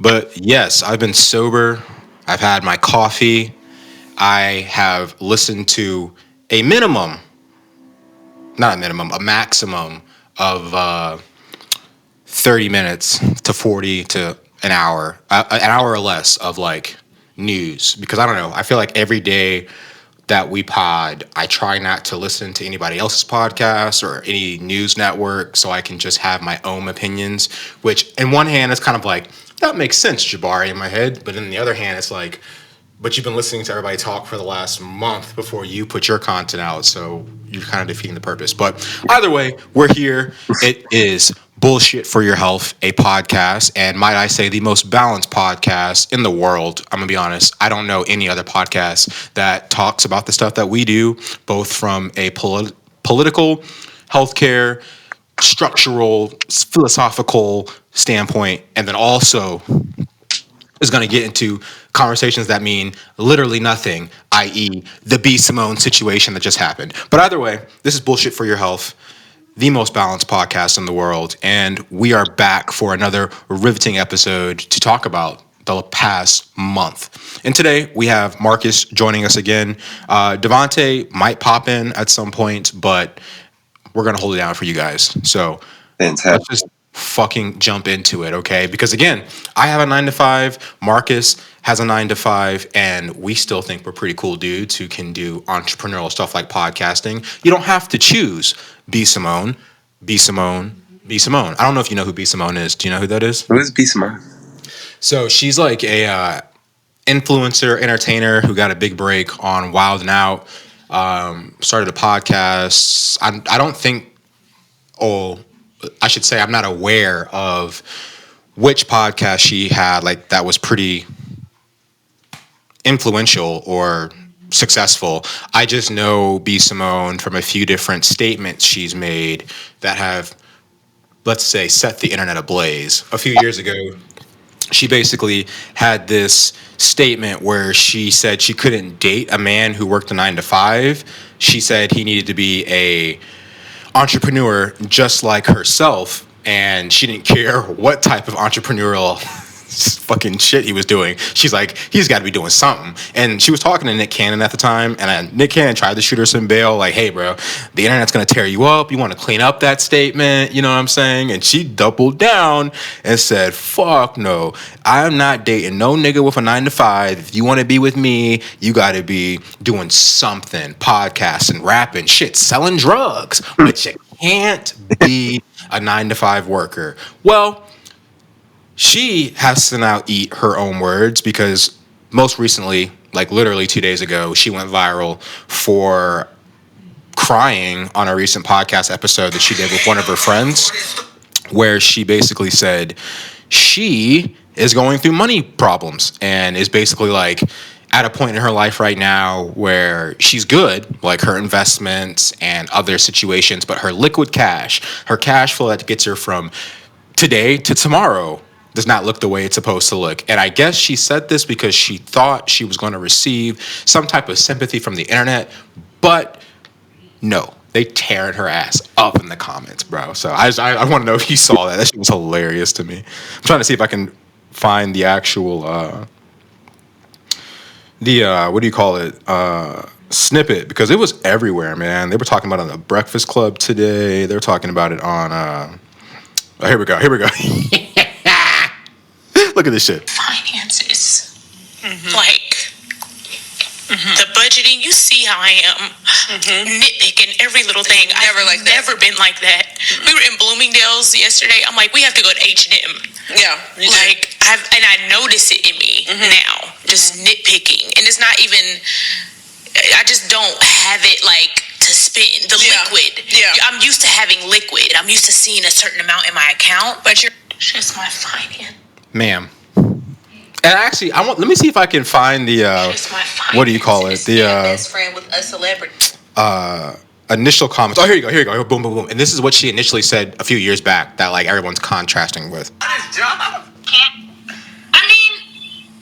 But yes, I've been sober. I've had my coffee. I have listened to a minimum, not a minimum, a maximum of 30 minutes to 40 to an hour or less of like news. Because I don't know, I feel like every day that we pod, I try not to listen to anybody else's podcast or any news network so I can just have my own opinions, which in one hand is kind of like, that makes sense, Jabari, in my head. But in the other hand, it's like, but you've been listening to everybody talk for the last month before you put your content out. So you're kind of defeating the purpose. But either way, we're here. It is Bullshit for Your Health, a podcast. And might I say, the most balanced podcast in the world. I'm going to be honest. I don't know any other podcast that talks about the stuff that we do, both from a political, healthcare, structural, philosophical standpoint, and then also is going to get into conversations that mean literally nothing, i.e., the B. Simone situation that just happened. But either way, this is Bullshit for Your Health, the most balanced podcast in the world. And we are back for another riveting episode to talk about the past month. And today we have Marcus joining us again. Devontae might pop in at some point, but we're going to hold it down for you guys. So Fantastic. let's just fucking jump into it, okay? Because again, I have a 9 to 5, Marcus has a 9 to 5, and we still think we're pretty cool dudes who can do entrepreneurial stuff like podcasting. You don't have to choose B. Simone, B. Simone, B. Simone. I don't know if you know who B. Simone is. Do you know who that is? Who is B. Simone? So she's like a influencer, entertainer who got a big break on Wild 'N Out. Started a podcast. I don't think. Oh, I should say I'm not aware of which podcast she had like that was pretty influential or successful. I just know B. Simone from a few different statements she's made that have, let's say, set the internet ablaze. A few years ago, she basically had this statement where she said she couldn't date a man who worked a 9 to 5. She said he needed to be a entrepreneur just like herself, and she didn't care what type of entrepreneurial fucking shit he was doing. She's like, he's got to be doing something. And she was talking to Nick Cannon at the time, and Nick Cannon tried to shoot her some bail, like, hey, bro, the internet's going to tear you up. You want to clean up that statement, you know what I'm saying? And she doubled down and said, fuck no, I'm not dating no nigga with a 9 to 5. If you want to be with me, you got to be doing something, podcasting, rapping, shit, selling drugs, but you can't be a 9 to 5 worker. Well, she has to now eat her own words because most recently, like literally 2 days ago, she went viral for crying on a recent podcast episode that she did with one of her friends, where she basically said she is going through money problems and is basically like at a point in her life right now where she's good, like her investments and other situations, but her liquid cash, her cash flow that gets her from today to tomorrow does not look the way it's supposed to look. And I guess she said this because she thought she was going to receive some type of sympathy from the internet, but no, they tearing her ass up in the comments, bro. So I want to know if you saw that. That shit was hilarious to me. I'm trying to see if I can find the actual, what do you call it? Snippet, because it was everywhere, man. They were talking about it on the Breakfast Club today. They were talking about it on, here we go. Look at this shit. Finances. Like, the budgeting, you see how I am. Nitpicking every little thing. I've never been like that. We were in Bloomingdale's yesterday. I'm like, we have to go to H&M. Yeah. Like, I notice it in me now. Just nitpicking. And it's not even, I just don't have it like to spend the liquid. Yeah. I'm used to having liquid. I'm used to seeing a certain amount in my account, but you're just my finance. Ma'am. And actually, let me see if I can find the what do you call it? The best friend with a celebrity. Initial comments. Oh, here you go. Boom, boom, boom. And this is what she initially said a few years back that like everyone's contrasting with. I mean,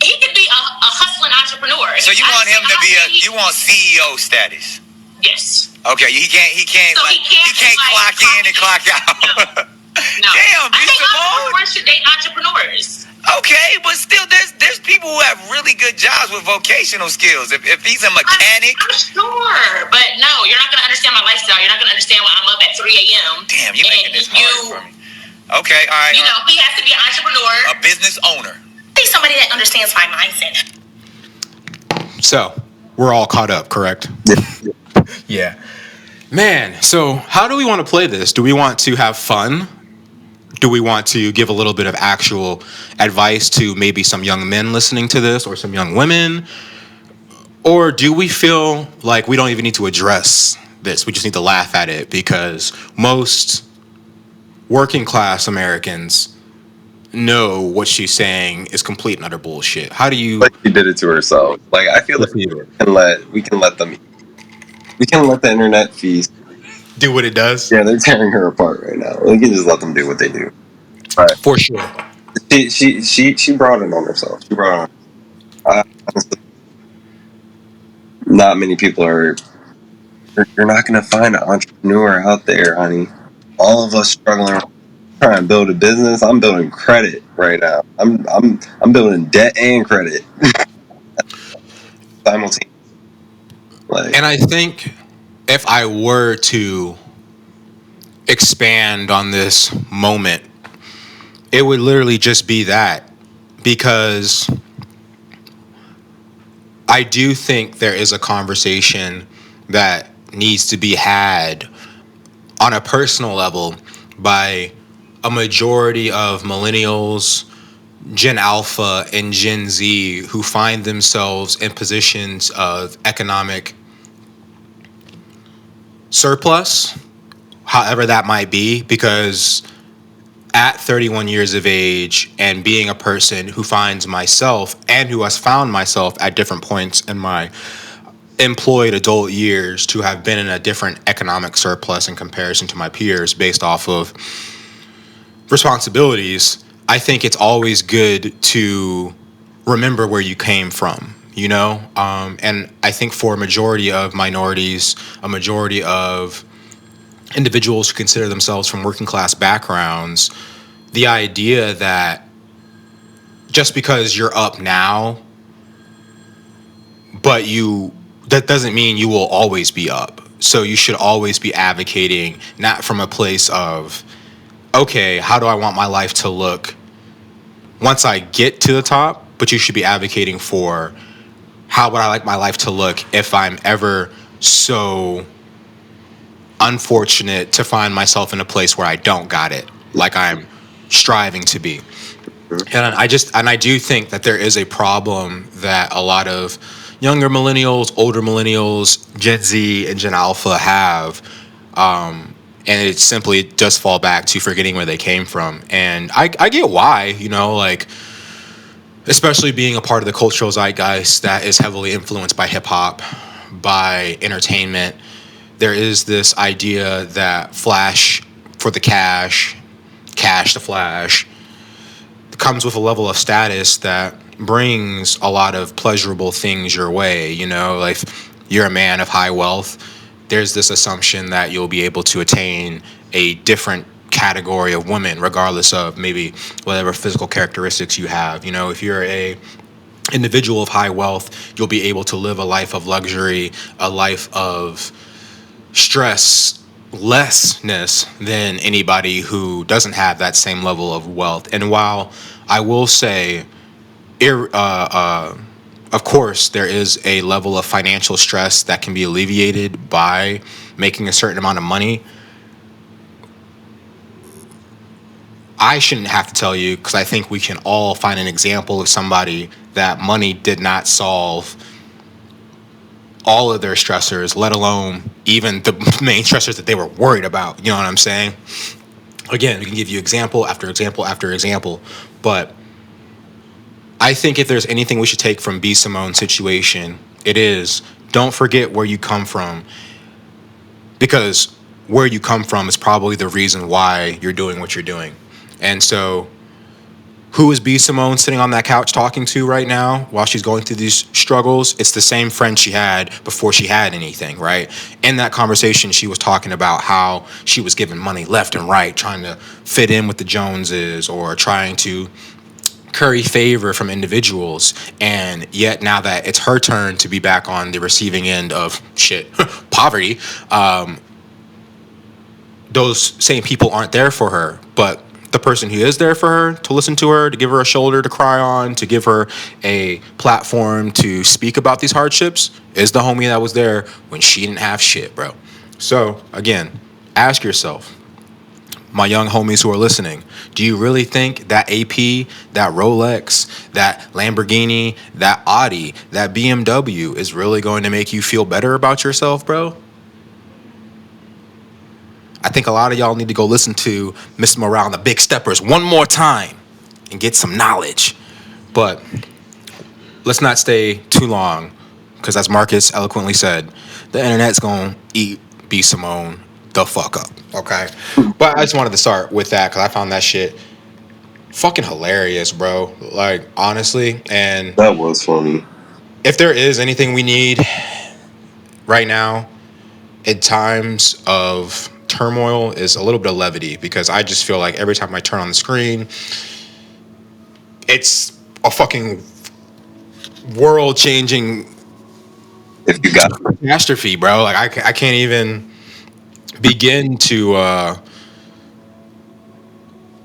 he could be a hustling entrepreneur. So you want him to be you want CEO status? Yes. Okay, he can't clock in and clock out. No. Damn, I think Simone. entrepreneurs should date entrepreneurs. Okay, but still, there's people who have really good jobs with vocational skills. If he's a mechanic, I'm sure, but no, you're not gonna understand my lifestyle. You're not gonna understand why I'm up at 3 a.m. Damn, you're making this hard for me. Okay, all right. You know, he has to be an entrepreneur. A business owner. Be somebody that understands my mindset. So we're all caught up, correct? Yeah. Man, so how do we want to play this? Do we want to have fun? Do we want to give a little bit of actual advice to maybe some young men listening to this or some young women? Or do we feel like we don't even need to address this? We just need to laugh at it because most working class Americans know what she's saying is complete and utter bullshit. How do you? Like she did it to herself. Like I feel like we can let them. We can let the internet feast. Do what it does? Yeah, they're tearing her apart right now. We can just let them do what they do. But for sure. She brought it on herself. She brought it on. Honestly, not many people are. You're not going to find an entrepreneur out there, honey. All of us struggling, trying to build a business. I'm building credit right now. I'm building debt and credit simultaneously. And I think if I were to expand on this moment, it would literally just be that, because I do think there is a conversation that needs to be had on a personal level by a majority of millennials, Gen Alpha, and Gen Z who find themselves in positions of economic surplus, however that might be, because at 31 years of age and being a person who finds myself and who has found myself at different points in my employed adult years to have been in a different economic surplus in comparison to my peers based off of responsibilities, I think it's always good to remember where you came from, you know? And I think for a majority of minorities, a majority of individuals who consider themselves from working class backgrounds, the idea that just because you're up now, but that doesn't mean you will always be up. So you should always be advocating not from a place of, okay, how do I want my life to look once I get to the top? But you should be advocating for how would I like my life to look if I'm ever so unfortunate to find myself in a place where I don't got it, like I'm striving to be. And I do think that there is a problem that a lot of younger millennials, older millennials, Gen Z, and Gen Alpha have. And it simply does fall back to forgetting where they came from. And I get why, you know, like, especially being a part of the cultural zeitgeist that is heavily influenced by hip hop, by entertainment. There is this idea that flash for the cash to flash, comes with a level of status that brings a lot of pleasurable things your way. You know, like you're a man of high wealth, there's this assumption that you'll be able to attain a different category of women, regardless of maybe whatever physical characteristics you have. You know, if you're a individual of high wealth, you'll be able to live a life of luxury, a life of stress lessness than anybody who doesn't have that same level of wealth. And while I will say, of course, there is a level of financial stress that can be alleviated by making a certain amount of money. I shouldn't have to tell you, because I think we can all find an example of somebody that money did not solve all of their stressors, let alone even the main stressors that they were worried about. You know what I'm saying? Again, we can give you example after example after example, but I think if there's anything we should take from B. Simone's situation, it is don't forget where you come from, because where you come from is probably the reason why you're doing what you're doing. And so who is B. Simone sitting on that couch talking to right now while she's going through these struggles? It's the same friend she had before she had anything, right? In that conversation, she was talking about how she was giving money left and right, trying to fit in with the Joneses or trying to curry favor from individuals, and yet now that it's her turn to be back on the receiving end of shit, poverty, those same people aren't there for her. But the person who is there for her, to listen to her, to give her a shoulder to cry on, to give her a platform to speak about these hardships, is the homie that was there when she didn't have shit, bro. So again, ask yourself, my young homies who are listening, do you really think that AP, that Rolex, that Lamborghini, that Audi, that BMW is really going to make you feel better about yourself, bro? I think a lot of y'all need to go listen to Miss Morale and the Big Steppers one more time and get some knowledge. But let's not stay too long, because as Marcus eloquently said, the internet's going to eat B. Simone the fuck up, okay? But I just wanted to start with that because I found that shit fucking hilarious, bro. Like, honestly. And That was funny. if there is anything we need right now in times of turmoil, is a little bit of levity, because I just feel like every time I turn on the screen, it's a fucking world changing If you got catastrophe, bro. Like, I can't even begin to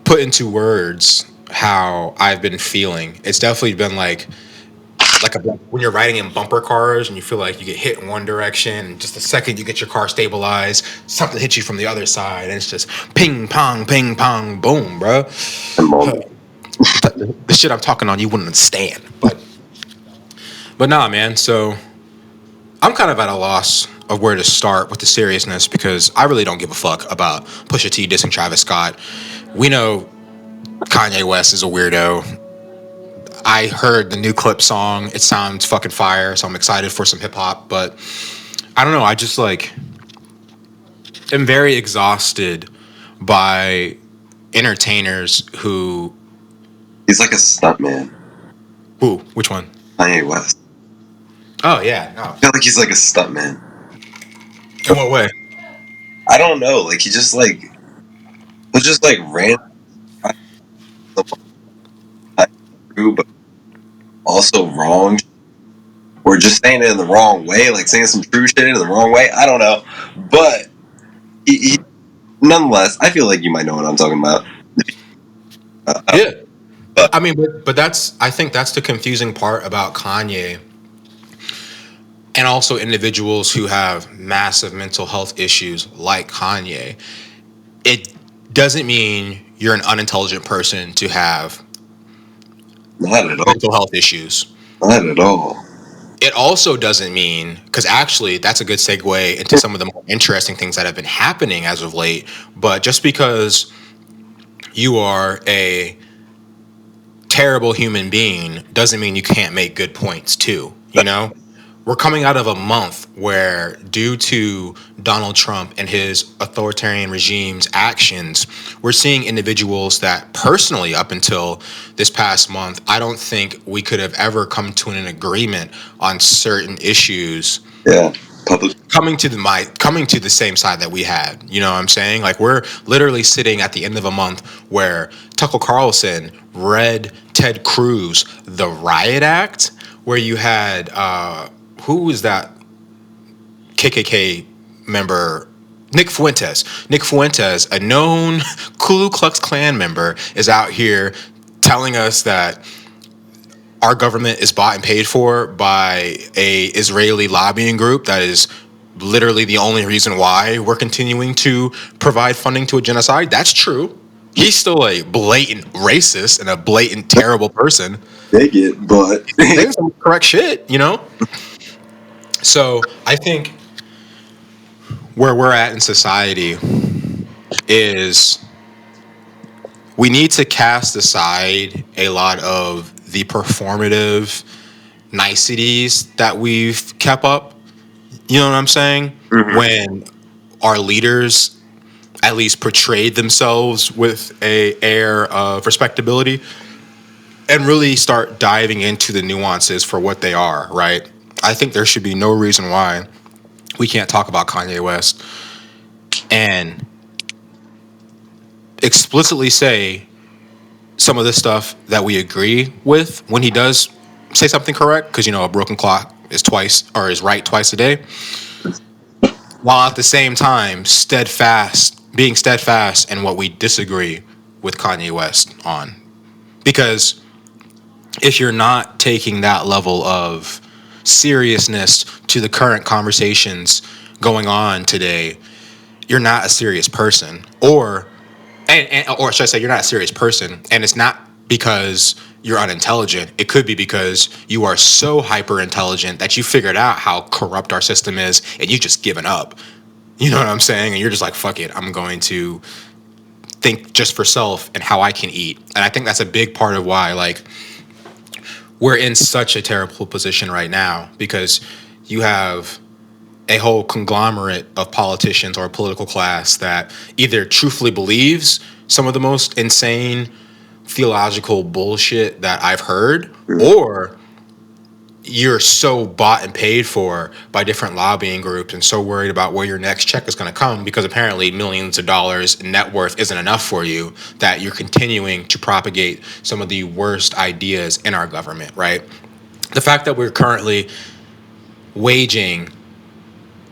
put into words how I've been feeling. It's definitely been like when you're riding in bumper cars and you feel like you get hit in one direction, and just the second you get your car stabilized, something hits you from the other side, and it's just ping pong, boom, bro. a moment, The shit I'm talking on, you wouldn't understand. But nah, man. So I'm kind of at a loss of where to start with the seriousness, because I really don't give a fuck about Pusha T dissing Travis Scott. We know Kanye West is a weirdo. I heard the new Clip song. It sounds fucking fire, so I'm excited for some hip hop. But I don't know. I just like am very exhausted by entertainers who. he's like a stuntman. Who? Which one? Kanye West. Oh yeah, no. I feel like he's like a stuntman. In what way? I don't know. Like he'll just like random, true, but also wrong, or just saying it in the wrong way, like saying some true shit in the wrong way. I don't know, but he nonetheless, I feel like you might know what I'm talking about. Yeah. I mean, but that's, I think that's the confusing part about Kanye, and also individuals who have massive mental health issues like Kanye. It doesn't mean you're an unintelligent person to have Not at all. mental health issues. Not at all. It also doesn't mean, because actually that's a good segue into some of the more interesting things that have been happening as of late. But just because you are a terrible human being doesn't mean you can't make good points too. You know, we're coming out of a month where, due to Donald Trump and his authoritarian regime's actions, we're seeing individuals that personally, up until this past month, I don't think we could have ever come to an agreement on certain issues. Yeah, public. Coming to the same side that we had. You know what I'm saying? Like, we're literally sitting at the end of a month where Tucker Carlson read Ted Cruz the Riot Act, where you had who was that KKK member? Nick Fuentes. Nick Fuentes, a known Ku Klux Klan member, is out here telling us that our government is bought and paid for by a Israeli lobbying group that is literally the only reason why we're continuing to provide funding to a genocide. That's true. He's still a blatant racist and a blatant terrible person. Dig it, but Saying some correct shit, you know? So I think where we're at in society is we need to cast aside a lot of the performative niceties that we've kept up. You know what I'm saying? When our leaders at least portrayed themselves with a air of respectability, and really start diving into the nuances for what they are, right? I think there should be no reason why we can't talk about Kanye West and explicitly say some of the stuff that we agree with when he does say something correct, because a broken clock is right twice a day, while at the same time being steadfast in what we disagree with Kanye West on. Because if you're not taking that level of seriousness to the current conversations going on today, you're not a serious person. Or should I say, you're not a serious person, and it's not because you're unintelligent. It could be because you are so hyper intelligent that you figured out how corrupt our system is, and you've just given up. You know what I'm saying? And you're just like, fuck it, I'm going to think just for self and how I can eat. And I think that's a big part of why, like, we're in such a terrible position right now, because you have a whole conglomerate of politicians or a political class that either truthfully believes some of the most insane theological bullshit that I've heard, or you're so bought and paid for by different lobbying groups and so worried about where your next check is going to come, because apparently millions of dollars in net worth isn't enough for you, that you're continuing to propagate some of the worst ideas in our government, right? The fact that we're currently waging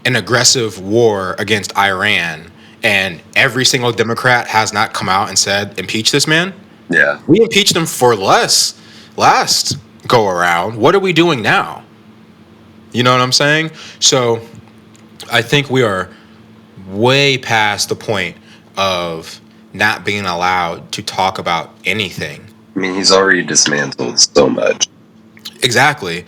an aggressive war against Iran, and every single Democrat has not come out and said, impeach this man. Yeah. We impeached him for less last go around. What are we doing now? You know what I'm saying? So I think we are way past the point of not being allowed to talk about anything. I mean, he's already dismantled so much. Exactly.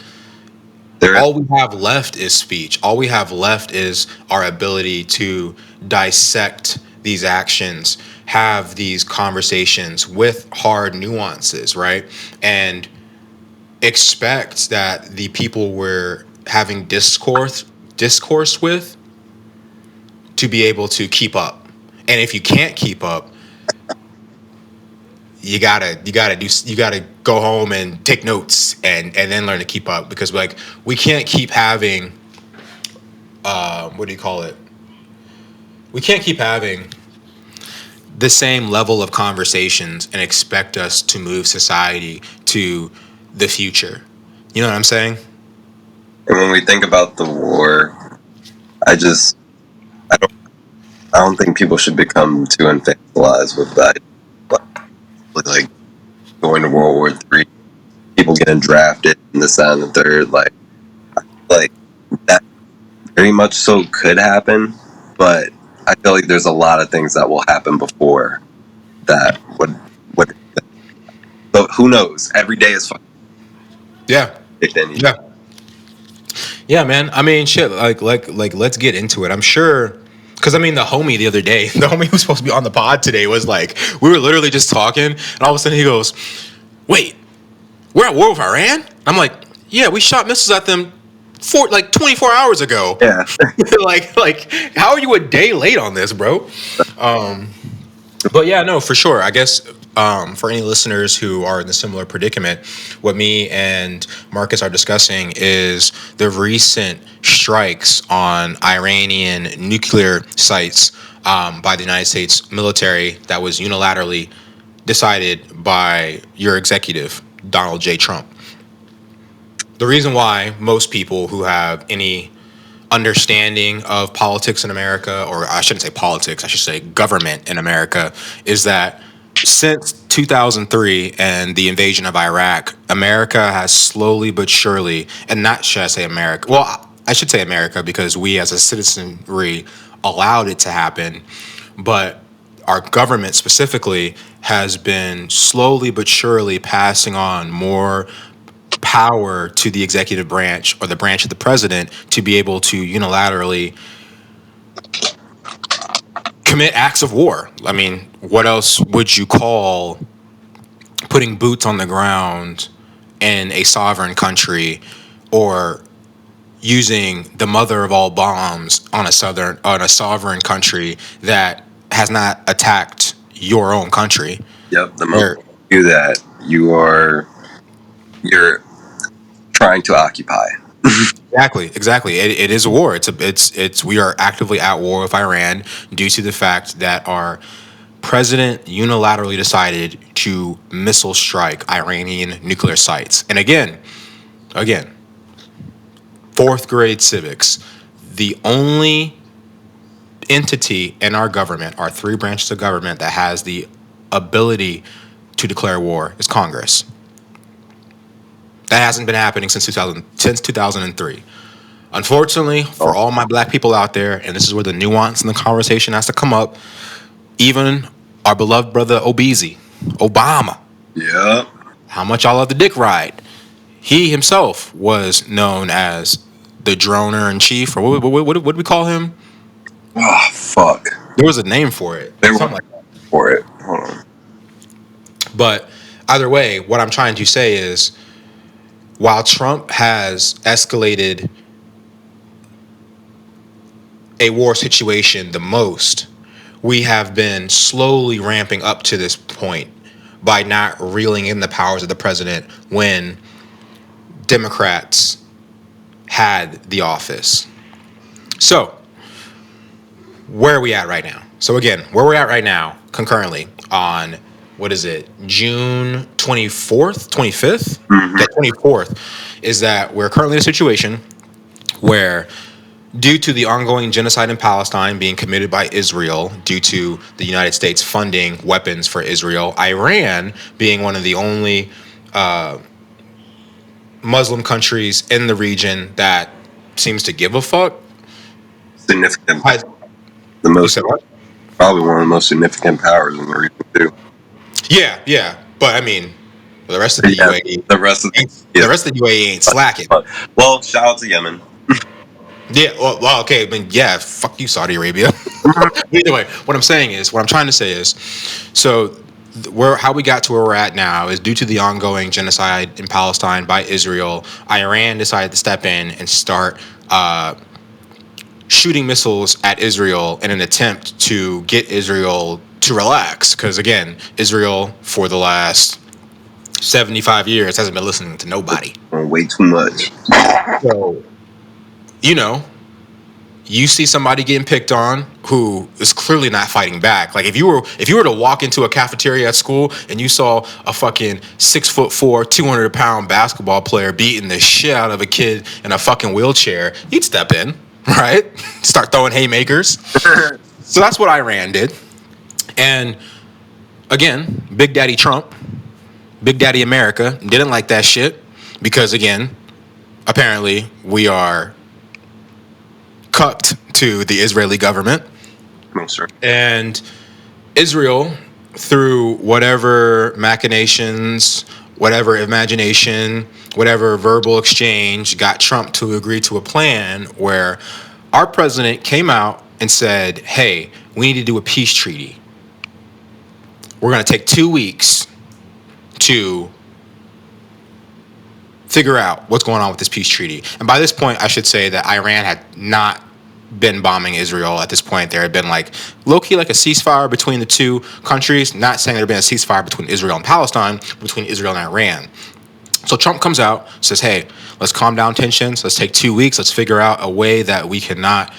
All we have left is speech. All we have left is our ability to dissect these actions, have these conversations with hard nuances, right? And expect that the people we're having discourse with to be able to keep up. And if you can't keep up, you gotta go home and take notes and then learn to keep up, because like we can't keep having we can't keep having the same level of conversations and expect us to move society to the future. You know what I'm saying? And when we think about the war, I don't think people should become too infantilized with that. Like going to World War III, people getting drafted and this, that, and the third. Like that very much so could happen, but I feel like there's a lot of things that will happen before that would. But who knows? Every day is fun. Yeah. Yeah, man. I mean, shit. Like, let's get into it. I'm sure, because I mean, the homie the other day, the homie who's supposed to be on the pod today, was like, we were literally just talking, and all of a sudden he goes, "Wait, we're at war with Iran?" I'm like, "Yeah, we shot missiles at them 24 hours ago." Yeah. like, how are you a day late on this, bro? But yeah, no, for sure. I guess for any listeners who are in a similar predicament, what me and Marcus are discussing is the recent strikes on Iranian nuclear sites by the United States military that was unilaterally decided by your executive, Donald J. Trump. The reason why most people who have any understanding of politics in America, or I shouldn't say politics, I should say government in America, is that since 2003 and the invasion of Iraq, America has slowly but surely, and not should I say America, well, I should say America because we as a citizenry allowed it to happen, but our government specifically has been slowly but surely passing on more power to the executive branch or the branch of the president to be able to unilaterally commit acts of war. I mean, what else would you call putting boots on the ground in a sovereign country, or using the mother of all bombs on a sovereign country that has not attacked your own country? Yep. The moment you do that, you're trying to occupy. Exactly. It is a war. We are actively at war with Iran due to the fact that our president unilaterally decided to missile strike Iranian nuclear sites. And again, fourth grade civics, the only entity in our government, our three branches of government that has the ability to declare war is Congress. That hasn't been happening since 2003. Unfortunately, for all my black people out there, and this is where the nuance in the conversation has to come up, even our beloved brother Obama, Yeah. how much I love the dick ride. He himself was known as the droner in chief, or what did we call him? Oh, fuck. There was a name for it. There Something was like that. for it. Hold on. But either way, what I'm trying to say is, while Trump has escalated a war situation the most, we have been slowly ramping up to this point by not reeling in the powers of the president when Democrats had the office. So, where are we at right now? So again, where we're at right now, concurrently, on, what is it, June 24th, 25th? Mm-hmm. Yeah, 24th, is that we're currently in a situation where, due to the ongoing genocide in Palestine being committed by Israel, due to the United States funding weapons for Israel, Iran being one of the only Muslim countries in the region that seems to give a fuck. Significant. The The most, said what? probably one of the most significant powers in the region too. Yeah, but I mean, the rest of the UAE, the rest of the rest of the UAE ain't slacking. Well, shout out to Yemen. Yeah, well, okay, but yeah, fuck you, Saudi Arabia. Either way, what I'm trying to say is, so how we got to where we're at now is due to the ongoing genocide in Palestine by Israel. Iran decided to step in and start shooting missiles at Israel in an attempt to get Israel to relax. Because again, Israel for the last 75 years hasn't been listening to nobody. Way too much. So, you see somebody getting picked on who is clearly not fighting back. Like if you were to walk into a cafeteria at school and you saw a fucking 6'4", 200-pound basketball player beating the shit out of a kid in a fucking wheelchair, you'd step in, right? Start throwing haymakers. So that's what Iran did. And again, Big Daddy Trump, Big Daddy America didn't like that shit because, again, apparently we are cucked to the Israeli government. No, sir. And Israel, through whatever machinations, whatever imagination, whatever verbal exchange, got Trump to agree to a plan where our president came out and said, hey, we need to do a peace treaty. We're going to take 2 weeks to figure out what's going on with this peace treaty. And by this point, I should say that Iran had not been bombing Israel at this point. There had been like low-key like a ceasefire between the two countries. Not saying there had been a ceasefire between Israel and Palestine, between Israel and Iran. So Trump comes out, says, hey, let's calm down tensions. Let's take 2 weeks. Let's figure out a way that we cannot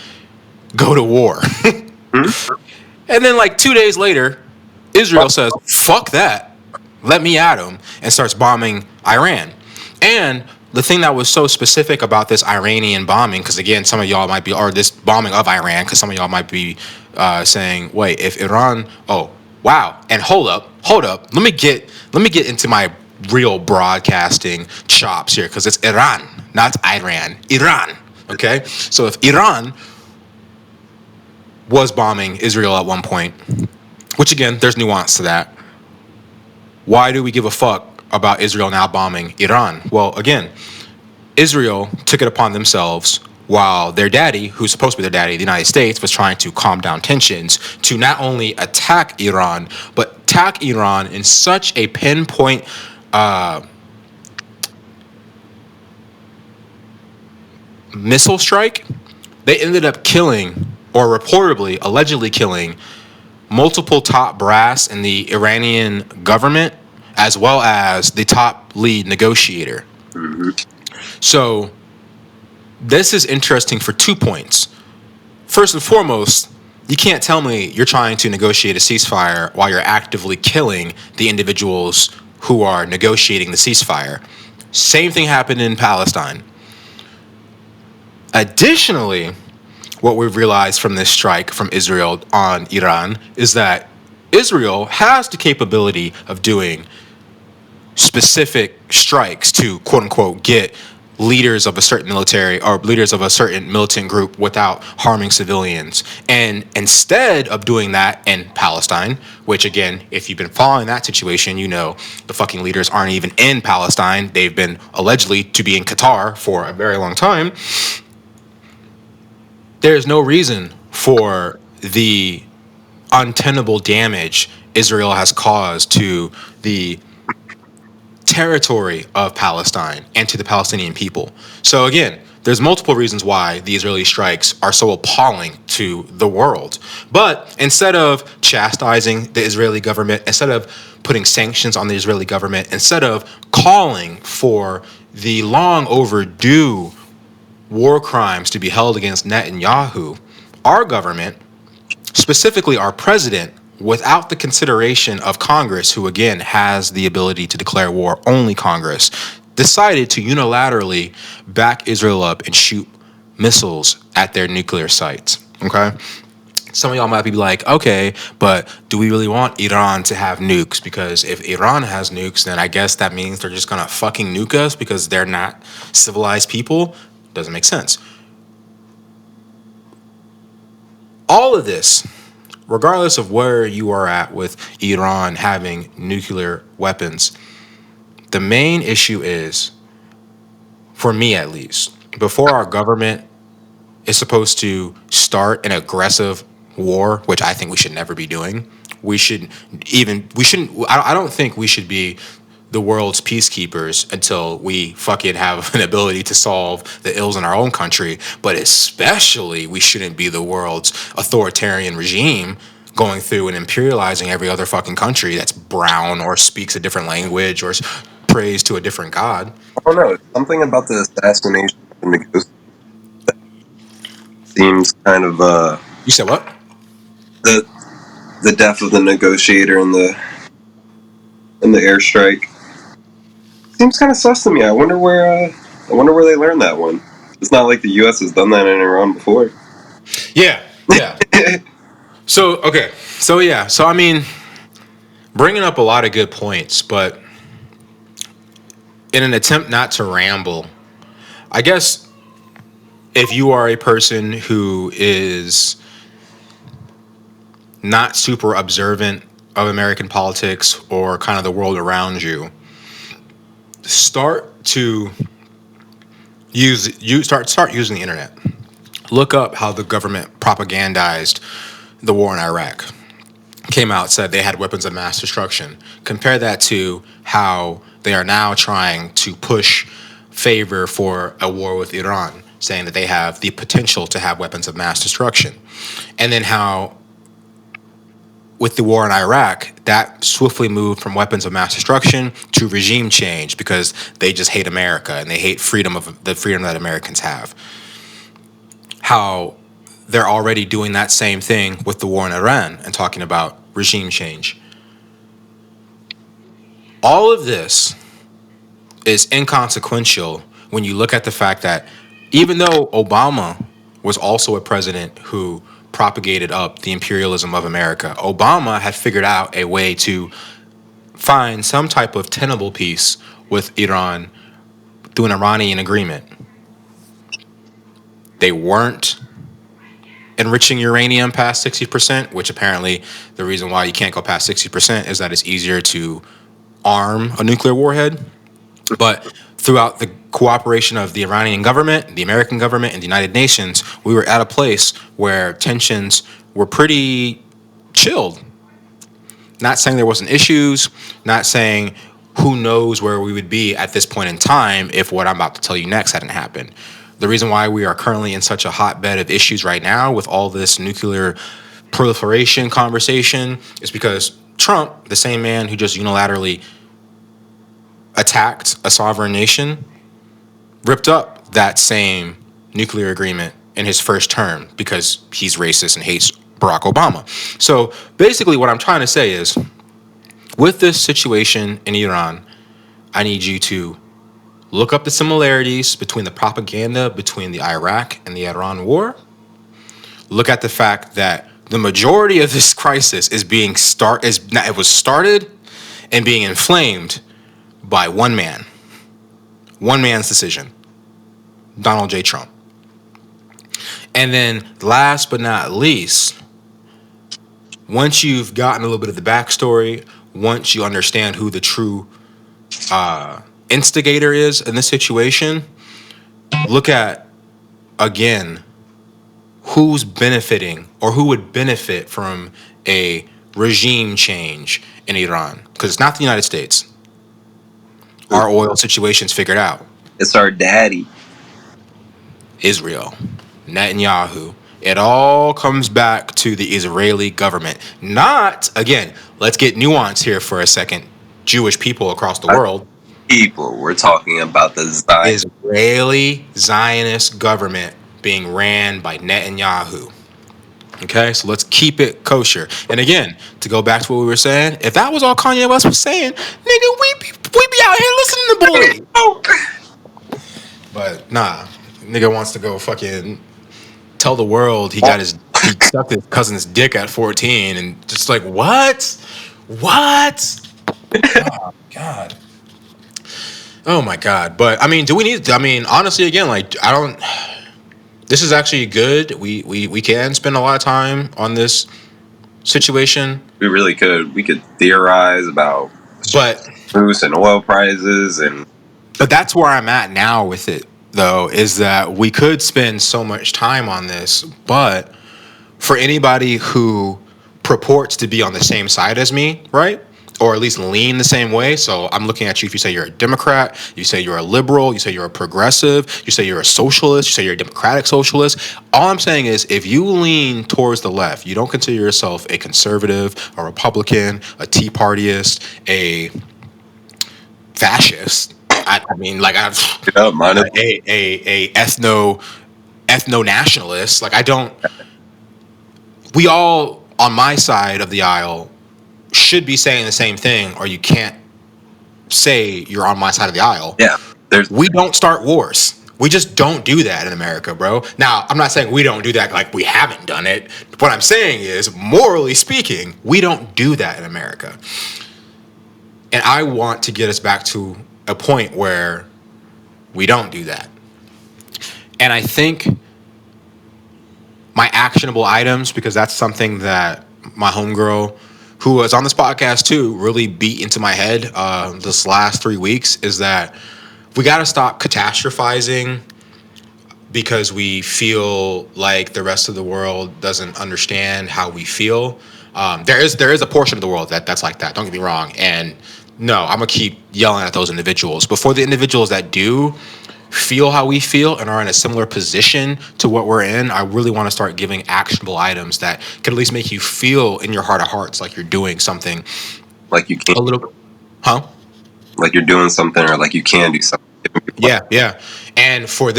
go to war. And then like 2 days later, Israel says, fuck that. Let me at them, and starts bombing Iran. And the thing that was so specific about this Iranian bombing, because again, some of y'all might be, or this bombing of Iran, because some of y'all might be saying, wait, if Iran, oh, wow. And hold up. Let me get into my real broadcasting chops here, because it's Iran, not Iran. Iran. Okay? So if Iran was bombing Israel at one point, which again, there's nuance to that. Why do we give a fuck about Israel now bombing Iran? Well, again, Israel took it upon themselves while their daddy, who's supposed to be their daddy, the United States, was trying to calm down tensions to not only attack Iran, but attack Iran in such a pinpoint missile strike. They ended up killing, or reportedly, allegedly killing, multiple top brass in the Iranian government, as well as the top lead negotiator. Mm-hmm. So this is interesting for 2 points. First and foremost, You can't tell me you're trying to negotiate a ceasefire while you're actively killing the individuals who are negotiating the ceasefire. Same thing happened in Palestine. Additionally, what we've realized from this strike from Israel on Iran is that Israel has the capability of doing specific strikes to quote unquote get leaders of a certain military or leaders of a certain militant group without harming civilians. And instead of doing that in Palestine, which again, if you've been following that situation, you know the fucking leaders aren't even in Palestine. They've been allegedly to be in Qatar for a very long time. There's no reason for the untenable damage Israel has caused to the territory of Palestine and to the Palestinian people. So again, there's multiple reasons why the Israeli strikes are so appalling to the world. But instead of chastising the Israeli government, instead of putting sanctions on the Israeli government, instead of calling for the long overdue war crimes to be held against Netanyahu, our government, specifically our president, without the consideration of Congress, who again has the ability to declare war, only Congress, decided to unilaterally back Israel up and shoot missiles at their nuclear sites. Okay? Some of y'all might be like, okay, but do we really want Iran to have nukes? Because if Iran has nukes, then I guess that means they're just gonna fucking nuke us because they're not civilized people. Doesn't make sense. All of this, regardless of where you are at with Iran having nuclear weapons, the main issue is, for me at least, before our government is supposed to start an aggressive war, which I think we should never be doing, I don't think we should be the world's peacekeepers until we fucking have an ability to solve the ills in our own country. But especially, we shouldn't be the world's authoritarian regime going through and imperializing every other fucking country that's brown or speaks a different language or prays to a different god. I don't know. Something about the assassination of the negotiator seems kind of You said what? the the death of the negotiator in the airstrike seems kind of sus to me. I wonder where they learned that one. It's not like the U.S. has done that in Iran before. Yeah. So I mean, bringing up a lot of good points, but in an attempt not to ramble, I guess if you are a person who is not super observant of American politics or kind of the world around you, start using the internet. Look up how the government propagandized the war in Iraq. Came out, said they had weapons of mass destruction. Compare that to how they are now trying to push favor for a war with Iran, saying that they have the potential to have weapons of mass destruction. And then how with the war in Iraq, that swiftly moved from weapons of mass destruction to regime change because they just hate America and they hate the freedom that Americans have. How they're already doing that same thing with the war in Iran and talking about regime change. All of this is inconsequential when you look at the fact that even though Obama was also a president who propagated up the imperialism of America, Obama had figured out a way to find some type of tenable peace with Iran through an Iranian agreement. They weren't enriching uranium past 60%, which apparently the reason why you can't go past 60% is that it's easier to arm a nuclear warhead. But throughout the cooperation of the Iranian government, the American government, and the United Nations, we were at a place where tensions were pretty chilled. Not saying there wasn't issues, not saying who knows where we would be at this point in time if what I'm about to tell you next hadn't happened. The reason why we are currently in such a hotbed of issues right now with all this nuclear proliferation conversation is because Trump, the same man who just unilaterally attacked a sovereign nation, ripped up that same nuclear agreement in his first term because he's racist and hates Barack Obama. So basically, what I'm trying to say is, with this situation in Iran, I need you to look up the similarities between the propaganda between the Iraq and the Iran war. Look at the fact that the majority of this crisis it was started and being inflamed by one man's decision, Donald J. Trump. And then last but not least, once you've gotten a little bit of the backstory, once you understand who the true instigator is in this situation, look at, again, who's benefiting or who would benefit from a regime change in Iran. Because it's not the United States. Our oil situation's figured out. It's our daddy. Israel, Netanyahu. It all comes back to the Israeli government. Not, again, let's get nuance here for a second. Jewish people across the world. People, we're talking about the Israeli Zionist government being ran by Netanyahu. Okay, so let's keep it kosher. And again, to go back to what we were saying, if that was all Kanye West was saying, nigga, we be out here listening to Bully. But nah, nigga wants to go fucking tell the world he sucked his cousin's dick at 14 and just like, what? Oh, God. Oh my God. But I mean, honestly, again, like, this is actually good. We can spend a lot of time on this situation. We really could. We could theorize about boost and oil prices But that's where I'm at now with it, though, is that we could spend so much time on this, but for anybody who purports to be on the same side as me, right? Or at least lean the same way. So I'm looking at you if you say you're a Democrat, you say you're a liberal, you say you're a progressive, you say you're a socialist, you say you're a democratic socialist. All I'm saying is if you lean towards the left, you don't consider yourself a conservative, a Republican, a Tea Partyist, a fascist. I mean, like a ethno nationalist. Like, I don't. We all on my side of the aisle should be saying the same thing, or you can't say you're on my side of the aisle. Yeah, we don't start wars. We just don't do that in America, bro. Now, I'm not saying we don't do that like we haven't done it. What I'm saying is, morally speaking, we don't do that in America. And I want to get us back to a point where we don't do that. And I think my actionable items, because that's something that my homegirl, who was on this podcast too, really beat into my head this last 3 weeks, is that we got to stop catastrophizing because we feel like the rest of the world doesn't understand how we feel. There is a portion of the world that's like that. Don't get me wrong. And no, I'm gonna keep yelling at those individuals. But for the individuals that do feel how we feel and are in a similar position to what we're in, I really want to start giving actionable items that can at least make you feel in your heart of hearts like you're doing something. Like you can. A little, huh? Like you're doing something, or like you can do something. Yeah. And for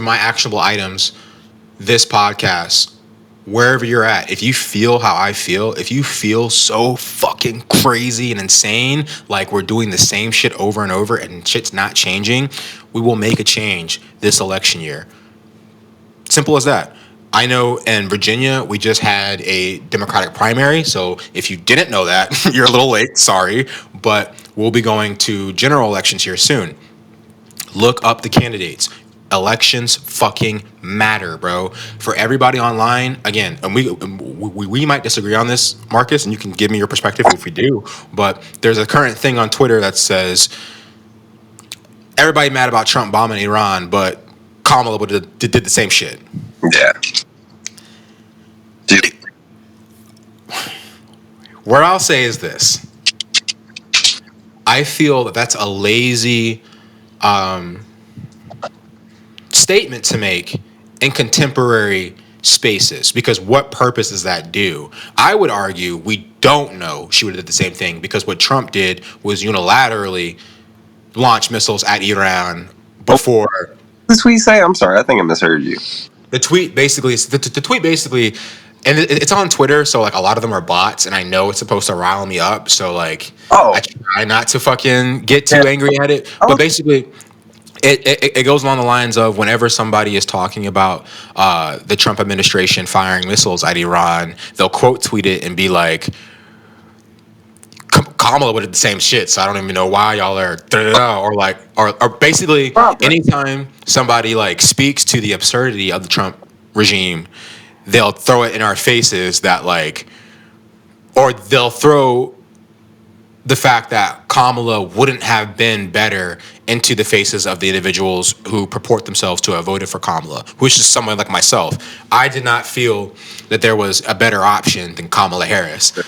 my actionable items, this podcast, wherever you're at, if you feel how I feel, if you feel so fucking crazy and insane, like we're doing the same shit over and over and shit's not changing, we will make a change this election year. Simple as that. I know in Virginia, we just had a Democratic primary. So if you didn't know that, you're a little late, sorry. But we'll be going to general elections here soon. Look up the candidates. Elections fucking matter, bro. For everybody online, again, and we might disagree on this, Marcus, and you can give me your perspective if we do. But there's a current thing on Twitter that says everybody mad about Trump bombing Iran, but Kamala did the same shit. Yeah. Dude. What I'll say is this. I feel that that's a lazy statement to make in contemporary spaces, because what purpose does that do? I would argue we don't know she would have did the same thing, because what Trump did was unilaterally launch missiles at Iran before. The tweet say? I'm sorry, I think I misheard you. The tweet basically and it's on Twitter, so like a lot of them are bots, and I know it's supposed to rile me up, so like I Oh, try not to fucking get yeah. too angry at it. Oh, But basically, it goes along the lines of whenever somebody is talking about the Trump administration firing missiles at Iran, they'll quote tweet it and be like, Kamala would have the same shit, so I don't even know why y'all are da-da-da, or like, or basically proper. anytime somebody like speaks to the absurdity of the Trump regime, they'll throw it in our faces that like, or they'll throw the fact that Kamala wouldn't have been better into the faces of the individuals who purport themselves to have voted for Kamala, which is someone like myself. I did not feel that there was a better option than Kamala Harris.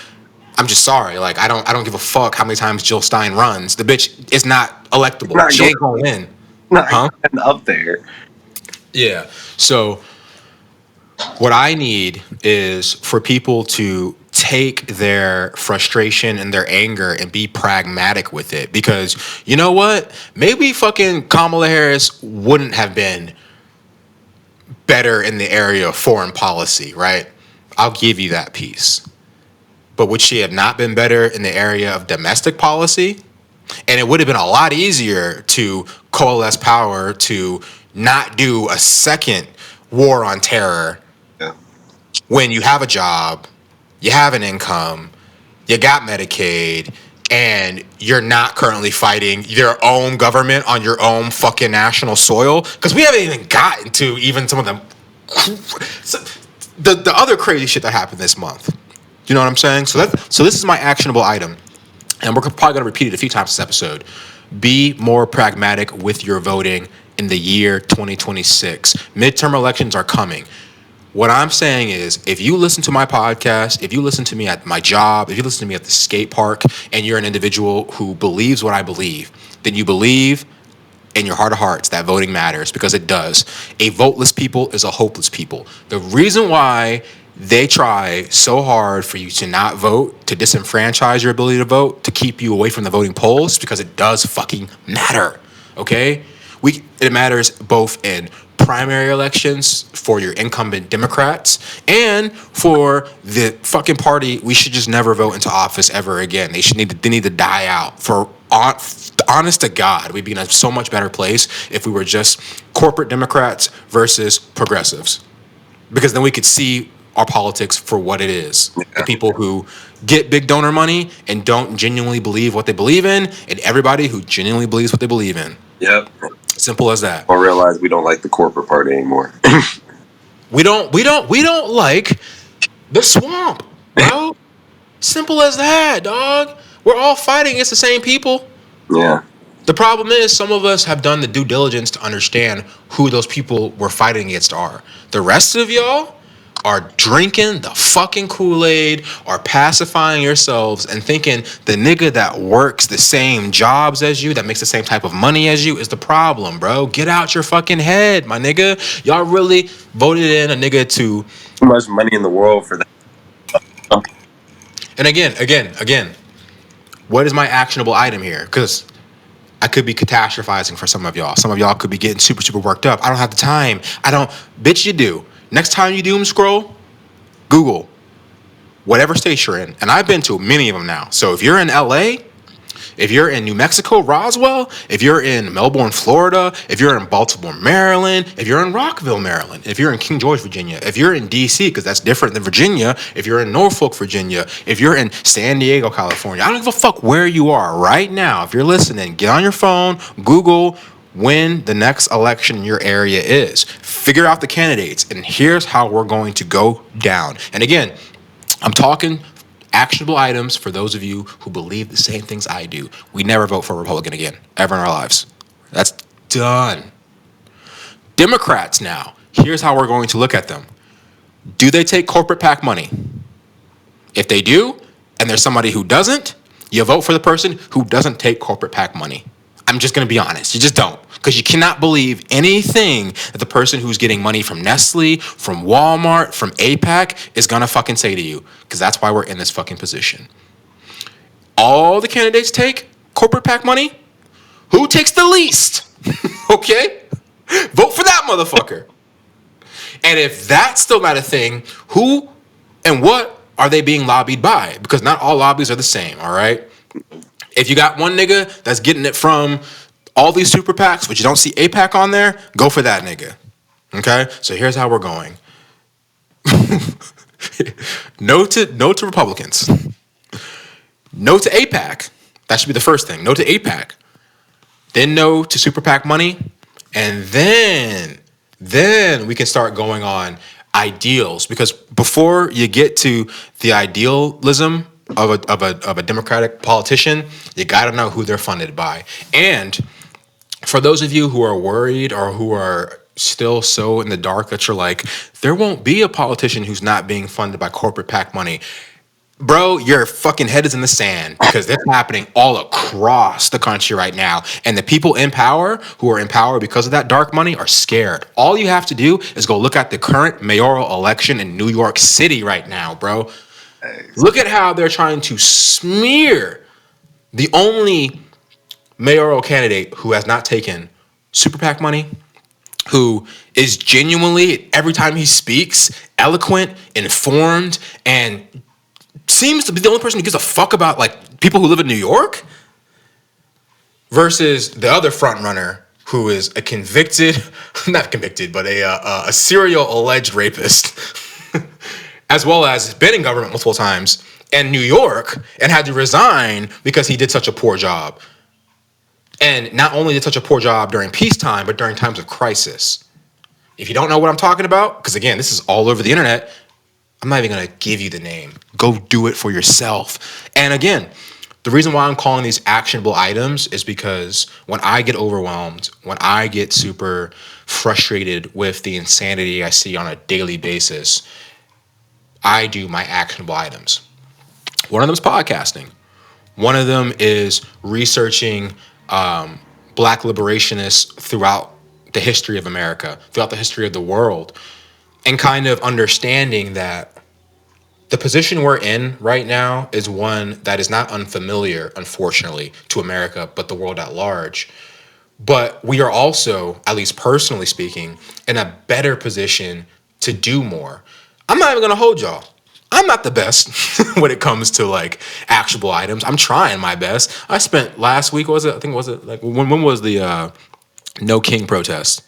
I'm just sorry. Like I don't give a fuck how many times Jill Stein runs. The bitch is not electable. Not She going, ain't gonna win. not Huh? going up there. Yeah. So what I need is for people to take their frustration and their anger and be pragmatic with it. Because you know what? Maybe fucking Kamala Harris wouldn't have been better in the area of foreign policy, right? I'll give you that piece. But would she have not been better in the area of domestic policy? And it would have been a lot easier to coalesce power to not do a second war on terror Yeah. when you have a job, you have an income, you got Medicaid, and you're not currently fighting your own government on your own fucking national soil. Because we haven't even gotten to even some of them. The other crazy shit that happened this month. You know what I'm saying? So this is my actionable item, and we're probably gonna repeat it a few times this episode. Be more pragmatic with your voting in the year 2026. Midterm elections are coming. What I'm saying is, if you listen to my podcast, if you listen to me at my job, if you listen to me at the skate park, and you're an individual who believes what I believe, then you believe in your heart of hearts that voting matters, because it does. A voteless people is a hopeless people. The reason why they try so hard for you to not vote, to disenfranchise your ability to vote, to keep you away from the voting polls, because it does fucking matter. Okay? It matters both in primary elections for your incumbent Democrats and for the fucking party. We should just never vote into office ever again. They need to die out. Honest to God, we'd be in a so much better place if we were just corporate Democrats versus progressives, because then we could see our politics for what it is. The people who get big donor money and don't genuinely believe what they believe in, and everybody who genuinely believes what they believe in. Yep. Simple as that. I realize we don't like the corporate party anymore. We don't like the swamp, bro. Simple as that, dog. We're all fighting against the same people. Yeah. The problem is some of us have done the due diligence to understand who those people we're fighting against are. The rest of y'all are drinking the fucking Kool-Aid, are pacifying yourselves and thinking the nigga that works the same jobs as you, that makes the same type of money as you, is the problem, bro. Get out your fucking head, my nigga. Y'all really voted in a nigga to... Too much money in the world for that. And again, what is my actionable item here? Because I could be catastrophizing for some of y'all. Some of y'all could be getting super, super worked up. I don't have the time. Bitch, you do. Next time you doom scroll, Google whatever state you're in. And I've been to many of them now. So if you're in LA, if you're in New Mexico, Roswell, if you're in Melbourne, Florida, if you're in Baltimore, Maryland, if you're in Rockville, Maryland, if you're in King George, Virginia, if you're in DC, because that's different than Virginia, if you're in Norfolk, Virginia, if you're in San Diego, California, I don't give a fuck where you are right now. If you're listening, get on your phone, Google when the next election in your area is. Figure out the candidates, and here's how we're going to go down. And again, I'm talking actionable items for those of you who believe the same things I do. We never vote for a Republican again, ever in our lives. That's done. Democrats now, here's how we're going to look at them. Do they take corporate PAC money? If they do, and there's somebody who doesn't, you vote for the person who doesn't take corporate PAC money. I'm just going to be honest. You just don't. Because you cannot believe anything that the person who's getting money from Nestle, from Walmart, from APAC is going to fucking say to you. Because that's why we're in this fucking position. All the candidates take corporate PAC money. Who takes the least? Okay? Vote for that motherfucker. And if that's still not a thing, who And what are they being lobbied by? Because not all lobbies are the same, all right? If you got one nigga that's getting it from all these super PACs, but you don't see APAC on there, go for that nigga. Okay? So here's how we're going. No to Republicans. No to APAC. That should be the first thing. No to APAC. Then no to super PAC money. And then we can start going on ideals. Because before you get to the idealism of a Democratic politician, you got to know who they're funded by. And for those of you who are worried or who are still so in the dark that you're like, there won't be a politician who's not being funded by corporate PAC money. Bro, your fucking head is in the sand because that's happening all across the country right now. And the people in power who are in power because of that dark money are scared. All you have to do is go look at the current mayoral election in New York City right now, bro. Look at how they're trying to smear the only mayoral candidate who has not taken super PAC money, who is genuinely, every time he speaks, eloquent, informed, and seems to be the only person who gives a fuck about like people who live in New York, versus the other front runner who is a convicted, not convicted, but a serial alleged rapist, as well as been in government multiple times in New York and had to resign because he did such a poor job. And not only did such a poor job during peacetime, but during times of crisis. If you don't know what I'm talking about, because again, this is all over the internet, I'm not even going to give you the name. Go do it for yourself. And again, the reason why I'm calling these actionable items is because when I get overwhelmed, when I get super frustrated with the insanity I see on a daily basis, I do my actionable items. One of them is podcasting. One of them is researching Black liberationists throughout the history of America, throughout the history of the world, and kind of understanding that the position we're in right now is one that is not unfamiliar, unfortunately, to America, but the world at large. But we are also, at least personally speaking, in a better position to do more. I'm not even going to hold y'all. I'm not the best when it comes to like actionable items. I'm trying my best. I spent last week, when was the No King protest?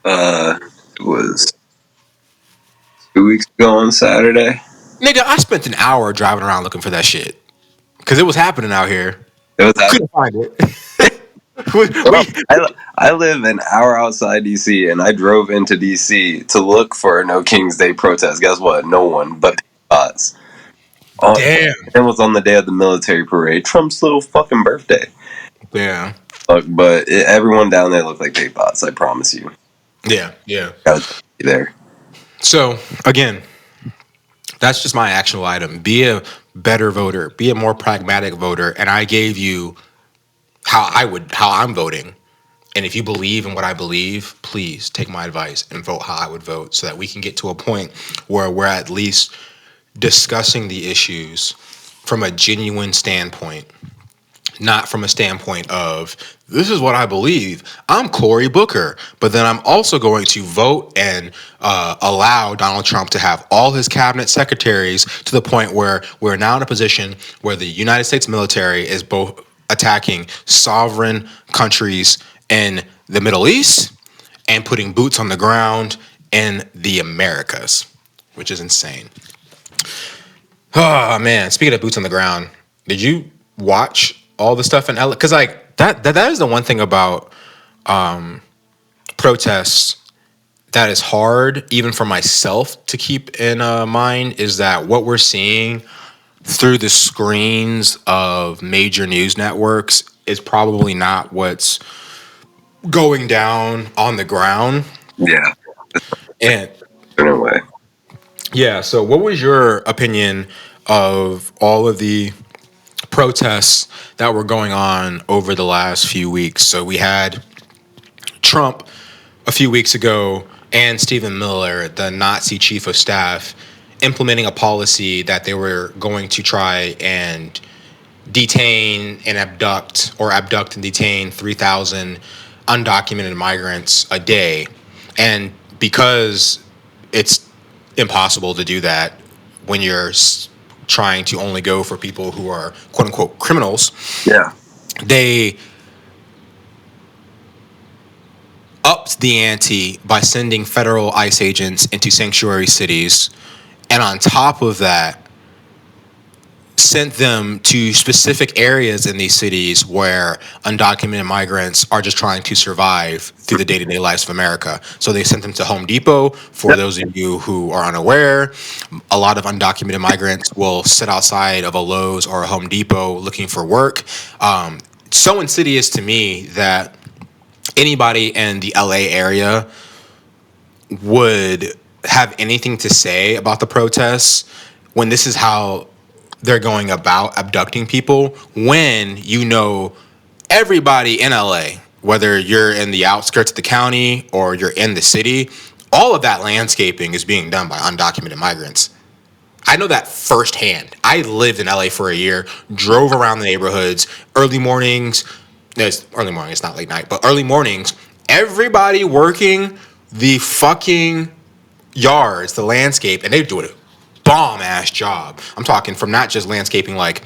It was 2 weeks ago on Saturday. Nigga, I spent an hour driving around looking for that shit. Because it was happening out here. It was Couldn't find it. well, I live an hour outside DC, and I drove into DC to look for a No King's Day protest. Guess what? No one but bots. Damn. It was on the day of the military parade, Trump's little fucking birthday. Yeah. But everyone down there looked like paint pots. I promise you. Yeah. Gotta be there. So again, that's just my actionable item. Be a better voter. Be a more pragmatic voter. And I gave you how I'm voting. And if you believe in what I believe, please take my advice and vote how I would vote, so that we can get to a point where we're at least discussing the issues from a genuine standpoint, not from a standpoint of, this is what I believe. I'm Cory Booker, but then I'm also going to vote and allow Donald Trump to have all his cabinet secretaries, to the point where we're now in a position where the United States military is both attacking sovereign countries in the Middle East and putting boots on the ground in the Americas, which is insane. Oh man, speaking of boots on the ground, did you watch all the stuff in LA? Because like that is the one thing about protests that is hard, even for myself, to keep in mind, is that what we're seeing through the screens of major news networks is probably not what's going down on the ground. Yeah. And In a way. yeah, so what was your opinion of all of the protests that were going on over the last few weeks? So we had Trump a few weeks ago and Stephen Miller, the Nazi chief of staff, implementing a policy that they were going to try and detain and abduct and detain 3,000 undocumented migrants a day. And because it's impossible to do that when you're trying to only go for people who are quote unquote criminals. Yeah. They upped the ante by sending federal ICE agents into sanctuary cities, and on top of that, sent them to specific areas in these cities where undocumented migrants are just trying to survive through the day-to-day lives of America. So they sent them to Home Depot. For Yep. those of you who are unaware, a lot of undocumented migrants will sit outside of a Lowe's or a Home Depot looking for work. So insidious to me that anybody in the LA area would have anything to say about the protests when this is how they're going about abducting people, when you know everybody in LA, whether you're in the outskirts of the county or you're in the city, all of that landscaping is being done by undocumented migrants. I know that firsthand. I lived in LA for a year, drove around the neighborhoods, early mornings. It's early morning, it's not late night, but early mornings, everybody working the fucking yards, the landscape, and they do a bomb ass job. I'm talking from not just landscaping like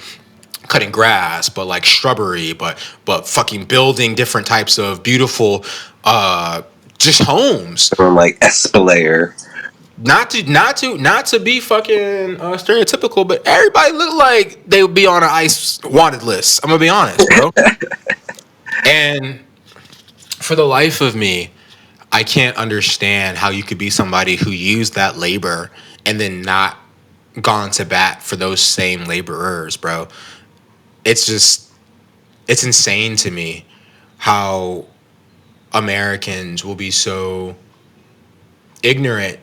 cutting grass, but like shrubbery, but fucking building different types of beautiful just homes. Someone like Espalayer. Not to be fucking stereotypical, but everybody look like they would be on an ICE wanted list. I'm gonna be honest, bro. And for the life of me, I can't understand how you could be somebody who used that labor and then not gone to bat for those same laborers, bro. It's insane to me how Americans will be so ignorant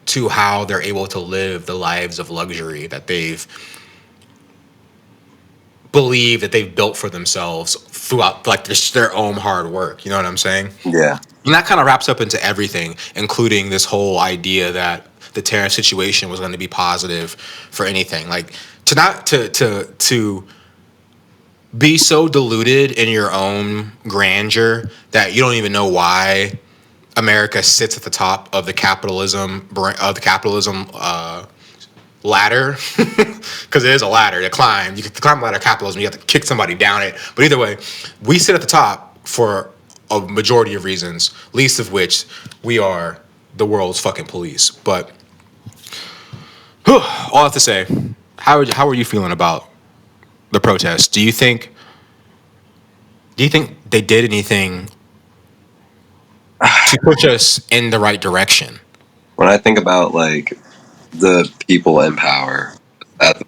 to how they're able to live the lives of luxury that they've believed that they've built for themselves throughout like their own hard work. You know what I'm saying? Yeah. And that kind of wraps up into everything, including this whole idea that the tariff situation was going to be positive for anything. Like to not to be so deluded in your own grandeur that you don't even know why America sits at the top of the capitalism ladder, because it is a ladder to climb. You can climb the ladder of capitalism. You have to kick somebody down it. But either way, we sit at the top for a majority of reasons, least of which we are the world's fucking police. But all I have to say, how are you feeling about the protests? Do you think they did anything to push us in the right direction? When I think about like the people in power, that's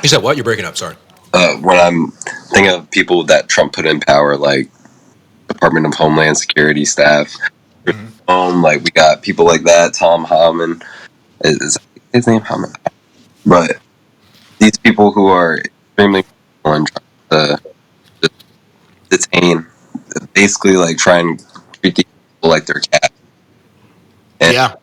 You said what? You're breaking up. Sorry. when I'm thinking of people that Trump put in power, like Department of Homeland Security staff. Like we got people like that. Tom Homan is his name Homan, but these people who are extremely and trying to just detain, basically like try and treat these people like they're cats. And Yeah.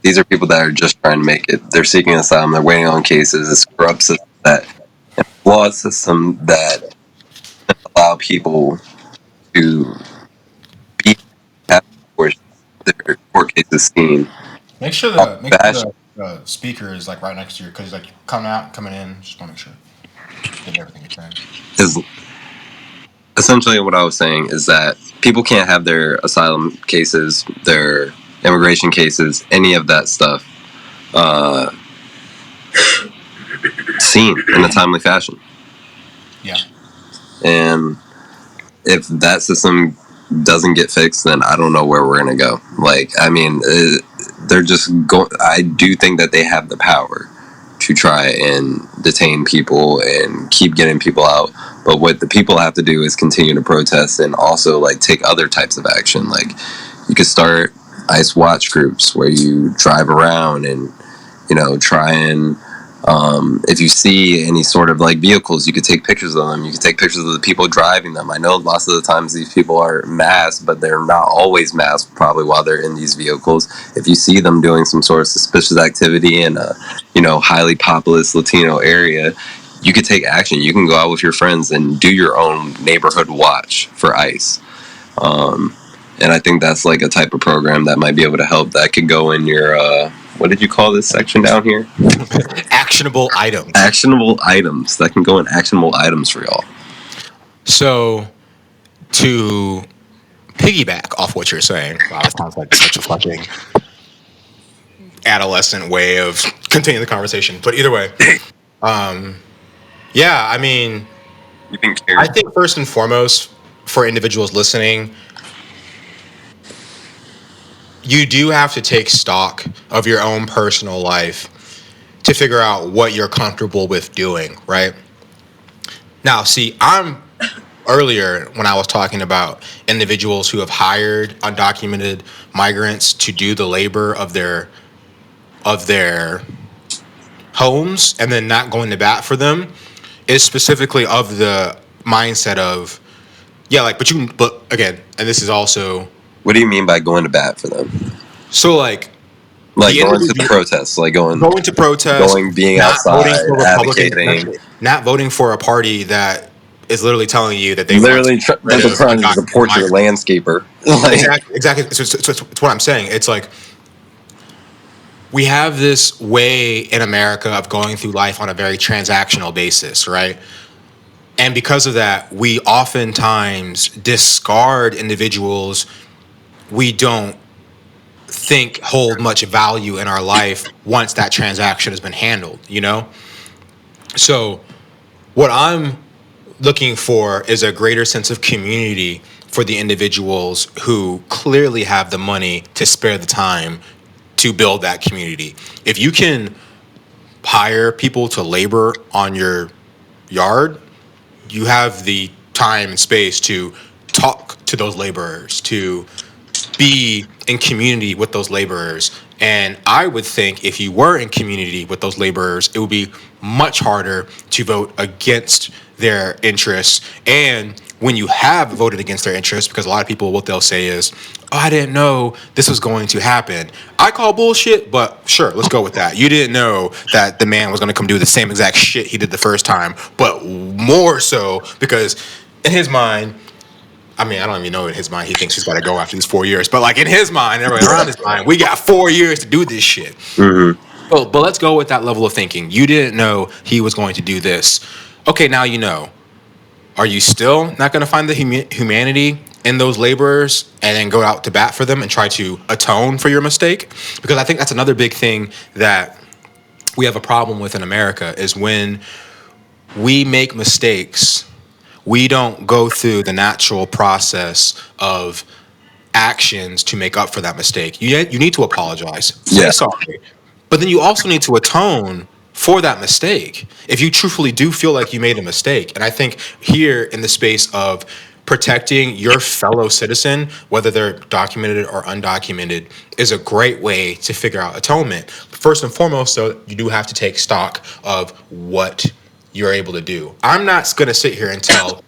these are people that are just trying to make it. They're seeking asylum. They're waiting on cases. It's a corrupt system a flawed system that allow people to be before their court case is seen. Make sure the speaker is like right next to you, because like coming in. Just want to make sure get everything you're saying. Is essentially what I was saying is that people can't have their asylum cases, their immigration cases, any of that stuff seen in a timely fashion. Yeah. And if that system doesn't get fixed, then I don't know where we're gonna go. Like, I mean, they're just going. I do think that they have the power to try and detain people and keep getting people out. But what the people have to do is continue to protest and also like take other types of action. Like, you could start ICE watch groups where you drive around and try and. If you see any sort of like vehicles, you could take pictures of them. You could take pictures of the people driving them. I know lots of the times these people are masked, but they're not always masked probably while they're in these vehicles. If you see them doing some sort of suspicious activity in a, highly populous Latino area, you could take action. You can go out with your friends and do your own neighborhood watch for ICE. And I think that's like a type of program that might be able to help. That could go in your what did you call this section down here? Actionable items. Actionable items. That can go in actionable items for y'all. So to piggyback off what you're saying, wow, that sounds like such a fucking adolescent way of continuing the conversation. But either way, yeah, I mean, You can I think first and foremost for individuals listening, you do have to take stock of your own personal life to figure out what you're comfortable with doing, right? Now, see, I'm earlier when I was talking about individuals who have hired undocumented migrants to do the labor of their homes and then not going to bat for them is specifically of the mindset of yeah, like but again, and this is also What do you mean by going to bat for them? so like Going to the protests, like going to protest, being not voting outside, for advocating. not voting for a party that is literally telling you that they Literally, want that's a trying to support your landscaper. Exactly. It's what I'm saying. It's like we have this way in America of going through life on a very transactional basis, right? And because of that, we oftentimes discard individuals we don't think hold much value in our life once that transaction has been handled, you know? So what I'm looking for is a greater sense of community for the individuals who clearly have the money to spare the time to build that community. If you can hire people to labor on your yard, you have the time and space to talk to those laborers, to be in community with those laborers. And I would think if you were in community with those laborers, it would be much harder to vote against their interests. And when you have voted against their interests, because a lot of people, what they'll say is, oh, I didn't know this was going to happen. I call bullshit, but sure, let's go with that. You didn't know that the man was going to come do the same exact shit he did the first time, but more so because in his mind, I mean, I don't even know in his mind he thinks he's got to go after these 4 years. But like in his mind, everybody around his mind, we got 4 years to do this shit. Mm-hmm. But let's go with that level of thinking. You didn't know he was going to do this. Okay, now you know. Are you still not going to find the humanity in those laborers and then go out to bat for them and try to atone for your mistake? Because I think that's another big thing that we have a problem with in America is when we make mistakes, we don't go through the natural process of actions to make up for that mistake. You need to apologize, say sorry, but then you also need to atone for that mistake if you truthfully do feel like you made a mistake. And I think here in the space of protecting your fellow citizen, whether they're documented or undocumented, is a great way to figure out atonement. First and foremost, though, you do have to take stock of what you're able to do. I'm not going to sit here and tell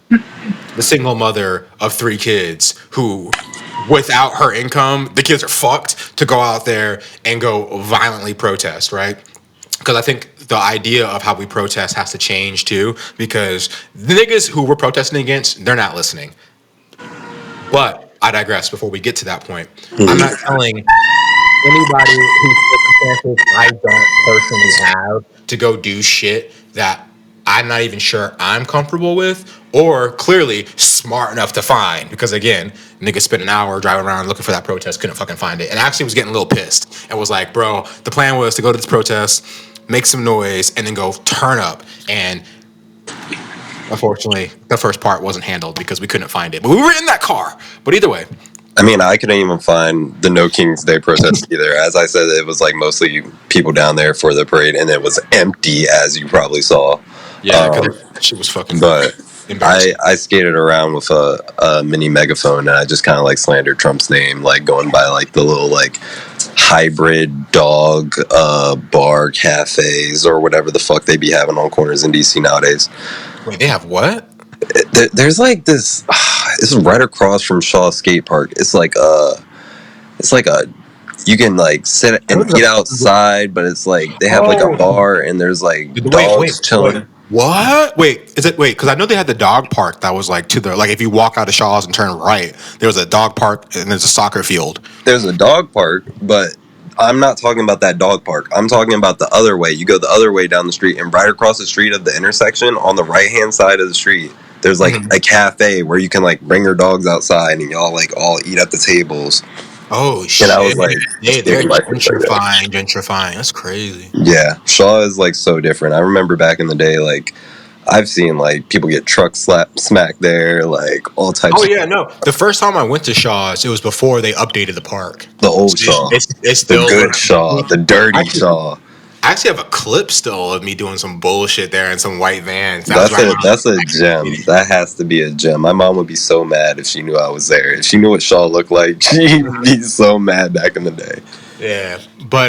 the single mother of 3 kids who, without her income, the kids are fucked, to go out there and go violently protest, right? Because I think the idea of how we protest has to change too, because the niggas who we're protesting against, they're not listening. But I digress before we get to that point. I'm not telling anybody whose circumstances I don't personally have to go do shit that I'm not even sure I'm comfortable with or clearly smart enough to find. Because again, nigga spent an hour driving around looking for that protest, couldn't fucking find it, and actually was getting a little pissed and was like, bro, the plan was to go to this protest, make some noise, and then go turn up. And unfortunately, the first part wasn't handled because we couldn't find it. But we were in that car. But either way. I mean, I couldn't even find the No King's Day protest either. As I said, it was like mostly people down there for the parade, and it was empty, as you probably saw. Yeah, because she was fucking. But I skated around with a mini megaphone, and I just kind of like slandered Trump's name, like going by like the little like hybrid dog bar cafes or whatever the fuck they be having on corners in DC nowadays. Wait, they have what? There's like this. This is right across from Shaw Skate Park. It's like a. You can like sit and eat outside, but it's like they have like a bar and there's like dogs chilling. What? Wait, is it wait? Because I know they had the dog park that was like to the like if you walk out of Shaw's and turn right, there was a dog park and there's a soccer field. There's a dog park, but I'm not talking about that dog park. I'm talking about the other way. You go the other way down the street, and right across the street of the intersection, on the right hand side of the street, there's like Mhm. a cafe where you can like bring your dogs outside and y'all like all eat at the tables. Oh And I shit! was like, Yeah, they're living life is like that. gentrifying. That's crazy. Yeah, Shaw is like so different. I remember back in the day, like I've seen like people get truck smacked there, like all types Oh of yeah, no. The first time I went to Shaw's, it was before they updated the park. the old Shaw, It the still good looks. Shaw, the dirty Shaw. I actually have a clip still of me doing some bullshit there in some white vans. That was right around. That's a gem. That has to be a gem. My mom would be so mad if she knew I was there. If she knew what Shaw looked like, she'd be so mad back in the day. Yeah, but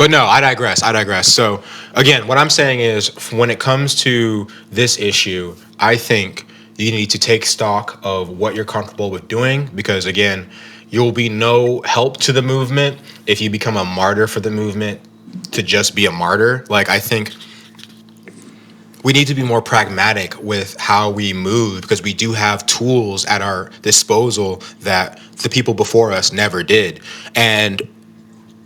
no, I digress. I digress. So again, what I'm saying is, when it comes to this issue, I think you need to take stock of what you're comfortable with doing, because again, you'll be no help to the movement if you become a martyr for the movement to just be a martyr. Like, I think we need to be more pragmatic with how we move, because we do have tools at our disposal that the people before us never did. And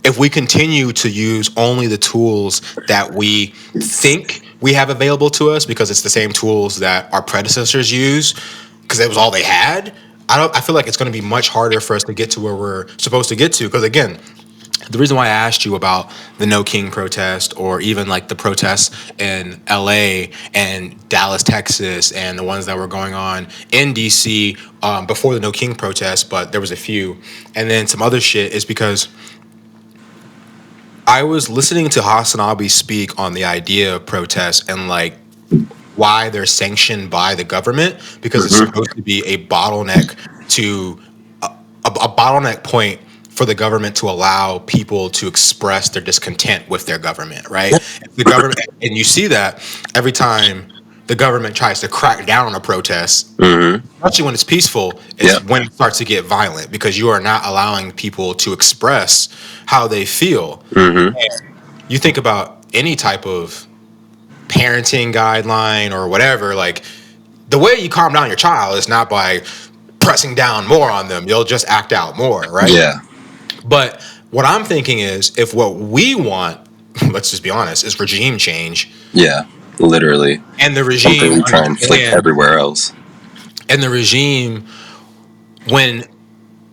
if we continue to use only the tools that we think we have available to us, because it's the same tools that our predecessors used, because it was all they had, I feel like it's going to be much harder for us to get to where we're supposed to get to. Because again, the reason why I asked you about the No King protest, or even like the protests in LA and Dallas, Texas, and the ones that were going on in DC before the No King protest, but there was a few, and then some other shit, is because I was listening to Hasanabi speak on the idea of protests and like why they're sanctioned by the government, because it's Mm-hmm. supposed to be a bottleneck to a bottleneck point for the government to allow people to express their discontent with their government, right? The government, and you see that every time the government tries to crack down on a protest, Mm-hmm. especially when it's peaceful, Yeah. is when it starts to get violent, because you are not allowing people to express how they feel. Mm-hmm. You think about any type of parenting guideline or whatever, like the way you calm down your child is not by pressing down more on them. You'll just act out more, right? Yeah. But what I'm thinking is, if what we want, let's just be honest, is regime change, Yeah. Literally. and the Something regime we try and inflict understands, everywhere else. and the regime, when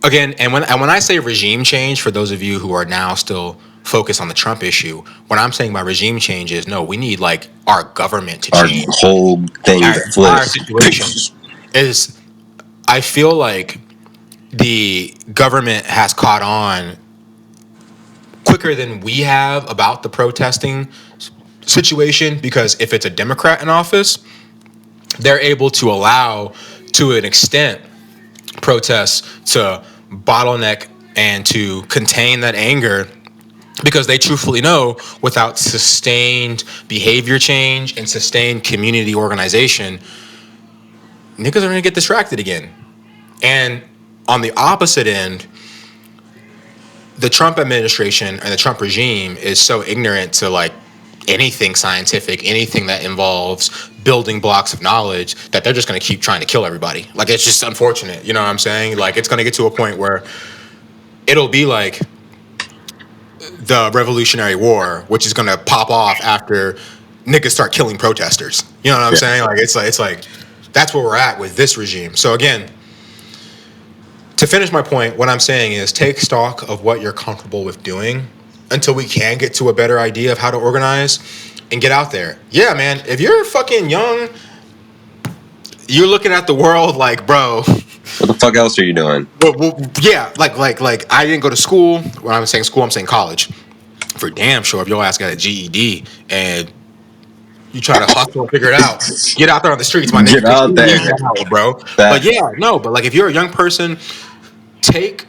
again, and when I say regime change, for those of you who are now still focused on the Trump issue, what I'm saying by regime change is, no, we need like our government to Our change. whole thing Our to flip. entire situation is, I feel like the government has caught on quicker than we have about the protesting situation, because if it's a Democrat in office, they're able to allow, to an extent, protests to bottleneck and to contain that anger, because they truthfully know, without sustained behavior change and sustained community organization, niggas are gonna get distracted again. And on the opposite end, the Trump administration and the Trump regime is so ignorant to like anything scientific, anything that involves building blocks of knowledge, that they're just going to keep trying to kill everybody. Like, it's just unfortunate. You know what I'm saying? Like, it's going to get to a point where it'll be like the Revolutionary War, which is going to pop off after niggas start killing protesters. You know what I'm Yeah. saying? Like, it's like that's where we're at with this regime. So again, to finish my point, what I'm saying is, take stock of what you're comfortable with doing until we can get to a better idea of how to organize, and get out there. Yeah, man, if you're fucking young, you're looking at the world like, bro, What the fuck else are you doing? yeah, like I didn't go to school. When I'm saying school, I'm saying college. For damn sure, if your ass got a GED and you try to hustle and figure it out, get out there on the streets, my nigga. Get 'Cause out you need there. the help, bro. But That yeah, no, but like if you're a young person, take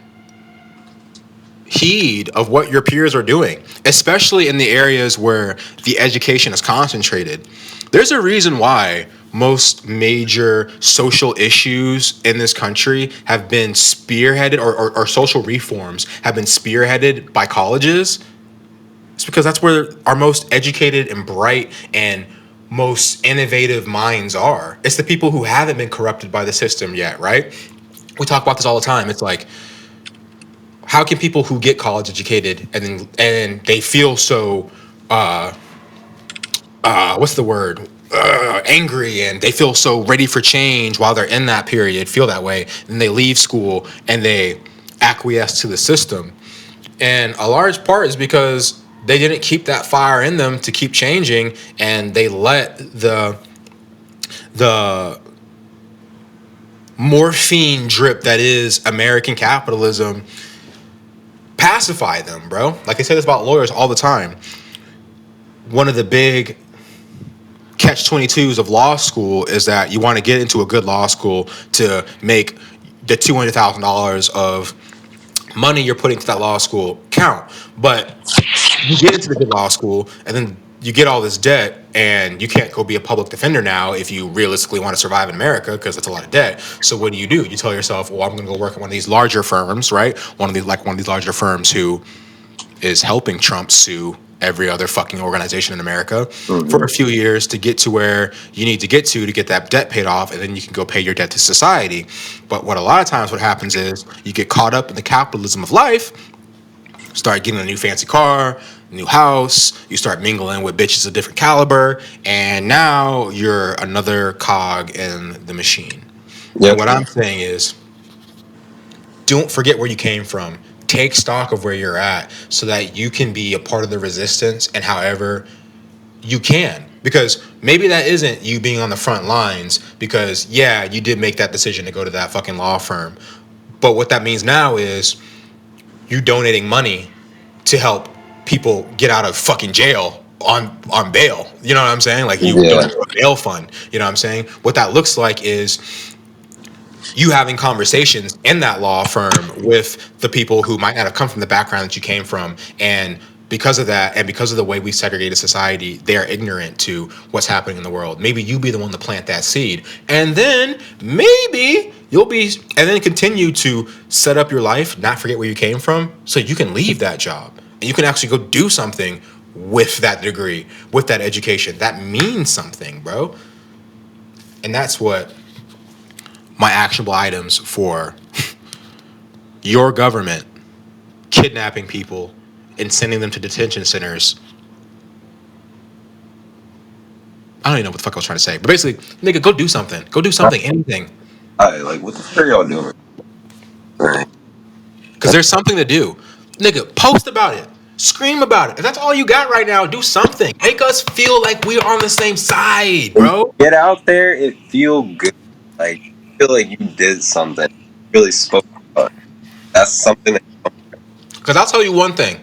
heed of what your peers are doing, especially in the areas where the education is concentrated. There's a reason why most major social issues in this country have been spearheaded, or social reforms have been spearheaded by colleges. It's because that's where our most educated and bright and most innovative minds are. It's the people who haven't been corrupted by the system yet, right? We talk about this all the time. It's like, how can people who get college educated and they feel so what's the word, angry, and they feel so ready for change while they're in that period, feel that way, and they leave school and they acquiesce to the system. And a large part is because they didn't keep that fire in them to keep changing, and they let the morphine drip that is American capitalism pacify them, bro. Like they say this about lawyers all the time. One of the big catch-22s of law school is that you want to get into a good law school to make the $200,000 of money you're putting to that law school count. But you get into the good law school and then you get all this debt and you can't go be a public defender now if you realistically want to survive in America because it's a lot of debt. So what do? You tell yourself, well, I'm going to go work at one of these larger firms, right? One of these larger firms who is helping Trump sue every other fucking organization in America for a few years to get to where you need to get that debt paid off, and then you can go pay your debt to society. But what a lot of times what happens is you get caught up in the capitalism of life, start getting a new fancy car, new house, you start mingling with bitches of different caliber, and now you're another cog in the machine. Yep. And what I'm saying is, don't forget where you came from. Take stock of where you're at so that you can be a part of the resistance and however you can. Because maybe that isn't you being on the front lines because, yeah, you did make that decision to go to that fucking law firm. But what that means now is you donating money to help people get out of fucking jail on bail. You know what I'm saying? Like you donate to a bail fund. You know what I'm saying? What that looks like is you having conversations in that law firm with the people who might not have come from the background that you came from. And because of that, and because of the way we segregated society, they are ignorant to what's happening in the world. Maybe you be the one to plant that seed. And then maybe and then continue to set up your life, not forget where you came from, so you can leave that job. And you can actually go do something with that degree, with that education. That means something, bro. And that's what my actionable items for your government kidnapping people and sending them to detention centers. I don't even know what the fuck I was trying to say, but basically, nigga, go do something. Go do something, anything. Like, what the fuck are y'all doing? Because there's something to do. Nigga, post about it. Scream about it. If that's all you got right now, do something. Make us feel like we're on the same side, bro. Get out there. It feel good. Like, feel like you did something. Really spoke about it. That's something that. Because I'll tell you one thing.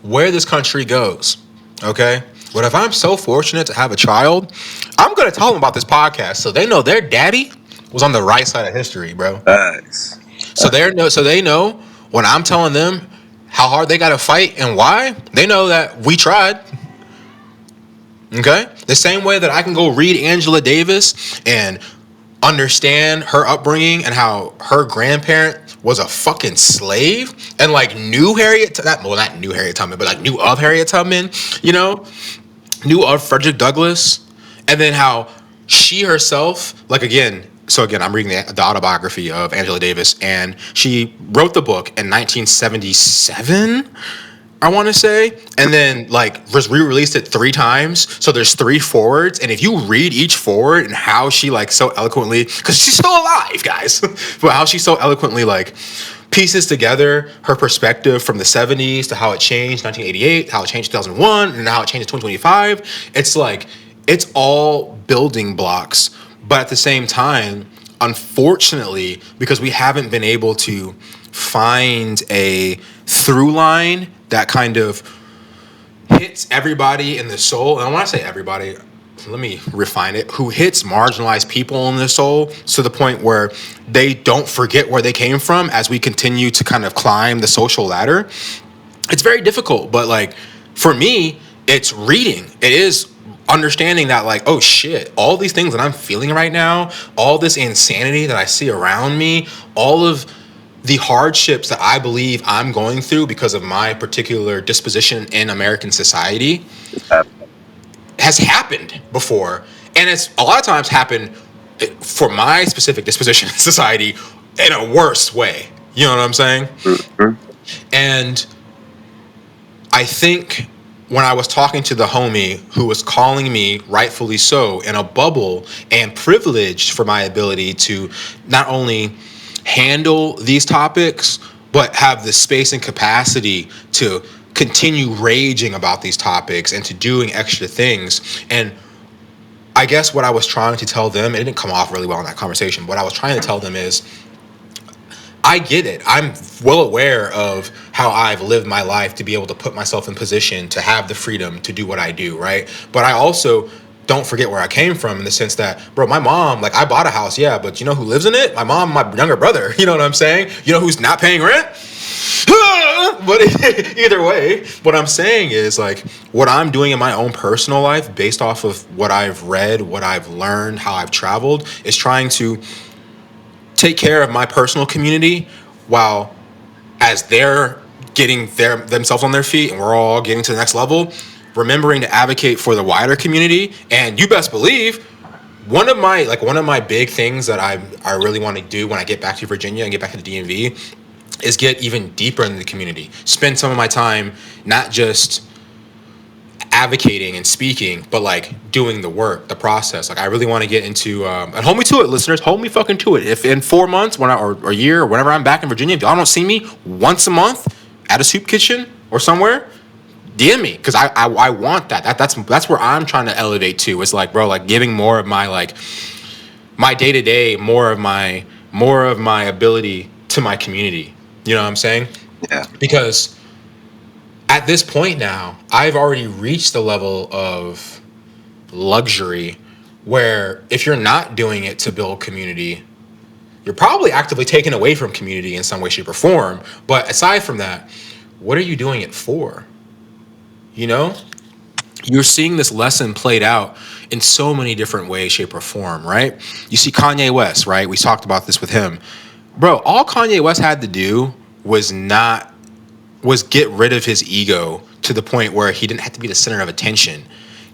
Where this country goes, okay? But if I'm so fortunate to have a child, I'm going to tell them about this podcast so they know their daddy was on the right side of history, bro. Thanks. So they know when I'm telling them how hard they got to fight and why, they know that we tried. Okay? The same way that I can go read Angela Davis and understand her upbringing and how her grandparent was a fucking slave and like knew not knew Harriet Tubman, but like knew of Harriet Tubman, you know, knew of Frederick Douglass, and then how she herself, like again, I'm reading the autobiography of Angela Davis, and she wrote the book in 1977. I want to say, and then like re-released it 3 times. So there's 3 forwards, and if you read each forward and how she like so eloquently, because she's still alive, guys, but how she so eloquently like pieces together her perspective from the 70s to how it changed 1988, how it changed 2001, and how it changed 2025. It's like it's all building blocks, but at the same time, unfortunately, because we haven't been able to find a through line that kind of hits everybody in the soul. And when I say everybody, let me refine it. Who hits marginalized people in the soul to the point where they don't forget where they came from as we continue to kind of climb the social ladder. It's very difficult, but like for me, it's reading. It is understanding that like, oh shit, all these things that I'm feeling right now, all this insanity that I see around me, all of the hardships that I believe I'm going through because of my particular disposition in American society, has happened before, and it's a lot of times happened for my specific disposition in society in a worse way. You know what I'm saying? Mhm. And I think when I was talking to the homie who was calling me, rightfully so, in a bubble and privileged for my ability to not only handle these topics, but have the space and capacity to continue raging about these topics and to doing extra things. And I guess what I was trying to tell them, it didn't come off really well in that conversation. What I was trying to tell them is, I get it. I'm well aware of how I've lived my life to be able to put myself in position to have the freedom to do what I do, right? But I also don't forget where I came from in the sense that, bro, my mom, like, I bought a house, yeah, but you know who lives in it? My mom, my younger brother. You know what I'm saying? You know who's not paying rent? But either way, what I'm saying is, like, what I'm doing in my own personal life based off of what I've read, what I've learned, how I've traveled, is trying to take care of my personal community while, as they're getting themselves on their feet and we're all getting to the next level, remembering to advocate for the wider community. And you best believe one of my big things that I really want to do when I get back to Virginia and get back to the DMV is get even deeper in the community. Spend some of my time not just advocating and speaking, but like doing the work, the process. Like, I really want to get into and hold me to it, listeners. Hold me fucking to it. If in 4 months, or a year, or whenever I'm back in Virginia, if y'all don't see me once a month at a soup kitchen or somewhere, DM me, because I want that. That's where I'm trying to elevate to. It's like, bro, like giving more of my, like, my day to day, more of my ability to my community. You know what I'm saying? Yeah. Because at this point now, I've already reached the level of luxury where if you're not doing it to build community, you're probably actively taken away from community in some way, shape, or form. But aside from that, what are you doing it for? You know? You're seeing this lesson played out in so many different ways, shape, or form, right? You see Kanye West, right? We talked about this with him. Bro, all Kanye West had to do was get rid of his ego to the point where he didn't have to be the center of attention.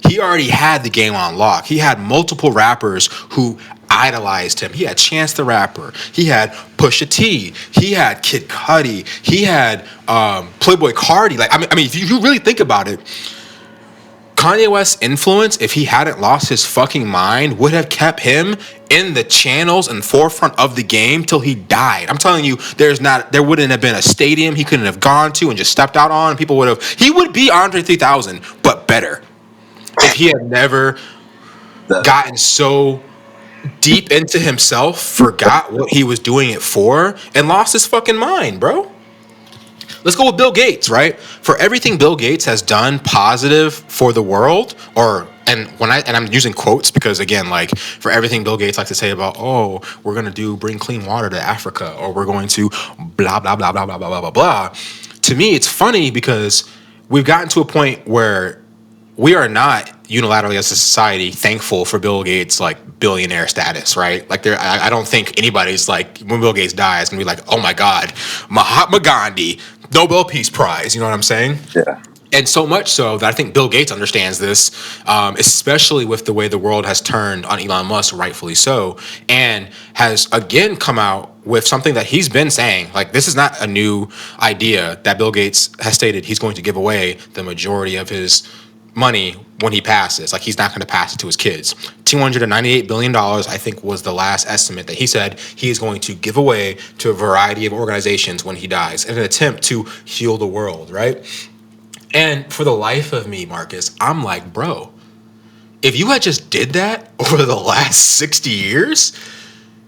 He already had the game on lock. He had multiple rappers who idolized him. He had Chance the Rapper. He had Pusha T. He had Kid Cudi. He had Playboy Cardi. Like, I mean, if you really think about it, Kanye West's influence, if he hadn't lost his fucking mind, would have kept him in the channels and forefront of the game till he died. I'm telling you, there wouldn't have been a stadium he couldn't have gone to and just stepped out on. He would be Andre 3000, but better. If he had never gotten so deep into himself, forgot what he was doing it for, and lost his fucking mind, bro. Let's go with Bill Gates, right? For everything Bill Gates has done positive for the world, and I'm using quotes because, again, like, for everything Bill Gates likes to say about, oh, we're gonna bring clean water to Africa, or we're going to blah blah blah blah blah blah blah blah blah. To me, it's funny because we've gotten to a point where we are not unilaterally as a society thankful for Bill Gates' like billionaire status, right? Like, I don't think anybody's like, when Bill Gates dies, gonna be like, oh my God, Mahatma Gandhi, Nobel Peace Prize. You know what I'm saying? Yeah. And so much so that I think Bill Gates understands this, especially with the way the world has turned on Elon Musk, rightfully so, and has again come out with something that he's been saying. Like, this is not a new idea that Bill Gates has stated he's going to give away the majority of his money when he passes. Like, he's not going to pass it to his kids. $298 billion, I think, was the last estimate that he said he is going to give away to a variety of organizations when he dies in an attempt to heal the world, right? And for the life of me, Marcus, I'm like, bro, if you had just did that over the last 60 years,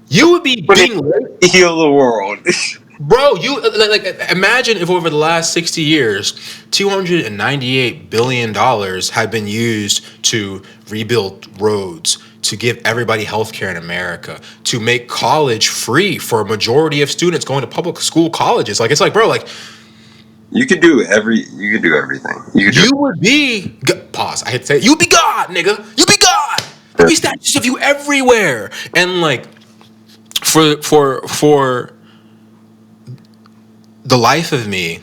you would be being heal the world. bro, you like imagine if over the last 60 years, $298 billion had been used to rebuild roads, to give everybody healthcare in America, to make college free for a majority of students going to public school colleges. Like, it's like, bro, like, You could do everything. you would be pause. I had to say, you'd be God, nigga. You'd be God. There'd be statues of you everywhere. And like, for the life of me,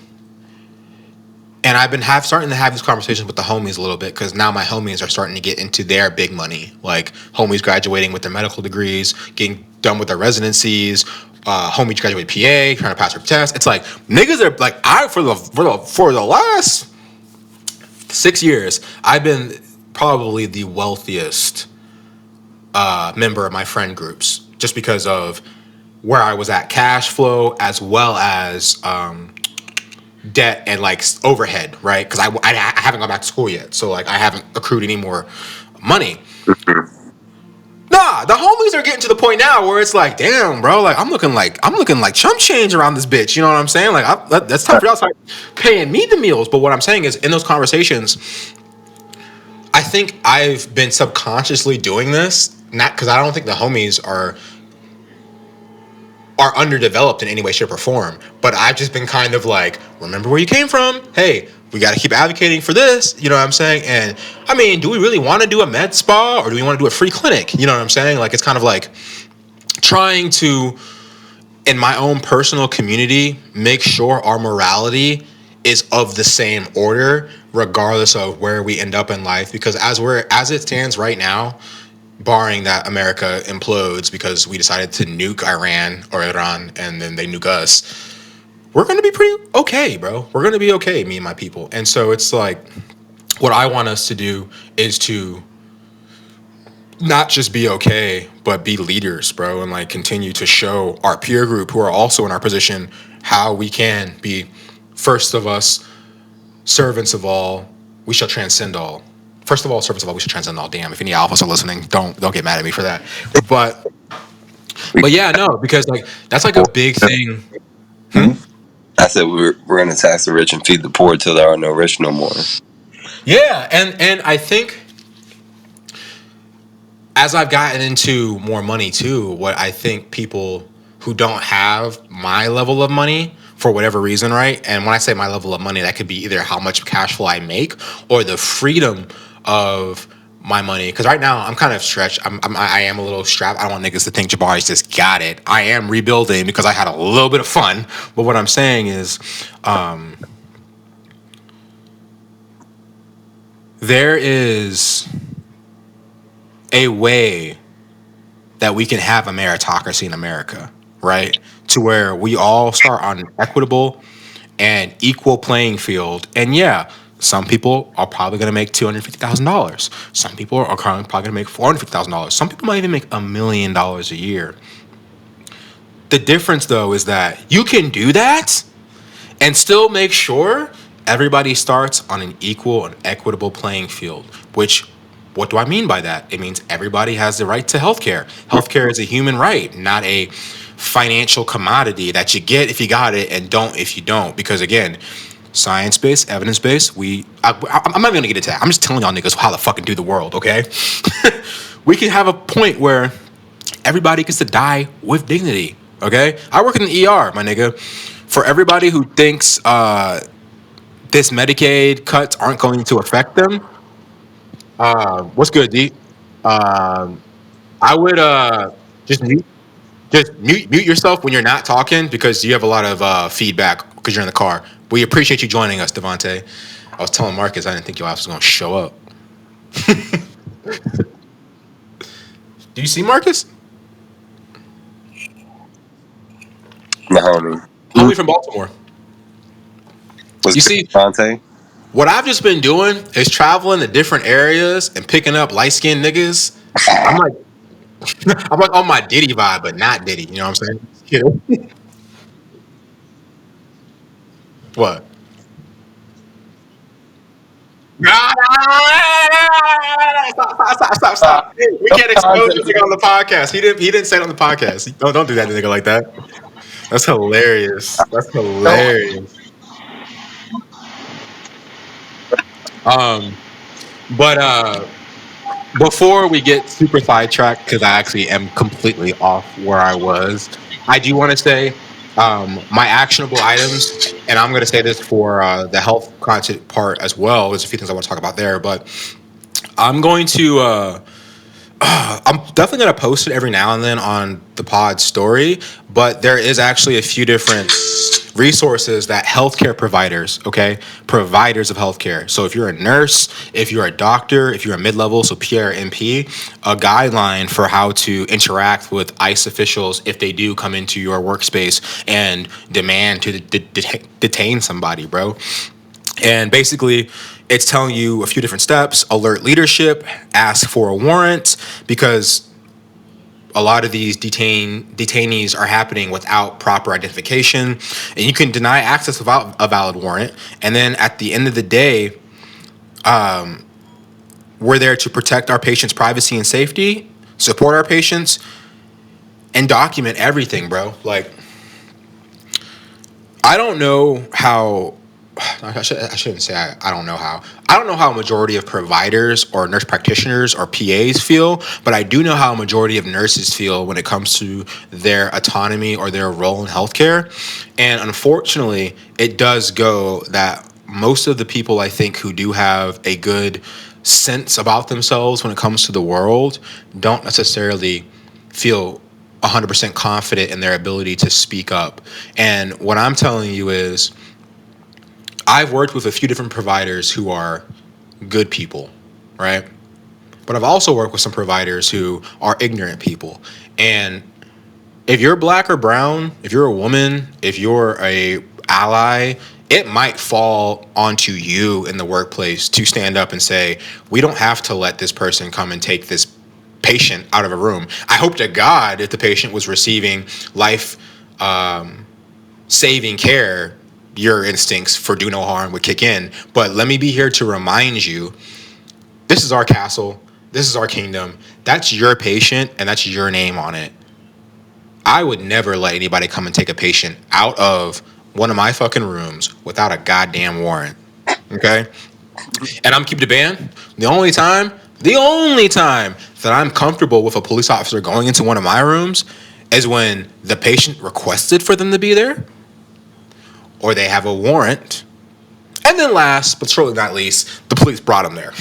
And I've been starting to have these conversations with the homies a little bit because now my homies are starting to get into their big money. Like homies graduating with their medical degrees, getting done with their residencies. Homies graduate PA, trying to pass their test. It's like niggas are like for the last 6 years, I've been probably the wealthiest member of my friend groups just because of where I was at cash flow as well as debt and like overhead, right? Because I haven't gone back to school yet, so like I haven't accrued any more money. Nah, the homies are getting to the point now where it's like, damn, bro, like I'm looking like chump change around this bitch. You know what I'm saying? Like that's time for y'all to start paying me the meals. But what I'm saying is, in those conversations, I think I've been subconsciously doing this, not because I don't think the homies are underdeveloped in any way, shape, or form. But I've just been kind of like, remember where you came from? Hey, we got to keep advocating for this. You know what I'm saying? And I mean, do we really want to do a med spa or do we want to do a free clinic? You know what I'm saying? Like, it's kind of like trying to, in my own personal community, make sure our morality is of the same order, regardless of where we end up in life. Because as it stands right now, barring that America implodes because we decided to nuke Iran and then they nuke us, we're going to be pretty okay, bro. We're going to be okay, me and my people. And so it's like, what I want us to do is to not just be okay, but be leaders, bro, and like continue to show our peer group who are also in our position how we can be first of us, servants of all, we shall transcend all. First of all, servants of all, we should transcend all. Damn, if any alphas are listening, don't get mad at me for that. But yeah, no, because like that's like a big thing. I said we're going to tax the rich and feed the poor till there are no rich no more. Yeah, and I think as I've gotten into more money too, what I think people who don't have my level of money for whatever reason, right? And when I say my level of money, that could be either how much cash flow I make or the freedom of my money. Because right now I'm kind of stretched. I am a little strapped. I don't want niggas to think Jabari's just got it. I am rebuilding because I had a little bit of fun. But what I'm saying is, there is a way that we can have a meritocracy in America, right? To where we all start on an equitable and equal playing field. And yeah, some people are probably going to make $250,000. Some people are probably going to make $450,000. Some people might even make $1 million a year. The difference, though, is that you can do that and still make sure everybody starts on an equal and equitable playing field, which, what do I mean by that? It means everybody has the right to healthcare. Healthcare is a human right, not a financial commodity that you get if you got it and don't if you don't. Because again, science-based, evidence-based, I'm not even gonna get into that. I'm just telling y'all niggas how to fucking do the world, okay? We can have a point where everybody gets to die with dignity, okay? I work in the ER, my nigga. For everybody who thinks this Medicaid cuts aren't going to affect them, what's good, D? I would just mute yourself when you're not talking because you have a lot of feedback because you're in the car. We appreciate you joining us, Devontae. I was telling Marcus I didn't think your ass was going to show up. Do you see Marcus? My homie. Homie from Baltimore. What's You see, Devontae? what I've just been doing is traveling to different areas and picking up light-skinned niggas. I'm like, I'm like on my Diddy vibe, but not Diddy. You know what I'm saying? What? Stop. We can't expose this nigga on the podcast. He didn't say it on the podcast. Don't do that to nigga like that. That's hilarious. That's hilarious. But before we get super sidetracked, because I actually am completely off where I was, I do want to say my actionable items, and I'm going to say this for the health content part as well. There's a few things I want to talk about there, but I'm going to. I'm definitely going to post it every now and then on the pod story, but there is actually a few different resources that healthcare providers, okay, providers of healthcare. So if you're a nurse, if you're a doctor, if you're a mid-level, so PR, MP, a guideline for how to interact with ICE officials if they do come into your workspace and demand to detain somebody, bro. And basically, it's telling you a few different steps: alert leadership, ask for a warrant, because a lot of these detainees are happening without proper identification, and you can deny access without a valid warrant. And then at the end of the day, we're there to protect our patients' privacy and safety, support our patients, and document everything, bro. Like, I don't know how. I shouldn't say I don't know how. I don't know how a majority of providers or nurse practitioners or PAs feel, but I do know how a majority of nurses feel when it comes to their autonomy or their role in healthcare. And unfortunately, it does go that most of the people, I think, who do have a good sense about themselves when it comes to the world don't necessarily feel 100% confident in their ability to speak up. And what I'm telling you is, I've worked with a few different providers who are good people, right? But I've also worked with some providers who are ignorant people. And if you're black or brown, if you're a woman, if you're a ally, it might fall onto you in the workplace to stand up and say, we don't have to let this person come and take this patient out of a room. I hope to God, if the patient was receiving life saving care, your instincts for do no harm would kick in. But let me be here to remind you, this is our castle, this is our kingdom, that's your patient, and that's your name on it. I would never let anybody come and take a patient out of one of my fucking rooms without a goddamn warrant. Okay? And I'm keep the band. The only time that I'm comfortable with a police officer going into one of my rooms is when the patient requested for them to be there, or they have a warrant. And then last, but surely not least, the police brought him there.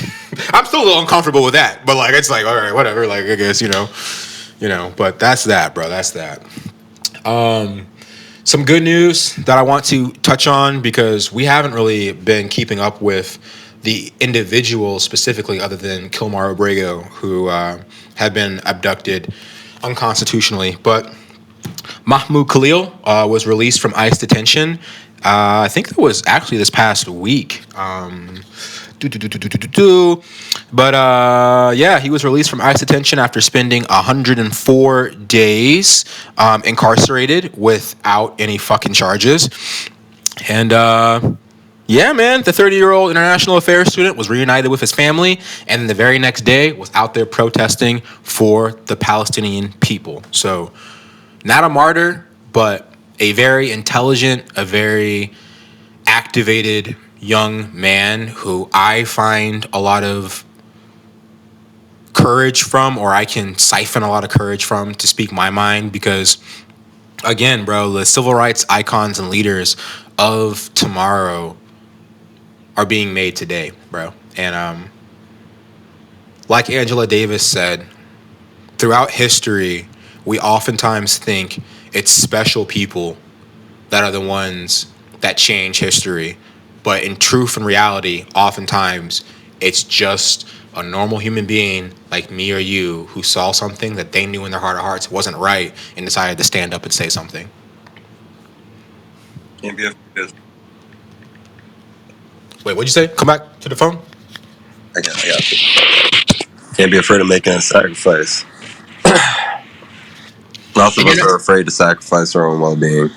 I'm still a little uncomfortable with that, but like, it's like, all right, whatever. Like, I guess, but that's that, bro. That's that. Some good news that I want to touch on, because we haven't really been keeping up with the individuals specifically, other than Kilmar Abrego, who have been abducted unconstitutionally. But Mahmoud Khalil was released from ICE detention. I think it was actually this past week. But yeah, he was released from ICE detention after spending 104 days incarcerated without any fucking charges. And yeah, man, the 30-year-old international affairs student was reunited with his family, and then the very next day was out there protesting for the Palestinian people. So, not a martyr, but a very intelligent, a very activated young man who I find a lot of courage from, or I can siphon a lot of courage from to speak my mind, because again, bro, the civil rights icons and leaders of tomorrow are being made today, bro. And like Angela Davis said, throughout history, we oftentimes think it's special people that are the ones that change history. But in truth and reality, oftentimes it's just a normal human being like me or you who saw something that they knew in their heart of hearts wasn't right and decided to stand up and say something. Can't be afraid. Wait, what'd you say? Come back to the phone? I got you. Can't be afraid of making a sacrifice. Lots of us are afraid to sacrifice our own well-being.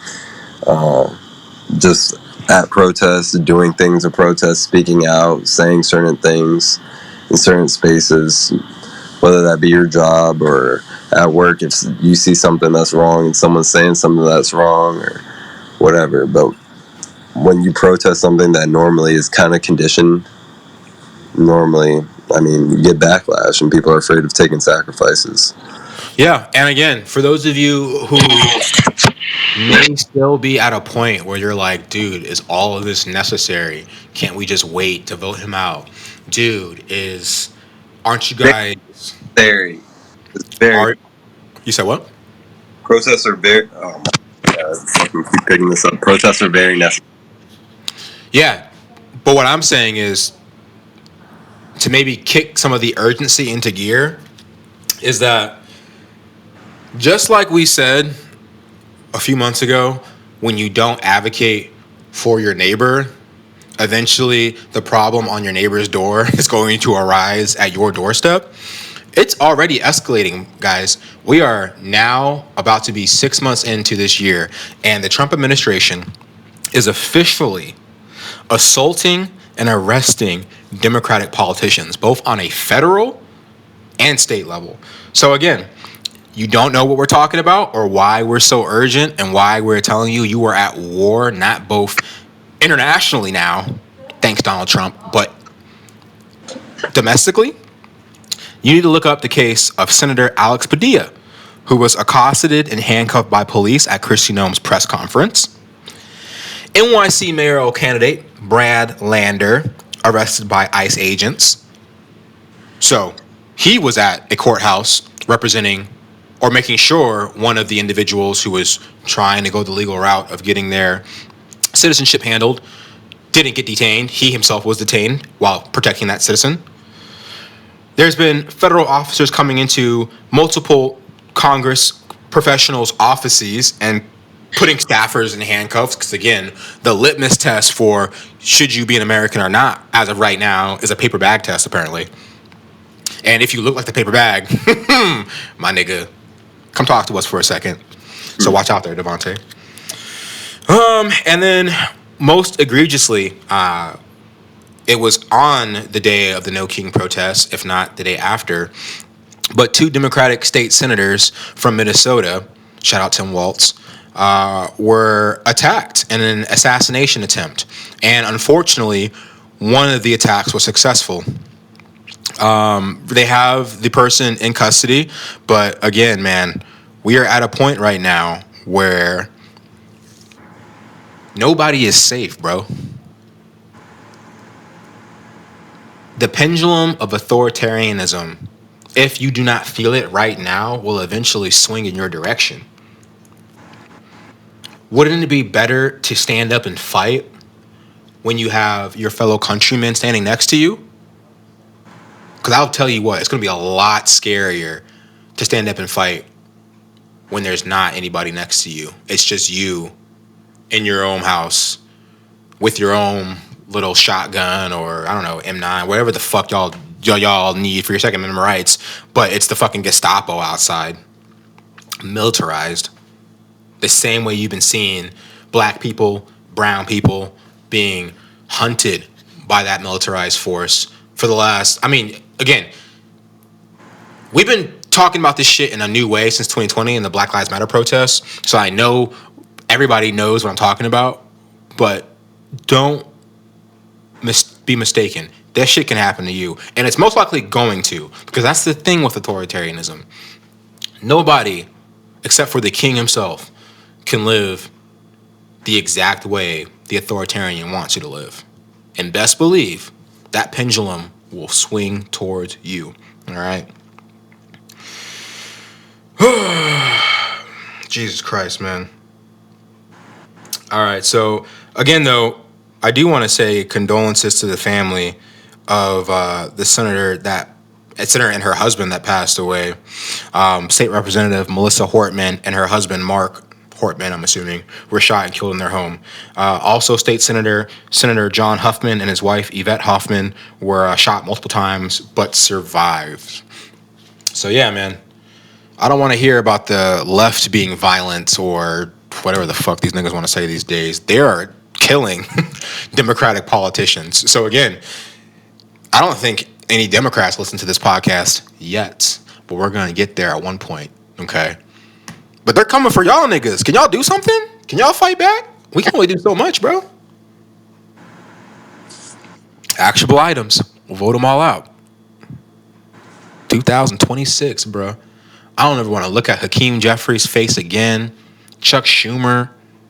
Just at protests, doing things at protests, speaking out, saying certain things in certain spaces, whether that be your job or at work. If you see something that's wrong and someone's saying something that's wrong or whatever, but when you protest something that normally is kind of conditioned, you get backlash and people are afraid of taking sacrifices. Yeah, and again, for those of you who may still be at a point where you're like, dude, is all of this necessary? Can't we just wait to vote him out? Dude, aren't you guys... Very. It's very. You said what? Protests are very. Oh my God. fucking keep picking this up. Protests are very necessary. Yeah, but what I'm saying is to maybe kick some of the urgency into gear is that just like we said a few months ago, when you don't advocate for your neighbor, eventually the problem on your neighbor's door is going to arise at your doorstep. It's already escalating, guys. We are now about to be 6 months into this year, and the Trump administration is officially assaulting and arresting Democratic politicians, both on a federal and state level. So again, you don't know what we're talking about or why we're so urgent and why we're telling you you are at war, not both internationally now, thanks Donald Trump, but domestically. You need to look up the case of Senator Alex Padilla, who was accosted and handcuffed by police at Kristi Noem's press conference. NYC mayoral candidate Brad Lander arrested by ICE agents. So he was at a courthouse representing or making sure one of the individuals who was trying to go the legal route of getting their citizenship handled didn't get detained. He himself was detained while protecting that citizen. There's been federal officers coming into multiple Congress professionals' offices and putting staffers in handcuffs because, again, the litmus test for should you be an American or not, as of right now, is a paper bag test, apparently. And if you look like the paper bag, my nigga, come talk to us for a second. So watch out there, Devontae. And then most egregiously, it was on the day of the No King protests, if not the day after. But two Democratic state senators from Minnesota, shout out Tim Walz, were attacked in an assassination attempt. And unfortunately, one of the attacks was successful. They have the person in custody. But again, man, we are at a point right now where nobody is safe, bro. The pendulum of authoritarianism, if you do not feel it right now, will eventually swing in your direction. Wouldn't it be better to stand up and fight when you have your fellow countrymen standing next to you? Because I'll tell you what, it's going to be a lot scarier to stand up and fight when there's not anybody next to you. It's just you in your own house with your own little shotgun or, I don't know, M9, whatever the fuck y'all need for your Second Amendment rights. But it's the fucking Gestapo outside, militarized. The same way you've been seeing black people, brown people being hunted by that militarized force for the last, I mean, again, we've been talking about this shit in a new way since 2020 in the Black Lives Matter protests. So I know everybody knows what I'm talking about, but don't be mistaken. That shit can happen to you. And it's most likely going to, because that's the thing with authoritarianism. Nobody, except for the king himself, can live the exact way the authoritarian wants you to live. And best believe that pendulum will swing towards you. All right? Jesus Christ, man. All right, so again, though, I do want to say condolences to the family of the senator and her husband that passed away. State Representative Melissa Hortman and her husband Mark Hortman, I'm assuming, were shot and killed in their home. Also, State Senator John Huffman and his wife Yvette Hoffman were shot multiple times but survived. So yeah, man, I don't want to hear about the left being violent or whatever the fuck these niggas want to say these days. They are killing Democratic politicians. So again, I don't think any Democrats listen to this podcast yet, but we're going to get there at one point, okay? But they're coming for y'all niggas. Can y'all do something? Can y'all fight back? We can only do so much, bro. Actionable items. We'll vote them all out. 2026, bro. I don't ever want to look at Hakeem Jeffries' face again. Chuck Schumer,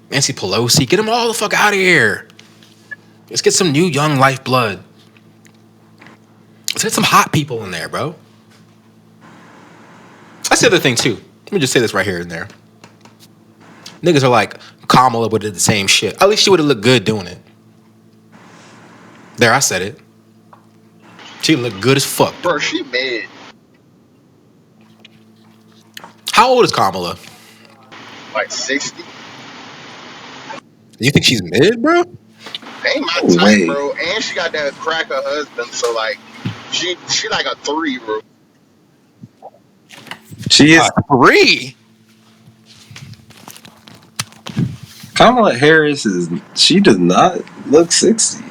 Nancy Pelosi. Get them all the fuck out of here. Let's get some new young lifeblood. Let's get some hot people in there, bro. That's the other thing, too. Let me just say this right here and there. Niggas are like, Kamala would have did the same shit. At least she would have looked good doing it. There, I said it. She looked good as fuck. Bro, she mid. How old is Kamala? Like 60. You think she's mid, bro? Ain't my No type, way. bro. And she got that cracker husband, so like she like a 3, bro. She is. 3. Kamala Harris is. She does not look 60.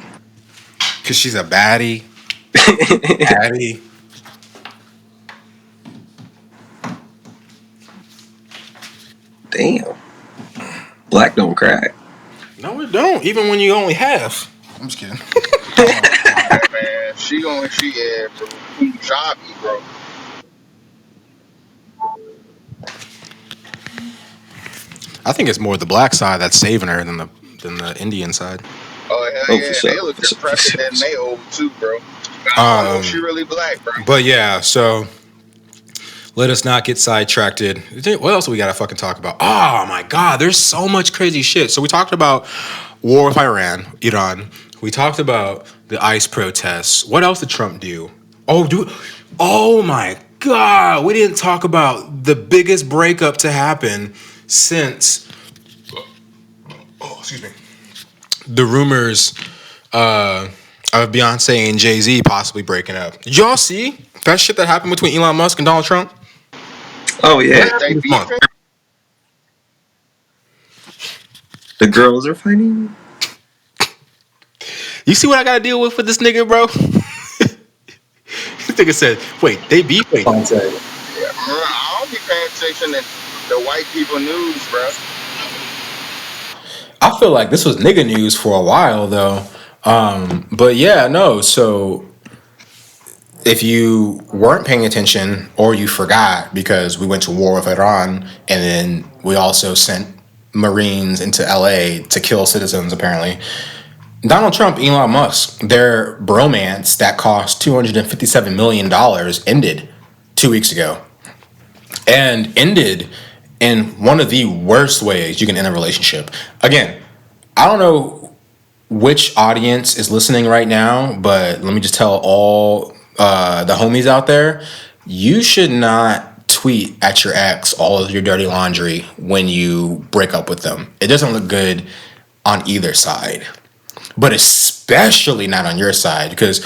Cause she's a baddie. Baddie. Damn. Black don't crack. No, it don't. Even when you only have. I'm just kidding. Hey, man, she yeah, bro. Punjabi, bro. I think it's more the black side that's saving her than the Indian side. Oh hell Oh, yeah, for sure. they look For sure, depressed for than sure. they old too, bro. I don't know if she Um, really black, bro. but yeah, so let us not get sidetracked. What else we gotta fucking talk about? Oh my god, there's so much crazy shit. So we talked about war with Iran. We talked about the ICE protests. What else did Trump do? Oh my god, we didn't talk about the biggest breakup to happen since excuse me. The rumors of Beyonce and Jay-Z possibly breaking up. Did y'all see that shit that happened between Elon Musk and Donald Trump? Oh yeah. They This month. beefing. The girls are fighting. You see what I gotta deal with this nigga, bro? This nigga said, wait, they beefing. Yeah, bro, I don't be paying attention to the white people news, bro. I feel like this was nigga news for a while though. But yeah, no, so if you weren't paying attention or you forgot because we went to war with Iran and then we also sent Marines into LA to kill citizens apparently. Donald Trump, Elon Musk, their bromance that cost $257 million ended 2 weeks ago. And ended in one of the worst ways you can end a relationship. Again, I don't know which audience is listening right now, but let me just tell all the homies out there, you should not tweet at your ex all of your dirty laundry when you break up with them. It doesn't look good on either side, but especially not on your side, because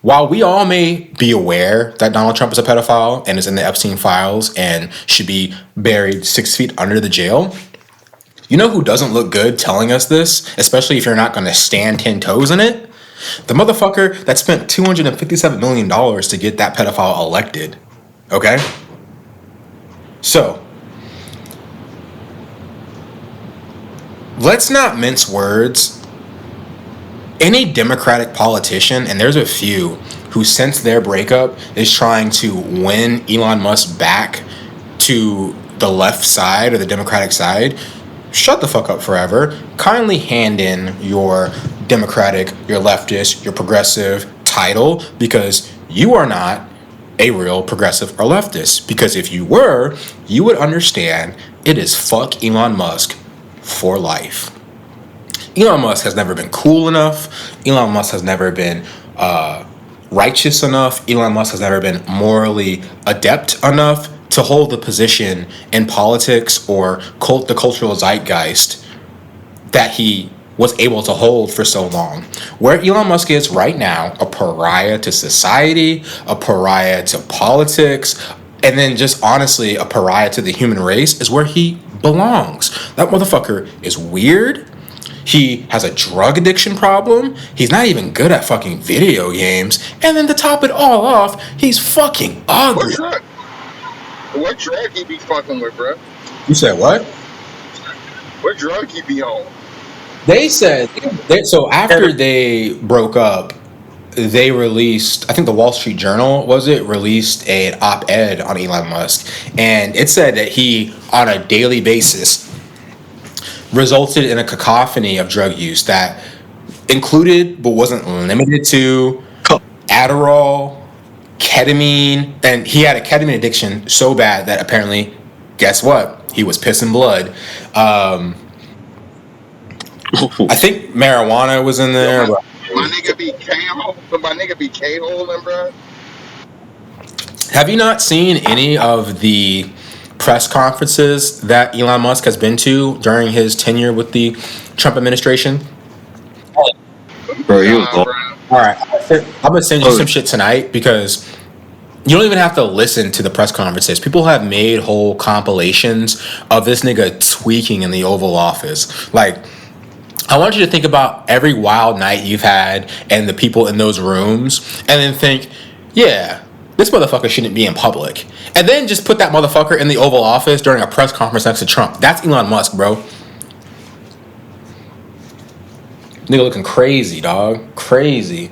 while we all may be aware that Donald Trump is a pedophile and is in the Epstein files and should be buried 6 feet under the jail, you know who doesn't look good telling us this, especially if you're not going to stand 10 toes in it? The motherfucker that spent $257 million to get that pedophile elected. Okay? So, let's not mince words. Any Democratic politician, and there's a few, who since their breakup is trying to win Elon Musk back to the left side or the Democratic side, shut the fuck up forever. Kindly hand in your Democratic, your leftist, your progressive title, because you are not a real progressive or leftist. Because if you were, you would understand it is fuck Elon Musk for life. Elon Musk has never been cool enough. Elon Musk has never been righteous enough. Elon Musk has never been morally adept enough to hold the position in politics or the cultural zeitgeist that he was able to hold for so long. Where Elon Musk is right now, a pariah to society, a pariah to politics, and then just honestly a pariah to the human race, is where he belongs. That motherfucker is weird. He has a drug addiction problem. He's not even good at fucking video games. And then to top it all off, he's fucking ugly. What drug he be fucking with, bro? You said what? What drug he be on? They said, so after they broke up, they released, I think the Wall Street Journal, released an op-ed on Elon Musk. And it said that he, on a daily basis, resulted in a cacophony of drug use that included, but wasn't limited to, Adderall, ketamine, and he had a ketamine addiction so bad that apparently, guess what? He was pissing blood. I think marijuana was in Yo, there. my nigga be K-hole. My nigga be K-holing, bro. Have you not seen any of the press conferences that Elon Musk has been to during his tenure with the Trump administration? Bro, he was Nah, all bro. All right, I'm gonna send you some shit tonight because you don't even have to listen to the press conferences. People have made whole compilations of this nigga tweaking in the Oval Office. Like, I want you to think about every wild night you've had and the people in those rooms, and then think, yeah, this motherfucker shouldn't be in public. And then just put that motherfucker in the Oval Office during a press conference next to Trump. That's Elon Musk, bro. Nigga looking crazy, dog. Crazy.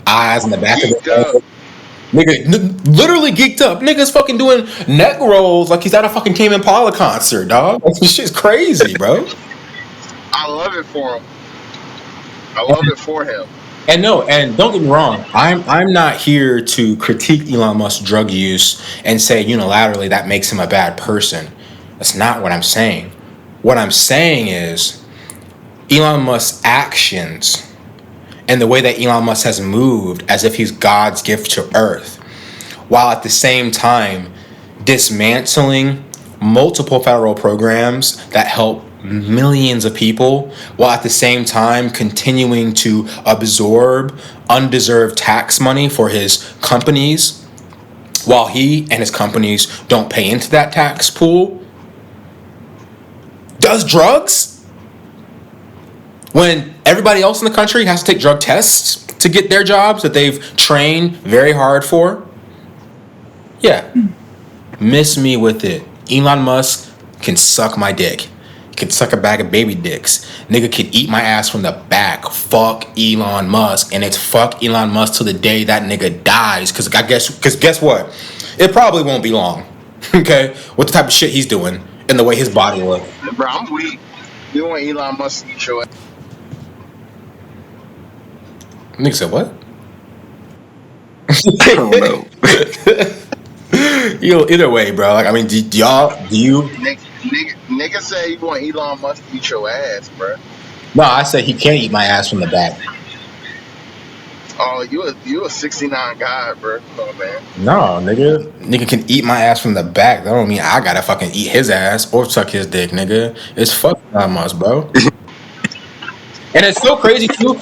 Eyes in the back of Geeked the up. head. Nigga, literally geeked up. Nigga's fucking doing neck rolls like he's at a fucking Tame Impala concert, dog. This shit's crazy, bro. I love it for him. I love it for him. And no, and don't get me wrong, I'm not here to critique Elon Musk's drug use and say unilaterally that makes him a bad person. That's not what I'm saying. What I'm saying is Elon Musk's actions and the way that Elon Musk has moved as if he's God's gift to Earth, while at the same time dismantling multiple federal programs that help millions of people, while at the same time continuing to absorb undeserved tax money for his companies, while he and his companies don't pay into that tax pool, does drugs when everybody else in the country has to take drug tests to get their jobs that they've trained very hard for. Yeah, miss me with it. Elon Musk can suck my dick. Can suck a bag of baby dicks. Nigga can eat my ass from the back. Fuck Elon Musk. And it's fuck Elon Musk till the day that nigga dies. Cause guess what? It probably won't be long. Okay? With the type of shit he's doing and the way his body looks. Bro, I'm weak. You want Elon Musk to eat your ass? Nigga said what? I don't know. Either way, bro. Like, I mean, do you? Nigga say you want Elon Musk to eat your ass, bro. No, I said he can't eat my ass from the back. Oh, you a 69 guy, bro. Oh man. No, nigga can eat my ass from the back. That don't mean I gotta fucking eat his ass or suck his dick, nigga. It's fucking Elon Musk, bro. And it's so crazy too.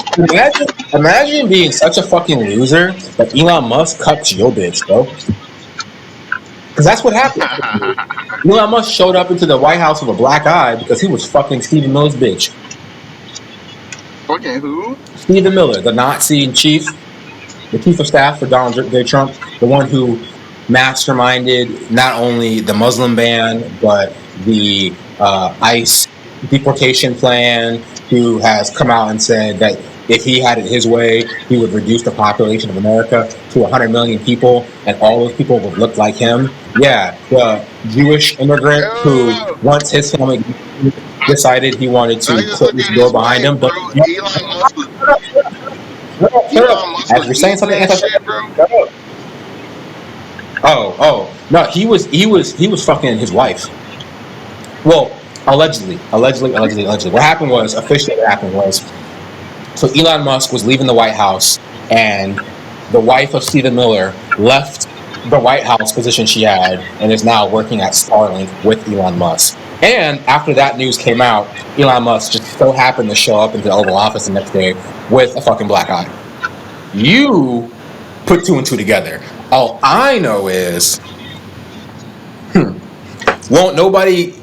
Imagine being such a fucking loser that Elon Musk cuts your bitch, bro. Because that's what happened. Elon Musk showed up into the White House with a black eye because he was fucking Stephen Miller's bitch. Fucking who? Stephen Miller, the Nazi in chief, the chief of staff for Donald J. Trump, the one who masterminded not only the Muslim ban but the ICE deportation plan, who has come out and said that if he had it his way, he would reduce the population of America to 100 million people, and all those people would look like him. Yeah, the Jewish immigrant who, once his family decided he wanted to close the door behind him, but Elon Musk as you're saying something shit, bro. Oh, no, he was fucking his wife. Well, allegedly. What happened was, officially what happened was, so Elon Musk was leaving the White House, and the wife of Stephen Miller left the White House position she had and is now working at Starlink with Elon Musk. And after that news came out, Elon Musk just so happened to show up into the Oval Office the next day with a fucking black eye. You put two and two together. All I know is, won't nobody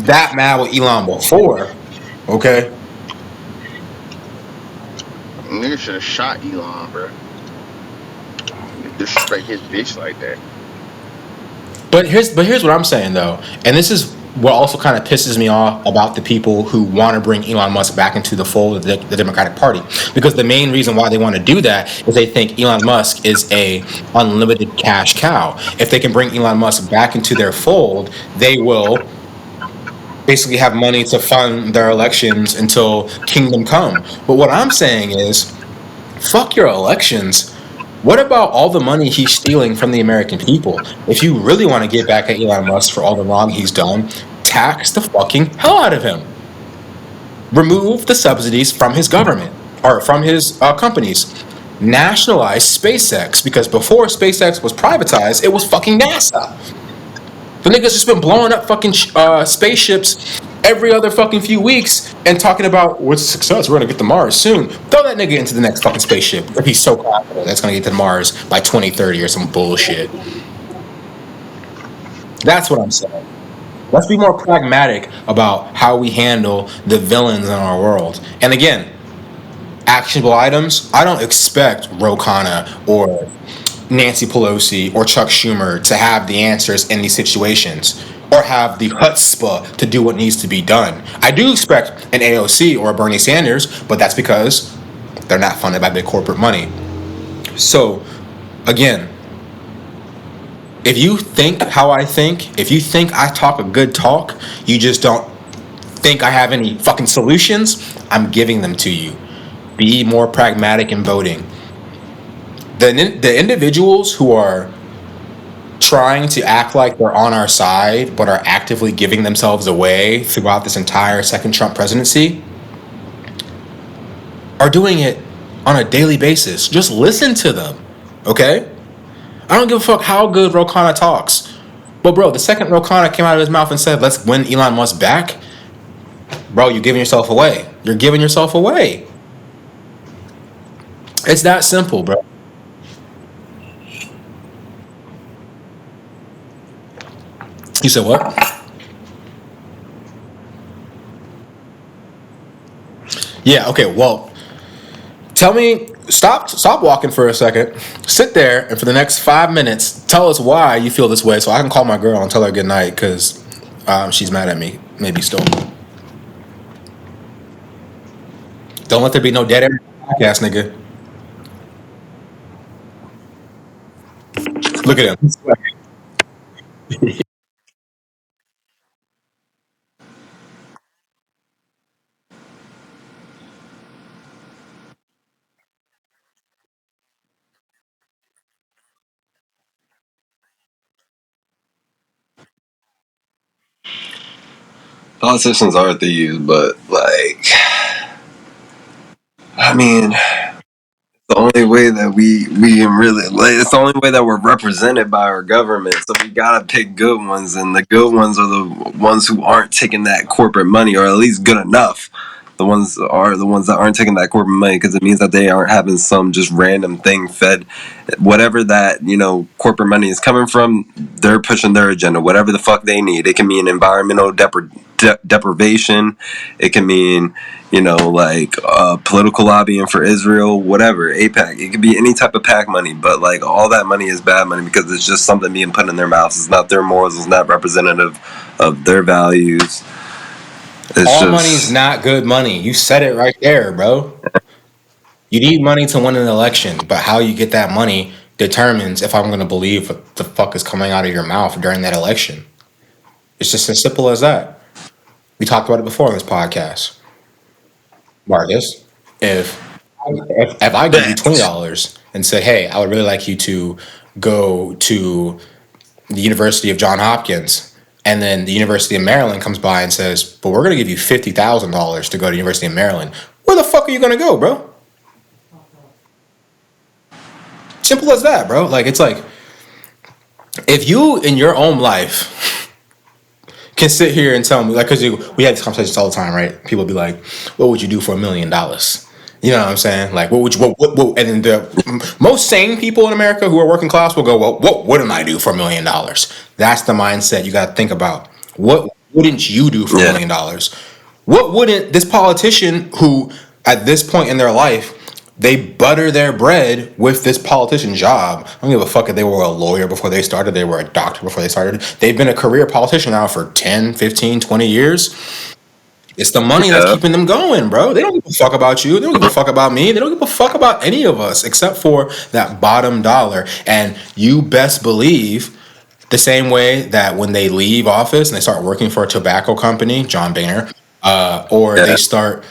that mad with Elon before, okay? Nigga should have shot Elon, bro. Disrespect his bitch like that. But here's what I'm saying though, and this is what also kind of pisses me off about the people who want to bring Elon Musk back into the fold of the Democratic Party, because the main reason why they want to do that is they think Elon Musk is a unlimited cash cow. If they can bring Elon Musk back into their fold, they will basically have money to fund their elections until kingdom come. But what I'm saying is, fuck your elections. What about all the money he's stealing from the American people? If you really want to get back at Elon Musk for all the wrong he's done, tax the fucking hell out of him. Remove the subsidies from his government or from his companies. Nationalize SpaceX, because before SpaceX was privatized, it was fucking NASA. The niggas just been blowing up fucking spaceships every other fucking few weeks and talking about what's success. We're gonna get to Mars soon. Throw that nigga into the next fucking spaceship if he's so confident that's gonna get to Mars by 2030 or some bullshit. That's what I'm saying. Let's be more pragmatic about how we handle the villains in our world. And again, actionable items. I don't expect Ro Khanna or Nancy Pelosi or Chuck Schumer to have the answers in these situations or have the chutzpah to do what needs to be done. I do expect an AOC or a Bernie Sanders, but that's because they're not funded by big corporate money. So, again, if you think how I think, if you think I talk a good talk, you just don't think I have any fucking solutions, I'm giving them to you. Be more pragmatic in voting. The individuals who are trying to act like they're on our side but are actively giving themselves away throughout this entire second Trump presidency are doing it on a daily basis. Just listen to them, okay? I don't give a fuck how good Ro Khanna talks. But bro, the second Ro Khanna came out of his mouth and said, let's win Elon Musk back, bro, you're giving yourself away. You're giving yourself away. It's that simple, bro. You said what? Yeah, okay, well, tell me, stop walking for a second. Sit there, and for the next 5 minutes, tell us why you feel this way so I can call my girl and tell her good night, because she's mad at me, maybe still. Don't let there be no dead air podcast, nigga. Look at him. Politicians are thieves, but like, I mean, the only way that we can really, like, it's the only way that we're represented by our government. So we gotta pick good ones, and the good ones are the ones who aren't taking that corporate money, or at least good enough. The ones are the ones that aren't taking that corporate money, because it means that they aren't having some just random thing fed. Whatever that corporate money is coming from, they're pushing their agenda. Whatever the fuck they need. It can mean environmental deprivation. It can mean like political lobbying for Israel, whatever, APAC. It could be any type of PAC money, but like all that money is bad money because it's just something being put in their mouths. It's not their morals. It's not representative of their values. All money's not good money. You said it right there, bro. You need money to win an election, but how you get that money determines if I'm going to believe what the fuck is coming out of your mouth during that election. It's just as simple as that. We talked about it before on this podcast. Marcus, if I give you $20 and say, hey, I would really like you to go to the University of Johns Hopkins, and then the University of Maryland comes by and says, but we're going to give you $50,000 to go to the University of Maryland, where the fuck are you going to go, bro? Simple as that, bro. Like, it's like, if you in your own life can sit here and tell me, like, because we have these conversations all the time, right? People be like, what would you do for $1 million? You know what I'm saying? Like, what would you, what and then the most sane people in America who are working class will go, well, what wouldn't I do for $1 million? That's the mindset you got to think about. What wouldn't you do for $1 million? What wouldn't this politician who, at this point in their life, they butter their bread with this politician job? I don't give a fuck if they were a lawyer before they started, they were a doctor before they started. They've been a career politician now for 10, 15, 20 years. It's the money that's keeping them going, bro. They don't give a fuck about you. They don't give a fuck about me. They don't give a fuck about any of us except for that bottom dollar. And you best believe the same way that when they leave office and they start working for a tobacco company, John Boehner, or they start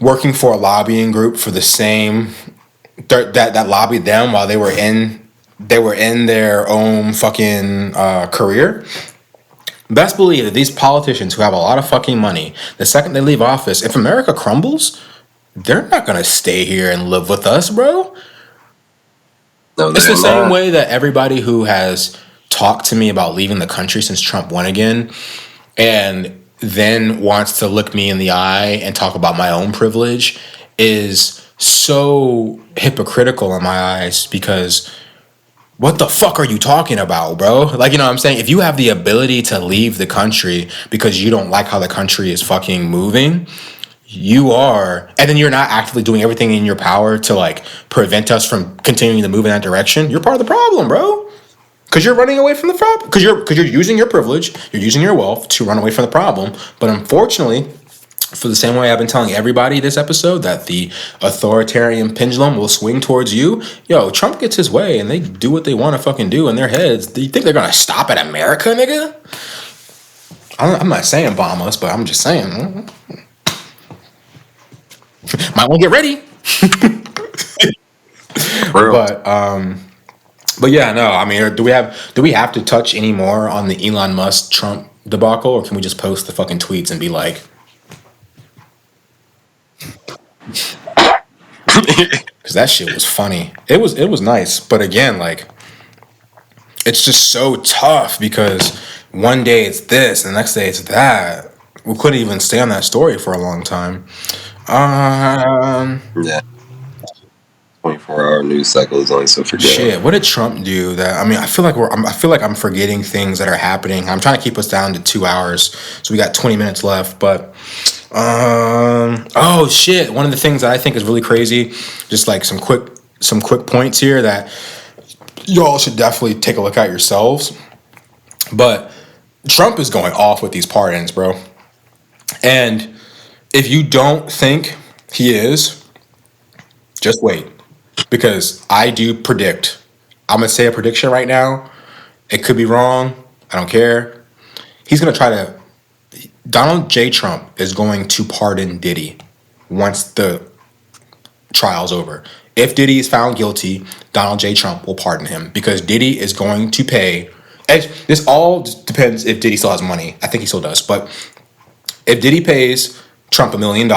working for a lobbying group for the same that lobbied them while they were in their own fucking career. Best believe that these politicians who have a lot of fucking money, the second they leave office, if America crumbles, they're not gonna stay here and live with us, bro. No, It's the they're same not. way that everybody who has talked to me about leaving the country since Trump won again and then wants to look me in the eye and talk about my own privilege is so hypocritical in my eyes because what the fuck are you talking about, bro? Like, you know what I'm saying? If you have the ability to leave the country because you don't like how the country is fucking moving, you are, and then you're not actively doing everything in your power to like prevent us from continuing to move in that direction, you're part of the problem, bro. Because you're running away from the problem. Because you're using your privilege, you're using your wealth to run away from the problem. But unfortunately, for the same way I've been telling everybody this episode that the authoritarian pendulum will swing towards you, yo, Trump gets his way and they do what they want to fucking do in their heads. Do you think they're gonna stop at America, nigga? I'm not saying bomb us, but I'm just saying. Might want to get ready. Real. But yeah, no. I mean, do we have to touch any more on the Elon Musk Trump debacle, or can we just post the fucking tweets and be like, because that shit was funny. It was nice, but again, like, it's just so tough because one day it's this, and the next day it's that. We couldn't even stay on that story for a long time. Yeah. 24-hour news cycle is only so forgettable. Shit, what did Trump do? That I mean, I feel like I'm forgetting things that are happening. I'm trying to keep us down to 2 hours, so we got 20 minutes left. But oh shit, one of the things that I think is really crazy, just like some quick points here that y'all should definitely take a look at yourselves. But Trump is going off with these pardons, bro. And if you don't think he is, just wait. Because I do predict. I'm going to say a prediction right now. It could be wrong. I don't care. He's going to try to. Donald J. Trump is going to pardon Diddy once the trial's over. If Diddy is found guilty, Donald J. Trump will pardon him because Diddy is going to pay. This all depends if Diddy still has money. I think he still does. But if Diddy pays Trump $1 million,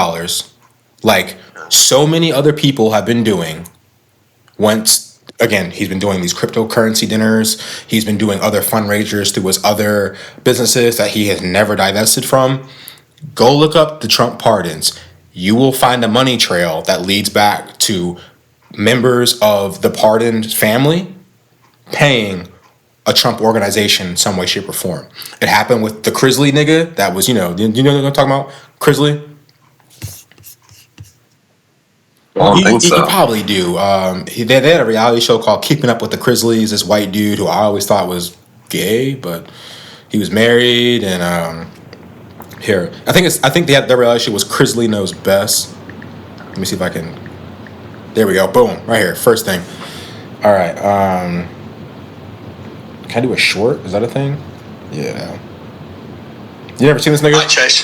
like so many other people have been doing, once again, he's been doing these cryptocurrency dinners. He's been doing other fundraisers through his other businesses that he has never divested from. Go look up the Trump pardons. You will find a money trail that leads back to members of the pardoned family paying a Trump organization in some way, shape, or form. It happened with the Crisley nigga. That was, you know what I'm talking about? Crisley? I don't think so. You probably do. They had a reality show called Keeping Up with the Grizzlies. This white dude who I always thought was gay, but he was married. And here, I think their reality show was Crisley Knows Best. Let me see if I can. There we go. Boom. Right here. First thing. All right. Can I do a short? Is that a thing? Yeah. You never seen this nigga? Hi, Chase.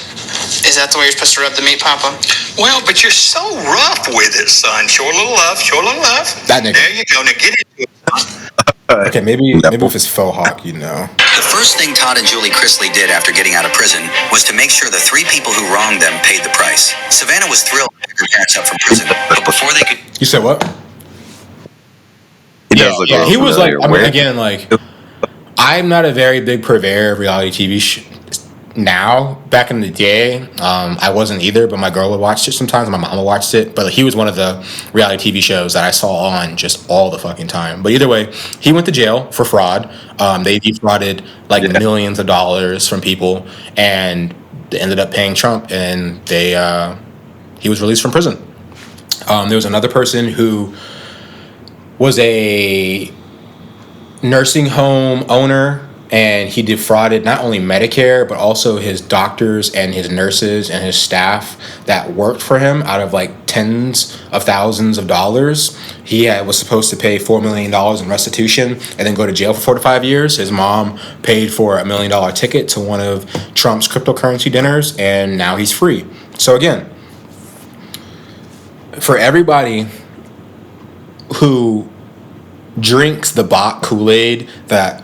Is that the way you're supposed to rub the meat, Papa? Well, but you're so rough with it, son. Show a little love. Show a little love. That nigga. There you go. Now get into it, son. Okay, maybe if it's faux hawk, you know. The first thing Todd and Julie Chrisley did after getting out of prison was to make sure the 3 people who wronged them paid the price. Savannah was thrilled to pick her parents up from prison, but before they could... You said what? He does look Yeah, real he was like, familiar. I mean, Where- again, like, I'm not a very big purveyor of reality TV now. Back in the day, I wasn't either, but my girl would watch it sometimes. My mama watched it, but he was one of the reality TV shows that I saw on just all the fucking time. But either way, he went to jail for fraud. They defrauded like millions of dollars from people, and they ended up paying Trump, and he was released from prison. There was another person who was a nursing home owner, and he defrauded not only Medicare but also his doctors and his nurses and his staff that worked for him out of like tens of thousands of dollars. He was supposed to pay $4 million in restitution and then go to jail for 4 to 5 years. His mom paid for $1 million ticket to one of Trump's cryptocurrency dinners, and now he's free. So again, for everybody who drinks the bot Kool-Aid that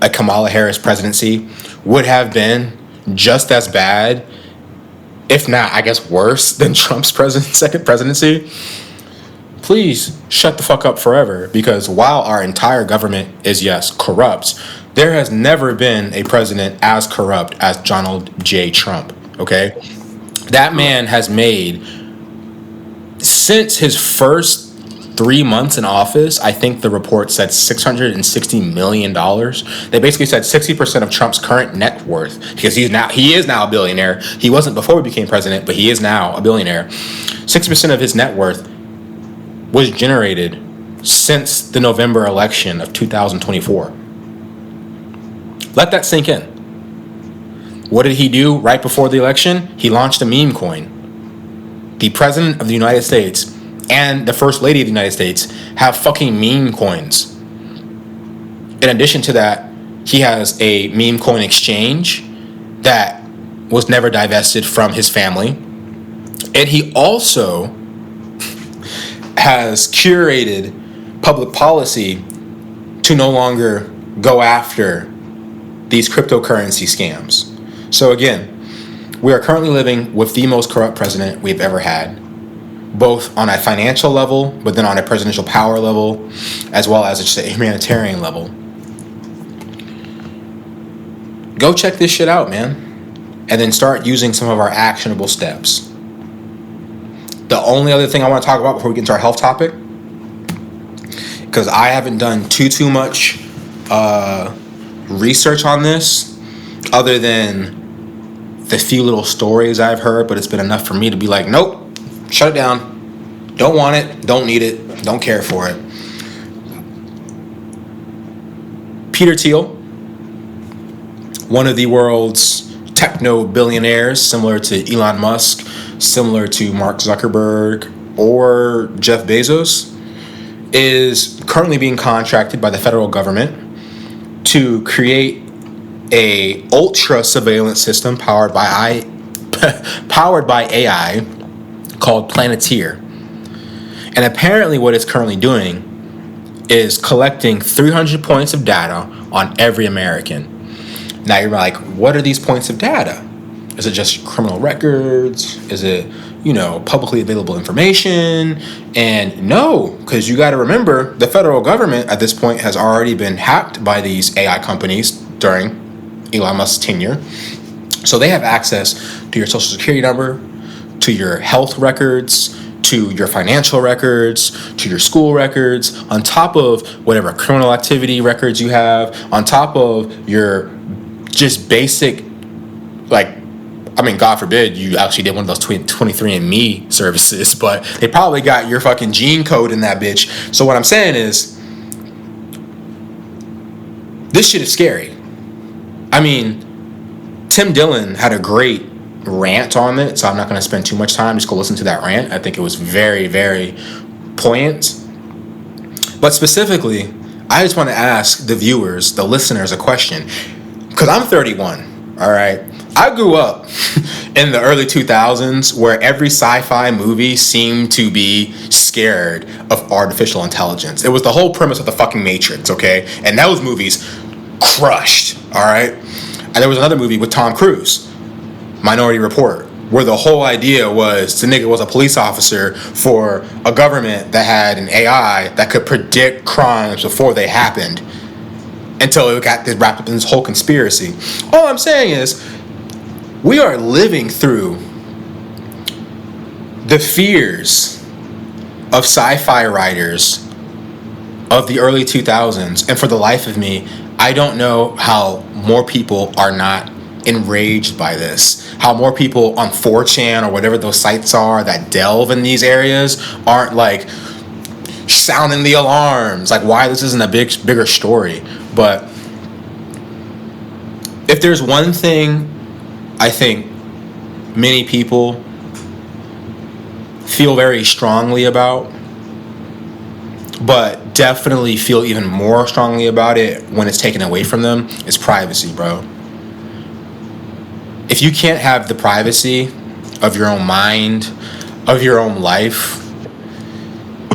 a Kamala Harris presidency would have been just as bad, if not, I guess, worse than Trump's second presidency, please shut the fuck up forever. Because while our entire government is, yes, corrupt, there has never been a president as corrupt as Donald J. Trump, okay? That man has made, since his first 3 months in office, I think the report said $660 million. They basically said 60% of Trump's current net worth, because he is now a billionaire. He wasn't before he became president, but he is now a billionaire. 60% of his net worth was generated since the November election of 2024. Let that sink in. What did he do right before the election? He launched a meme coin. The president of the United States and the first lady of the United States have fucking meme coins. In addition to that, he has a meme coin exchange that was never divested from his family. And he also has curated public policy to no longer go after these cryptocurrency scams. So again, we are currently living with the most corrupt president we've ever had, both on a financial level, but then on a presidential power level, as well as just a humanitarian level. Go check this shit out, man, and then start using some of our actionable steps. The only other thing I want to talk about before we get into our health topic, because I haven't done too much research on this, other than the few little stories I've heard, but it's been enough for me to be like, nope, shut it down. Don't want it, don't need it, don't care for it. Peter Thiel, one of the world's techno billionaires, similar to Elon Musk, similar to Mark Zuckerberg or Jeff Bezos, is currently being contracted by the federal government to create a ultra surveillance system powered by AI called Planeteer. And apparently what it's currently doing is collecting 300 points of data on every American. Now you're like, what are these points of data? Is it just criminal records? Is it, publicly available information? And no, because you got to remember, the federal government at this point has already been hacked by these AI companies during Elon Musk's tenure. So they have access to your social security number, to your health records, to your financial records, to your school records, on top of whatever criminal activity records you have, on top of your just basic, God forbid you actually did one of those 23andMe services, but they probably got your fucking gene code in that bitch. So what I'm saying is, this shit is scary. Tim Dillon had a great rant on it, so I'm not going to spend too much time. Just go listen to that rant. I think it was very, very poignant. But specifically, I just want to ask the viewers, the listeners, a question. Because I'm 31, all right? I grew up in the early 2000s where every sci-fi movie seemed to be scared of artificial intelligence. It was the whole premise of the fucking Matrix, okay? And those movies crushed, all right? And there was another movie with Tom Cruise, Minority Report, where the whole idea was the nigga was a police officer for a government that had an AI that could predict crimes before they happened, until it got wrapped up in this whole conspiracy. All I'm saying is, we are living through the fears of sci-fi writers of the early 2000s, and for the life of me, I don't know how more people are not enraged by this. How more people on 4chan or whatever those sites are that delve in these areas aren't sounding the alarms, why this isn't a bigger story. But if there's one thing I think many people feel very strongly about, but definitely feel even more strongly about it when it's taken away from them, is privacy, bro. If you can't have the privacy of your own mind, of your own life,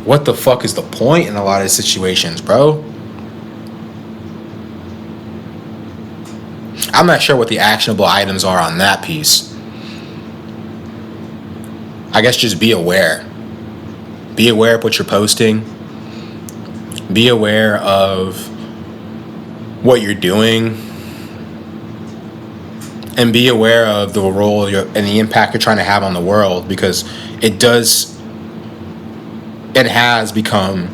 what the fuck is the point in a lot of situations, bro? I'm not sure what the actionable items are on that piece. I guess just be aware. Be aware of what you're posting. Be aware of what you're doing. And be aware of the role and the impact you're trying to have on the world, because it has become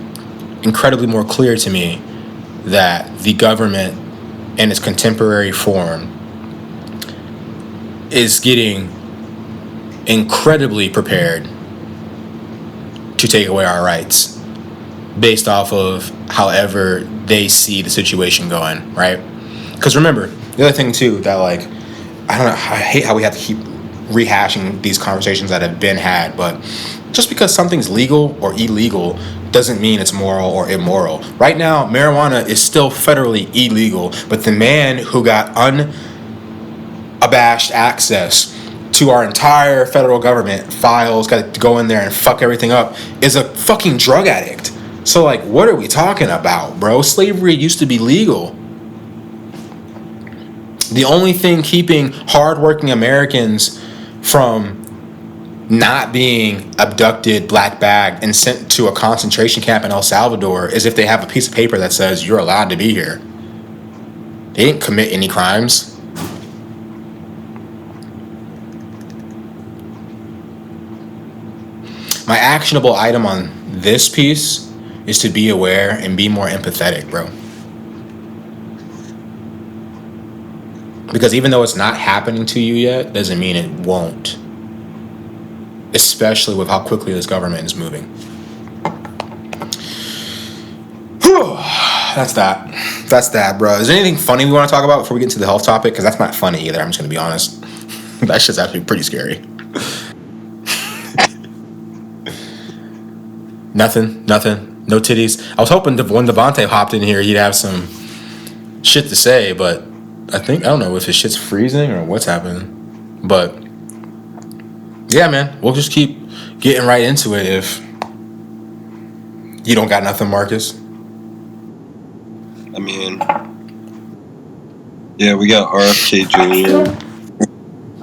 incredibly more clear to me that the government in its contemporary form is getting incredibly prepared to take away our rights based off of however they see the situation going, right? Because remember, the other thing too that, like, I don't know, I hate how we have to keep rehashing these conversations that have been had, but just because something's legal or illegal doesn't mean it's moral or immoral. Right now, marijuana is still federally illegal, but the man who got unabashed access to our entire federal government files, got to go in there and fuck everything up, is a fucking drug addict. So, like, what are we talking about, bro? Slavery used to be legal. The only thing keeping hardworking Americans from not being abducted, black bagged, and sent to a concentration camp in El Salvador is if they have a piece of paper that says you're allowed to be here. They didn't commit any crimes. My actionable item on this piece is to be aware and be more empathetic, bro. Because even though it's not happening to you yet, doesn't mean it won't. Especially with how quickly this government is moving. Whew. That's that, bro. Is there anything funny we want to talk about before we get into the health topic? Because that's not funny either, I'm just going to be honest. That shit's actually pretty scary. Nothing. No titties. I was hoping when Devontae hopped in here, he'd have some shit to say, but I don't know if his shit's freezing or what's happening. But yeah, man, we'll just keep getting right into it if you don't got nothing, Marcus. I mean, yeah, we got RFK Jr.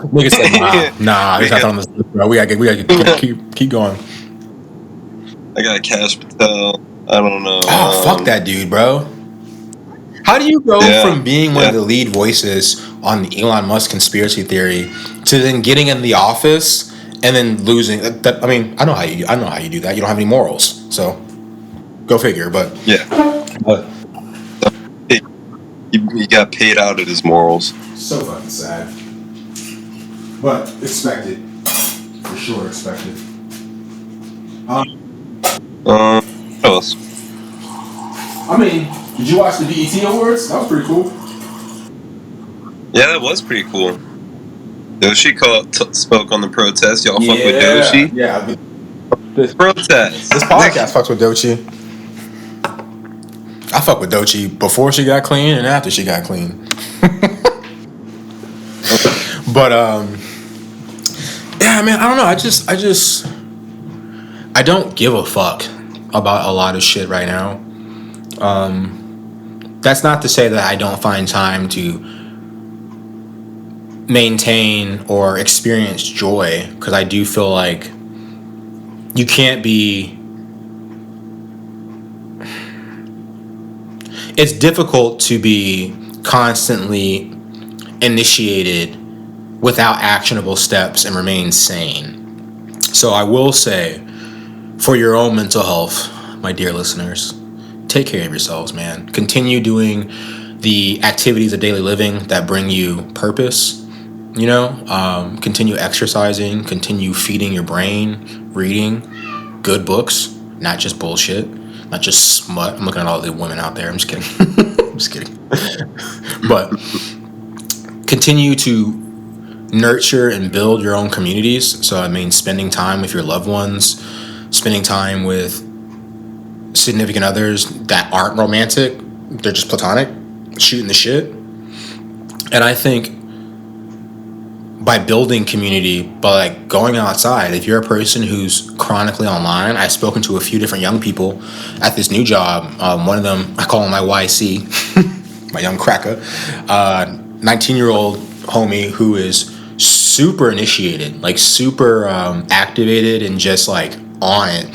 Nigga said, nah, there's nothing on this, bro. We gotta keep going. I got Cash Patel. I don't know. Oh, fuck that dude, bro. How do you go from being one of the lead voices on the Elon Musk conspiracy theory to then getting in the office and then losing? I mean, I know how you do that. You don't have any morals, so go figure. But yeah, he got paid out at his morals. So fucking sad, but expected, for sure expected. What else? I mean, did you watch the BET Awards? That was pretty cool. Yeah, that was pretty cool. Doshi spoke on the protest. Y'all fuck with Doshi? Yeah. This protest. This podcast fucks with Dochi. I fuck with Dochi before she got clean and after she got clean. But yeah, man, I don't know. I don't give a fuck about a lot of shit right now. That's not to say that I don't find time to maintain or experience joy, because I do feel like you can't be. It's difficult to be constantly initiated without actionable steps and remain sane. So I will say, for your own mental health, my dear listeners, take care of yourselves, man. Continue doing the activities of daily living that bring you purpose. Continue exercising, continue feeding your brain, reading good books, not just bullshit, not just smut. I'm looking at all the women out there. I'm just kidding. I'm just kidding. But continue to nurture and build your own communities. So, I mean, spending time with your loved ones, spending time with significant others that aren't romantic, they're just platonic, shooting the shit. And I think by building community, by like going outside, if you're a person who's chronically online, I've spoken to a few different young people at this new job. One of them, I call him my YC, my young cracker. 19-year-old homie who is super initiated, like super activated and just like on it.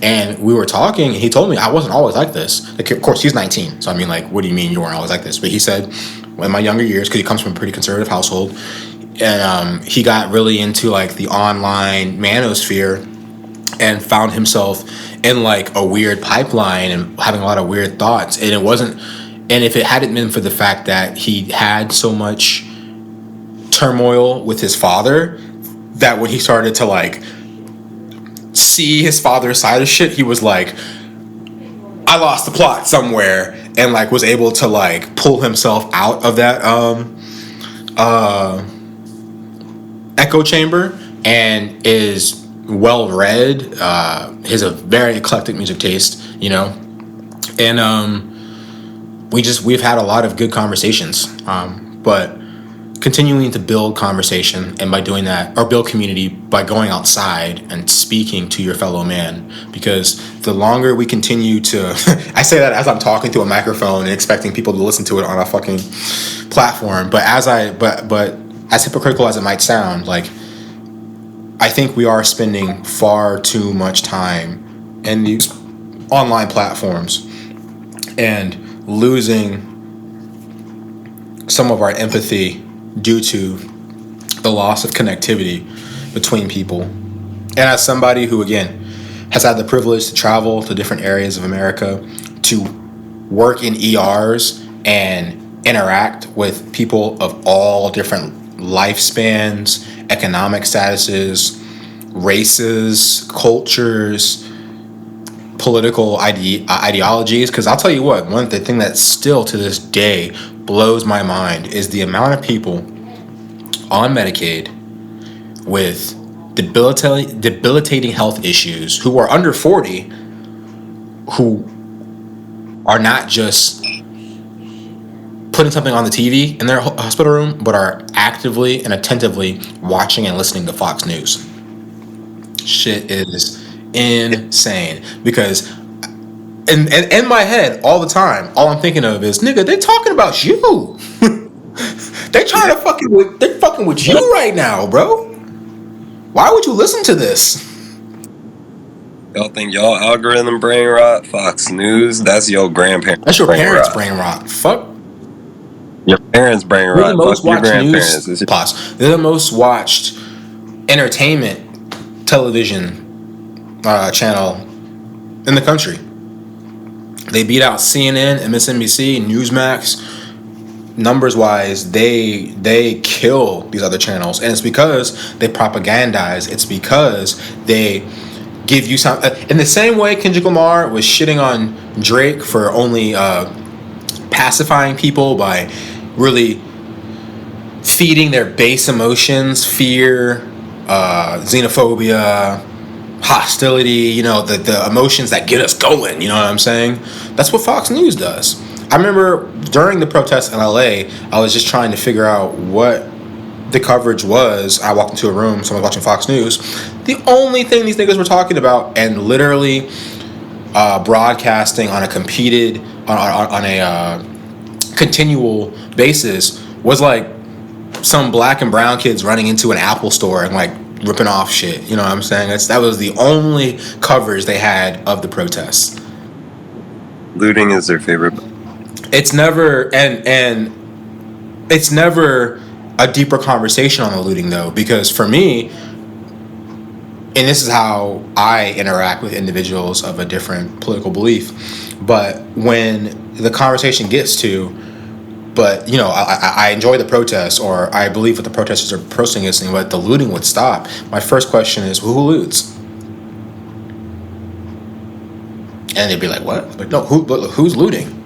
And we were talking, and he told me I wasn't always like this. Like, of course, he's 19, so I mean, like, what do you mean you weren't always like this? But he said, in my younger years, because he comes from a pretty conservative household, and he got really into like the online manosphere and found himself in like a weird pipeline and having a lot of weird thoughts. And it wasn't, and if it hadn't been for the fact that he had so much turmoil with his father, that when he started to like see his father's side of shit, he was like, I lost the plot somewhere, and like was able to like pull himself out of that echo chamber, and is well read. Has a very eclectic music taste, you know, and we've had a lot of good conversations, but continuing to build conversation, and by doing that, or build community by going outside and speaking to your fellow man, because the longer we continue to I say that as I'm talking to a microphone and expecting people to listen to it on a fucking platform, but as hypocritical as it might sound, like, I think we are spending far too much time in these online platforms and losing some of our empathy due to the loss of connectivity between people. And as somebody who, again, has had the privilege to travel to different areas of America, to work in ERs and interact with people of all different lifespans, economic statuses, races, cultures, political ideologies, because I'll tell you what, one the thing that still to this day blows my mind is the amount of people on Medicaid with debilitating health issues who are under 40, who are not just putting something on the TV in their hospital room, but are actively and attentively watching and listening to Fox News. Shit is insane, because in my head all the time, all I'm thinking of is, nigga, they talking about you. They trying to they're fucking with you right now, bro. Why would you listen to this? Y'all think y'all algorithm brain rot? Fox News, that's your grandparents. That's your parents' brain rot. Fuck. Your parents' brain rot. They're the most Fuck your watched grandparents. news. Pause. They're the most watched entertainment television channel in the country. They beat out CNN, MSNBC, Newsmax. Numbers wise, they kill these other channels, and it's because they propagandize. It's because they give you some. In the same way Kendrick Lamar was shitting on Drake for only pacifying people by really feeding their base emotions, fear, xenophobia, hostility, you know, the emotions that get us going, you know what I'm saying? That's what Fox News does. I remember during the protests in LA, I was just trying to figure out what the coverage was. I walked into a room, someone was watching Fox News. The only thing these niggas were talking about and literally broadcasting on a continual basis was like some black and brown kids running into an Apple store and like ripping off shit. You know what I'm saying? That was the only coverage they had of the protests. Looting is their favorite. It's never and it's never a deeper conversation on the looting, though, because for me, and this is how I interact with individuals of a different political belief, but when the conversation gets to, but you know, I enjoy the protests, or I believe what the protesters are protesting against, but the looting would stop. My first question is, who loots? And they'd be like, what? Like, no, who's looting?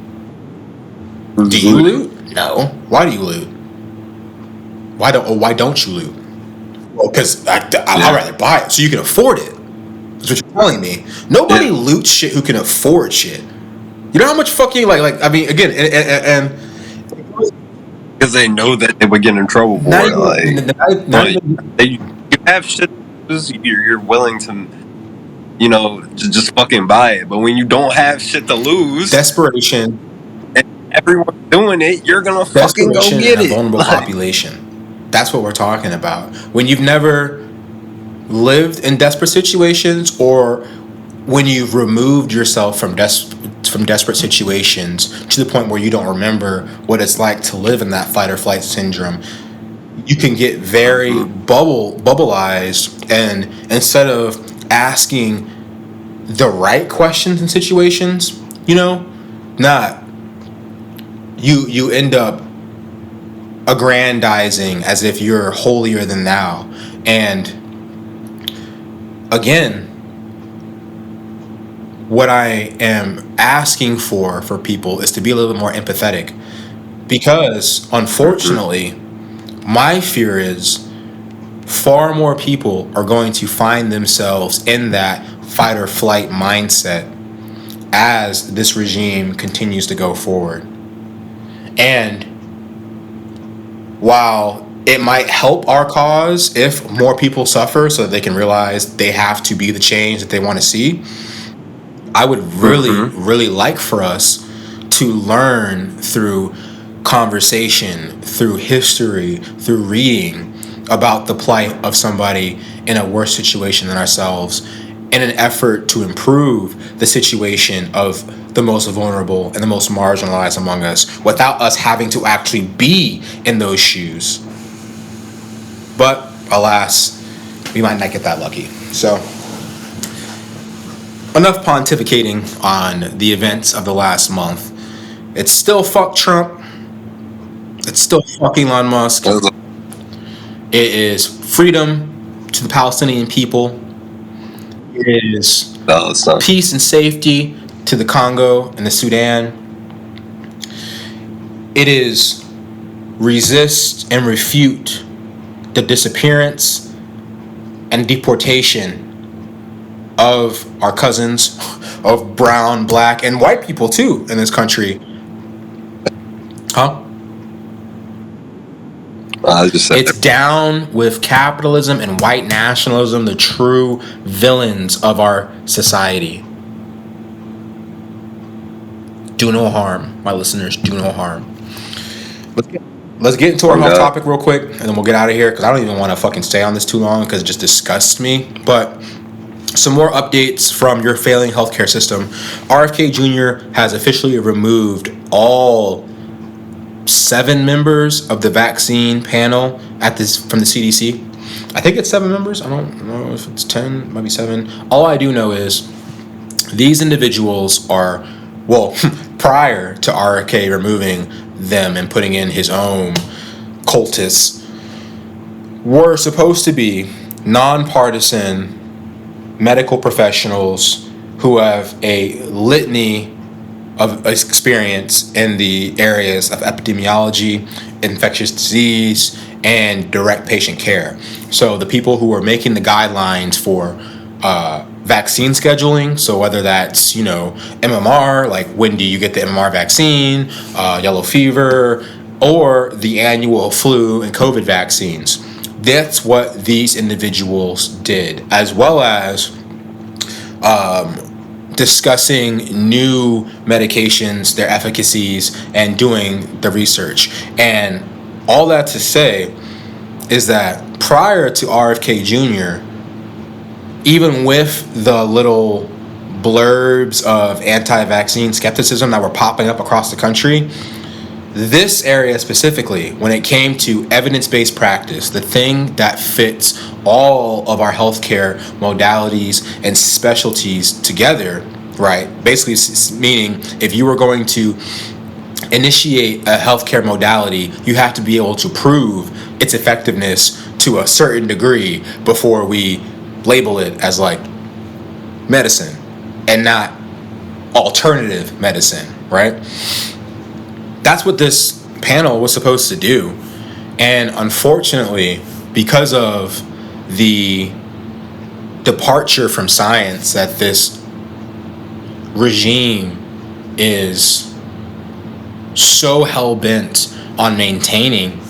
Do you loot? No. Why do you loot? Why don't you loot? Well, because I'd rather buy it so you can afford it. That's what you're telling me. Nobody loots shit who can afford shit. You know how much fucking like I mean, again, and because they know that they would get in trouble for it. You have shit to lose, you're willing to, you know, just fucking buy it. But when you don't have shit to lose, desperation. Everyone's doing doing it, you're gonna fucking go Desperation get in a it. vulnerable Like, population. That's what we're talking about. When you've never lived in desperate situations, or when you've removed yourself from desperate situations to the point where you don't remember what it's like to live in that fight or flight syndrome, you can get very bubbleized, and instead of asking the right questions in situations, not you end up aggrandizing as if you're holier than thou. And again, what I am asking for people is to be a little bit more empathetic, because unfortunately, my fear is far more people are going to find themselves in that fight or flight mindset as this regime continues to go forward. And while it might help our cause if more people suffer so that they can realize they have to be the change that they want to see, I would really like for us to learn through conversation, through history, through reading about the plight of somebody in a worse situation than ourselves, in an effort to improve the situation of the most vulnerable and the most marginalized among us, without us having to actually be in those shoes. But alas, we might not get that lucky. So enough pontificating on the events of the last month. It's still fuck Trump. It's still fuck Elon Musk. It is freedom to the Palestinian people. It is peace and safety to the Congo and the Sudan. It is resist and refute the disappearance and deportation of our cousins, of brown, black, and white people too in this country. Huh? It's down with capitalism and white nationalism, the true villains of our society. Do no harm, my listeners, do no harm. Let's get into our health topic real quick, and then we'll get out of here, because I don't even want to fucking stay on this too long, because it just disgusts me. But some more updates from your failing healthcare system. RFK Jr. has officially removed all 7 members of the vaccine panel from the CDC. I think it's 7 members. I don't know if it's 10, it might be 7. All I do know is these individuals are, well, prior to RFK removing them and putting in his own cultists, were supposed to be nonpartisan medical professionals who have a litany of experience in the areas of epidemiology, infectious disease, and direct patient care. So the people who are making the guidelines for vaccine scheduling, so whether that's, MMR, like when do you get the MMR vaccine, yellow fever, or the annual flu and COVID vaccines. That's what these individuals did, as well as discussing new medications, their efficacies, and doing the research. And all that to say is that prior to RFK Jr., even with the little blurbs of anti-vaccine skepticism that were popping up across the country, this area specifically, when it came to evidence-based practice, the thing that fits all of our healthcare modalities and specialties together, right? Basically meaning if you were going to initiate a healthcare modality, you have to be able to prove its effectiveness to a certain degree before we label it as like medicine and not alternative medicine, right? That's what this panel was supposed to do. And unfortunately, because of the departure from science that this regime is so hell-bent on maintaining,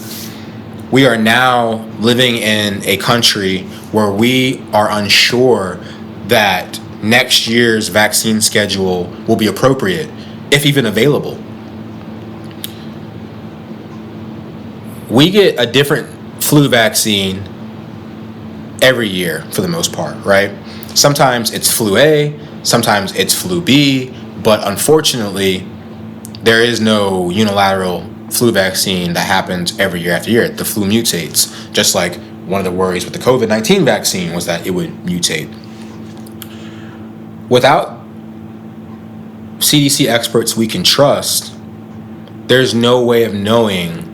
we are now living in a country where we are unsure that next year's vaccine schedule will be appropriate, if even available. we get a different flu vaccine every year for the most part, right? Sometimes it's flu A, sometimes it's flu B, but unfortunately, there is no unilateral flu vaccine that happens every year after year. The flu mutates, just like one of the worries with the COVID-19 vaccine was that it would mutate. Without CDC experts we can trust, there's no way of knowing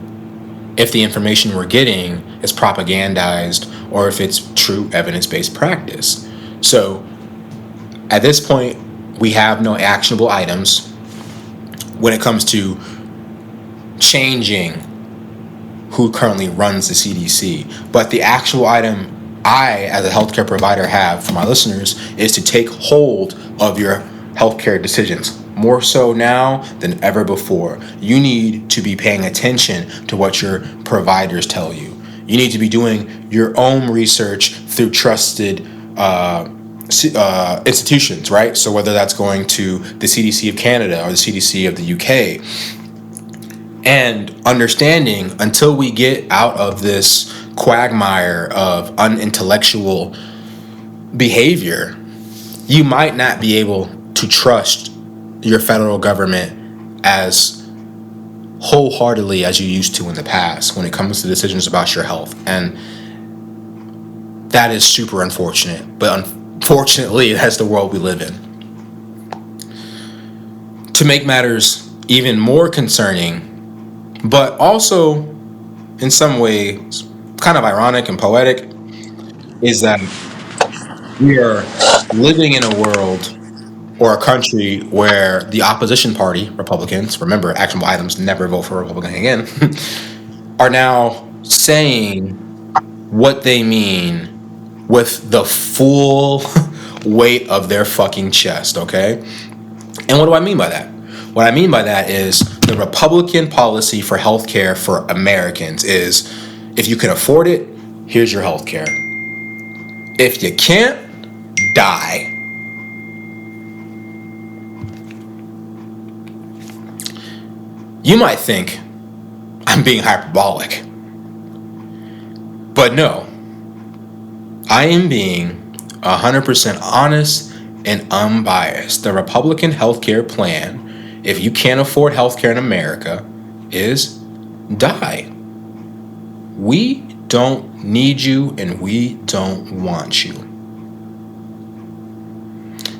if the information we're getting is propagandized or if it's true evidence-based practice. So at this point, we have no actionable items when it comes to changing who currently runs the CDC. But the actual item I, as a healthcare provider, have for my listeners is to take hold of your healthcare decisions. More so now than ever before. You need to be paying attention to what your providers tell you. You need to be doing your own research through trusted institutions, right? So whether that's going to the CDC of Canada or the CDC of the UK, and understanding until we get out of this quagmire of unintellectual behavior, you might not be able to trust your federal government as wholeheartedly as you used to in the past when it comes to decisions about your health. And that is super unfortunate. But unfortunately, that's the world we live in. To make matters even more concerning, but also in some ways kind of ironic and poetic, is that we are living in a world or a country where the opposition party, Republicans, remember, actionable items, never vote for a Republican again, are now saying what they mean with the full weight of their fucking chest, okay? And what do I mean by that? What I mean by that is the Republican policy for healthcare for Americans is, if you can afford it, here's your healthcare. If you can't, die. You might think I'm being hyperbolic, but no, I am being 100% honest and unbiased. The Republican healthcare plan, if you can't afford healthcare in America, is die. We don't need you and we don't want you.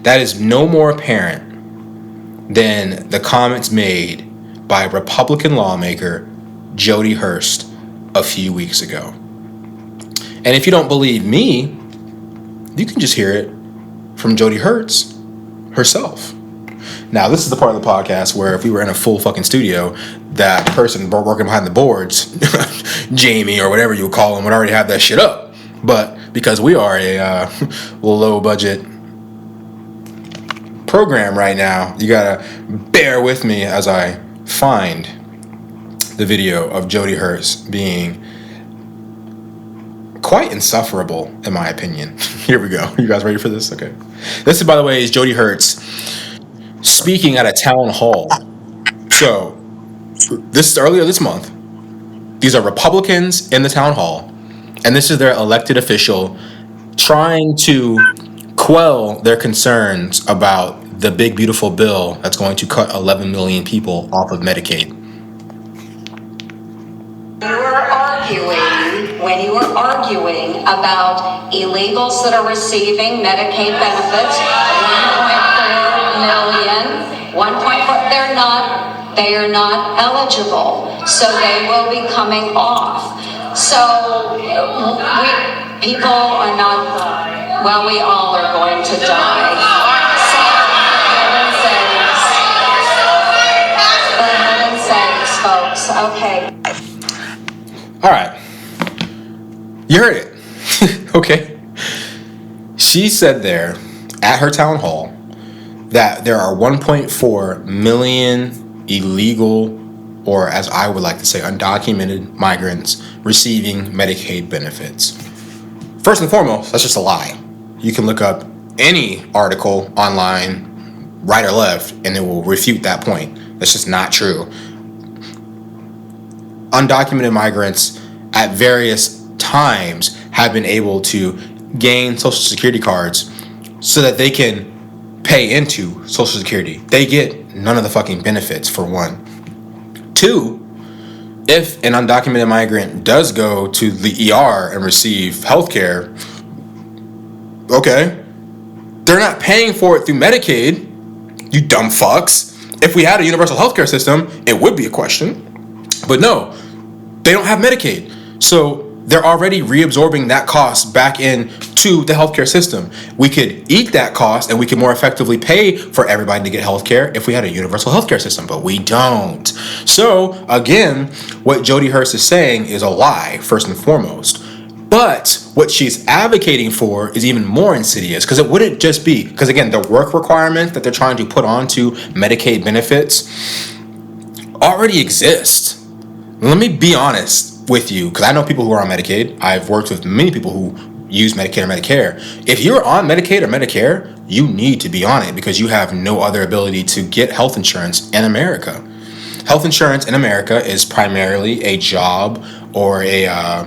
That is no more apparent than the comments made by Republican lawmaker Jody Hurst a few weeks ago. And if you don't believe me, you can just hear it from Jody Hurst herself. Now, this is the part of the podcast where if we were in a full fucking studio, that person working behind the boards, Jamie or whatever you would call him, would already have that shit up. But because we are a low budget program right now, you gotta bear with me as I find the video of Jody Hurst being quite insufferable, in my opinion. Here we go. You guys ready for this? Okay. This, by the way, is Jody Hurst speaking at a town hall. So, this is earlier this month. These are Republicans in the town hall, and this is their elected official trying to quell their concerns about the big, beautiful bill that's going to cut 11 million people off of Medicaid. When you were arguing about illegals that are receiving Medicaid benefits, 1.4 million, 1.4, they are not eligible, so they will be coming off. So people are not, well, we all are going to die. So for heaven's sakes, folks, okay. All right. You heard it. Okay. She said there at her town hall that there are 1.4 million illegal, or as I would like to say, undocumented migrants receiving Medicaid benefits. First and foremost, that's just a lie. You can look up any article online, right or left, and it will refute that point. That's just not true. undocumented migrants at various times have been able to gain Social Security cards so that they can pay into Social Security. They get none of the fucking benefits, for one. Two, if an undocumented migrant does go to the ER and receive health care, okay, they're not paying for it through Medicaid, you dumb fucks. If we had a universal healthcare system, it would be a question. But no, they don't have Medicaid. So they're already reabsorbing that cost back into the healthcare system. We could eat that cost and we could more effectively pay for everybody to get healthcare if we had a universal healthcare system, but we don't. So again, what Jody Hurst is saying is a lie, first and foremost. But what she's advocating for is even more insidious, because it wouldn't just be, because again, the work requirement that they're trying to put onto Medicaid benefits already exist. Let me be honest with you, because I know people who are on Medicaid. I've worked with many people who use Medicaid or Medicare. If you're on Medicaid or Medicare, you need to be on it because you have no other ability to get health insurance in America. Health insurance in America is primarily a job or a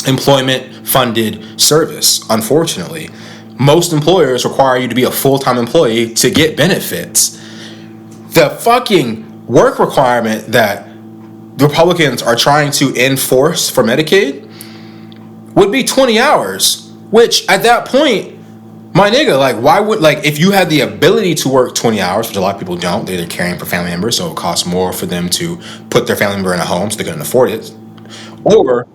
employment funded service. Unfortunately, most employers require you to be a full-time employee to get benefits. The fucking work requirement that the Republicans are trying to enforce for Medicaid would be 20 hours, which at that point, my nigga, like, why would, like, if you had the ability to work 20 hours, which a lot of people don't, they're caring for family members, so it costs more for them to put their family member in a home so they couldn't afford it, or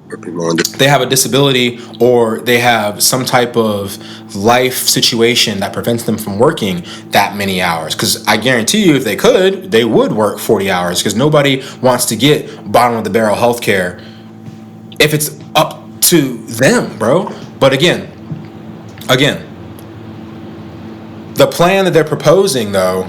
they have a disability, or they have some type of life situation that prevents them from working that many hours. Because I guarantee you, if they could, they would work 40 hours, because nobody wants to get bottom of the barrel healthcare if it's up to them, bro. But again, the plan that they're proposing, though,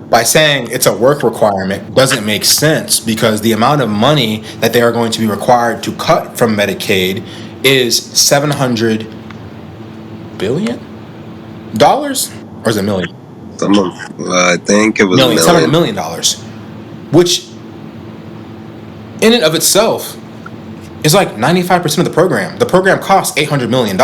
by saying it's a work requirement, doesn't make sense, because the amount of money that they are going to be required to cut from Medicaid is $700 billion? Or is it million? I think it was million. $700 million, which in and of itself is like 95% of the program. The program costs $800 million.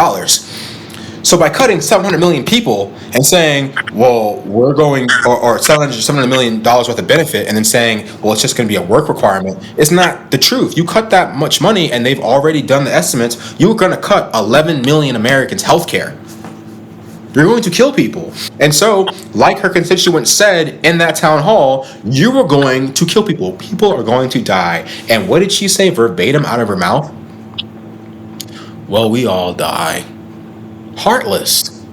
So by cutting 700 million people and saying, well, we're going, or $700 million worth of benefit, and then saying, well, it's just going to be a work requirement, it's not the truth. You cut that much money, and they've already done the estimates. You're going to cut 11 million Americans' health care. You're going to kill people. And so, like her constituent said in that town hall, you are going to kill people. People are going to die. And what did she say verbatim out of her mouth? Well, we all die. Heartless.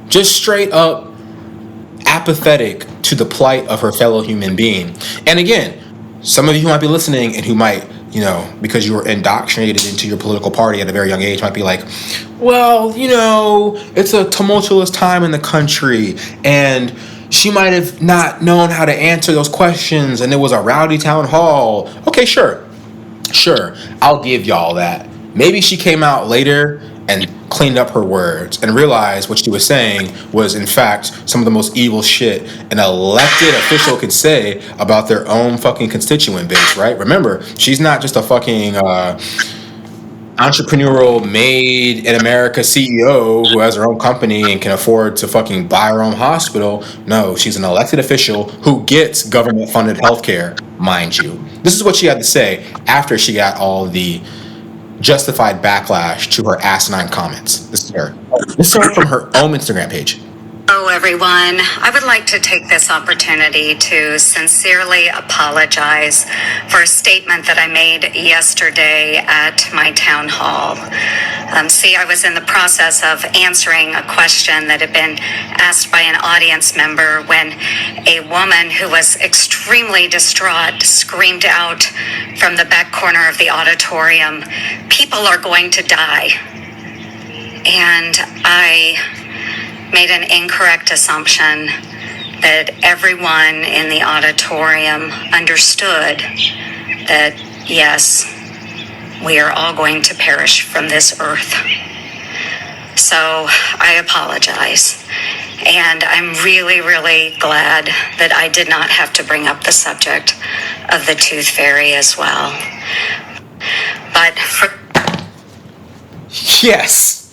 Just straight up apathetic to the plight of her fellow human being. And again, some of you who might be listening and who might, you know, because you were indoctrinated into your political party at a very young age, might be like, well, you know, it's a tumultuous time in the country, and she might have not known how to answer those questions, and it was a rowdy town hall. Okay, sure, I'll give y'all that. Maybe she came out later and cleaned up her words and realized what she was saying was, in fact, some of the most evil shit an elected official could say about their own fucking constituent base, right? Remember, she's not just a fucking entrepreneurial made in America CEO who has her own company and can afford to fucking buy her own hospital. No, she's an elected official who gets government funded healthcare, mind you. This is what she had to say after she got all the justified backlash to her asinine comments. This is her. This is her from her own Instagram page. Hello, everyone. I would like to take this opportunity to sincerely apologize for a statement that I made yesterday at my town hall. I was in the process of answering a question that had been asked by an audience member when a woman who was extremely distraught screamed out from the back corner of the auditorium, "People are going to die." And I made an incorrect assumption that everyone in the auditorium understood that, yes, we are all going to perish from this earth. So I apologize. And I'm really, really glad that I did not have to bring up the subject of the Tooth Fairy as well. But for Yes,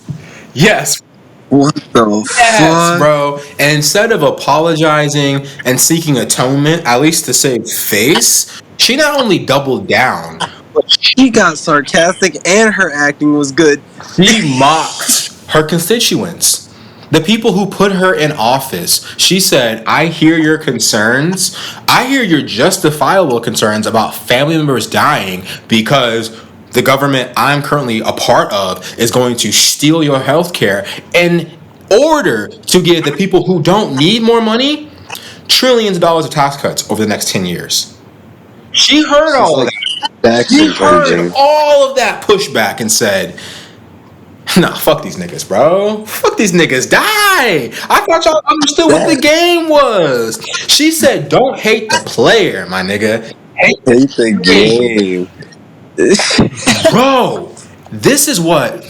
What the fuck? bro. And instead of apologizing and seeking atonement, at least to save face, she not only doubled down, She got sarcastic and her acting was good. she mocked her constituents. The people who put her in office. She said, I hear your concerns. I hear your justifiable concerns about family members dying because the government I'm currently a part of is going to steal your health care in order to give the people who don't need more money trillions of dollars of tax cuts over the next 10 years. She heard all of that. She heard all of that pushback and said, nah, fuck these niggas, bro. Fuck these niggas. Die. I thought y'all understood what the game was. She said, don't hate the player, my nigga. Hate the game. Bro, this is what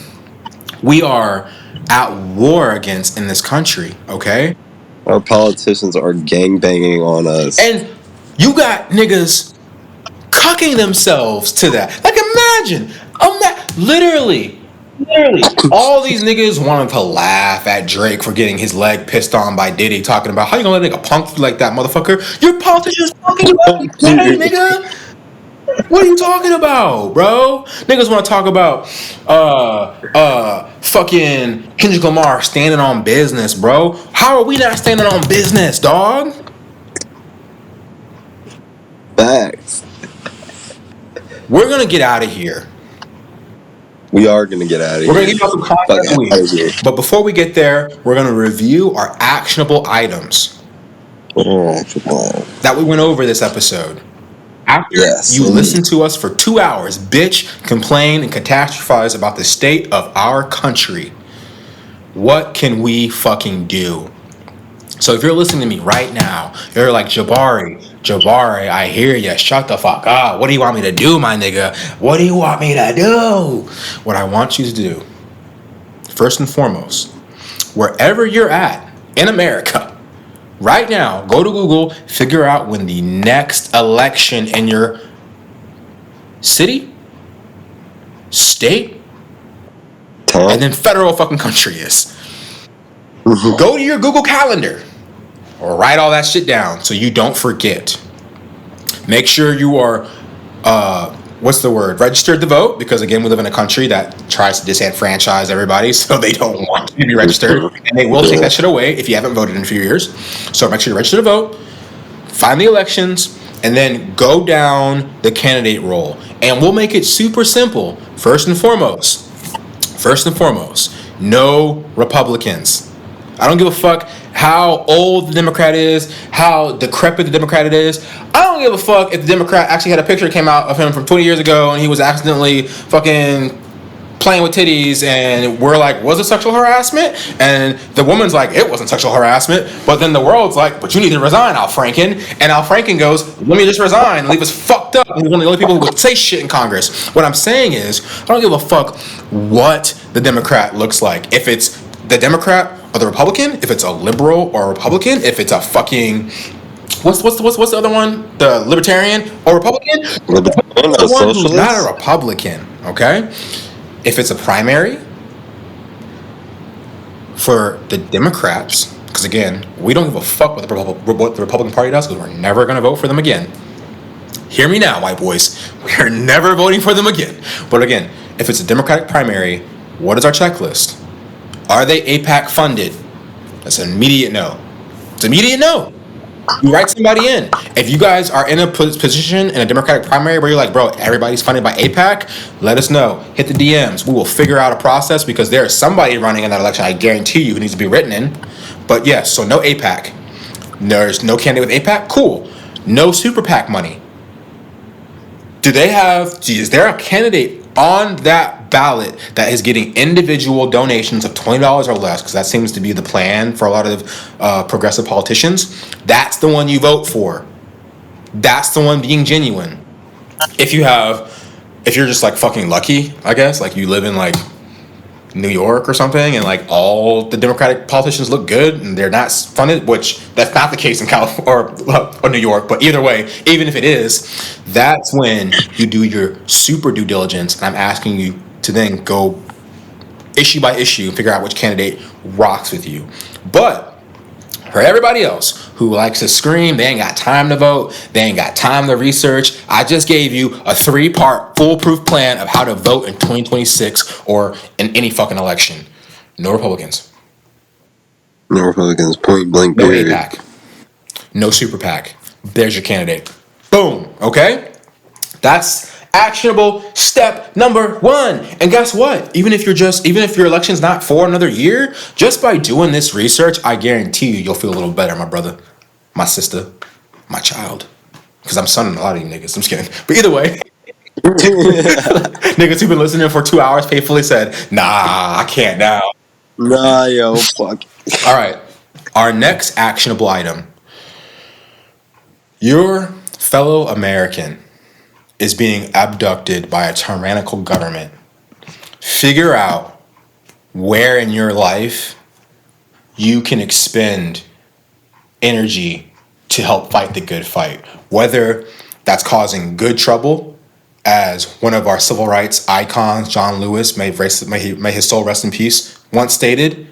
we are at war against in this country, okay? Our politicians are gangbanging on us. And you got niggas cucking themselves to that. Like, imagine, literally, all these niggas wanted to laugh at Drake for getting his leg pissed on by Diddy, talking about how you gonna let a nigga punk you like that, motherfucker? Your politicians fucking about you, nigga. What are you talking about, bro? Niggas want to talk about fucking Kendrick Lamar standing on business, bro. How are we not standing on business, dog? Facts. We're gonna get out of here. We are gonna get out of here. We're gonna give you some content. But before we get there, we're gonna review our actionable items that we went over this episode. After you listen to us for 2 hours, bitch, complain, and catastrophize about the state of our country, what can we fucking do? So if you're listening to me right now, you're like, Jabari, I hear ya. Shut the fuck up. What do you want me to do, my nigga? What do you want me to do? What I want you to do, first and foremost, wherever you're at in America, right now, go to Google, figure out when the next election in your city, state, and then federal fucking country is. Go to your Google Calendar or write all that shit down so you don't forget. Make sure you are, registered to vote, because again, we live in a country that tries to disenfranchise everybody, so they don't want you to be registered, and they will take that shit away if you haven't voted in a few years. So make sure you register to vote, find the elections, and then go down the candidate roll. And we'll make it super simple. First and foremost, no Republicans. I don't give a fuck how old the Democrat is, how decrepit the Democrat is. I don't give a fuck if the Democrat actually had a picture that came out of him from 20 years ago and he was accidentally fucking playing with titties, and we're like, was it sexual harassment? And the woman's like, it wasn't sexual harassment. But then the world's like, but you need to resign, Al Franken. And Al Franken goes, let me just resign and leave us fucked up. He's one of the only people who would say shit in Congress. What I'm saying is, I don't give a fuck what the Democrat looks like. If it's the Democrat or the Republican, if it's a liberal or a Republican, if it's a fucking what's the other one? The Libertarian or Republican? The one who's not a Republican, okay? If it's a primary for the Democrats, because again, we don't give a fuck what the Republican Party does, because we're never going to vote for them again. Hear me now, white boys. We are never voting for them again. But again, if it's a Democratic primary, what is our checklist? Are they AIPAC funded? That's an immediate no. It's an immediate no. You write somebody in. If you guys are in a position in a Democratic primary where you're like, bro, everybody's funded by AIPAC, let us know. Hit the DMs. We will figure out a process, because there is somebody running in that election, I guarantee you, who needs to be written in. But yes, so no AIPAC. There's no candidate with AIPAC? Cool. No super PAC money. Is there a candidate on that ballot that is getting individual donations of $20 or less, because that seems to be the plan for a lot of progressive politicians? That's the one you vote for. That's the one being genuine. If you're just like fucking lucky, I guess, like you live in like New York or something, and like all the Democratic politicians look good and they're not funded, which that's not the case in California or New York. But either way, even if it is, that's when you do your super due diligence. And I'm asking you to then go issue by issue and figure out which candidate rocks with you. But for everybody else who likes to scream, they ain't got time to vote, they ain't got time to research, I just gave you a 3-part foolproof plan of how to vote in 2026 or in any fucking election. No Republicans. No Republicans, point blank, No period. APAC. No super PAC. There's your candidate. Boom. Okay? That's actionable step number 1. And guess what? Even if your election's not for another year, just by doing this research, I guarantee you'll feel a little better, my brother, my sister, my child. Because I'm sonning a lot of you niggas. I'm just kidding. But either way, niggas who've been listening for 2 hours faithfully said, nah, I can't now. Nah, yo, fuck. All right. Our next actionable item. Your fellow American is being abducted by a tyrannical government. Figure out where in your life you can expend energy to help fight the good fight. Whether that's causing good trouble, as one of our civil rights icons, John Lewis, may his soul rest in peace, once stated,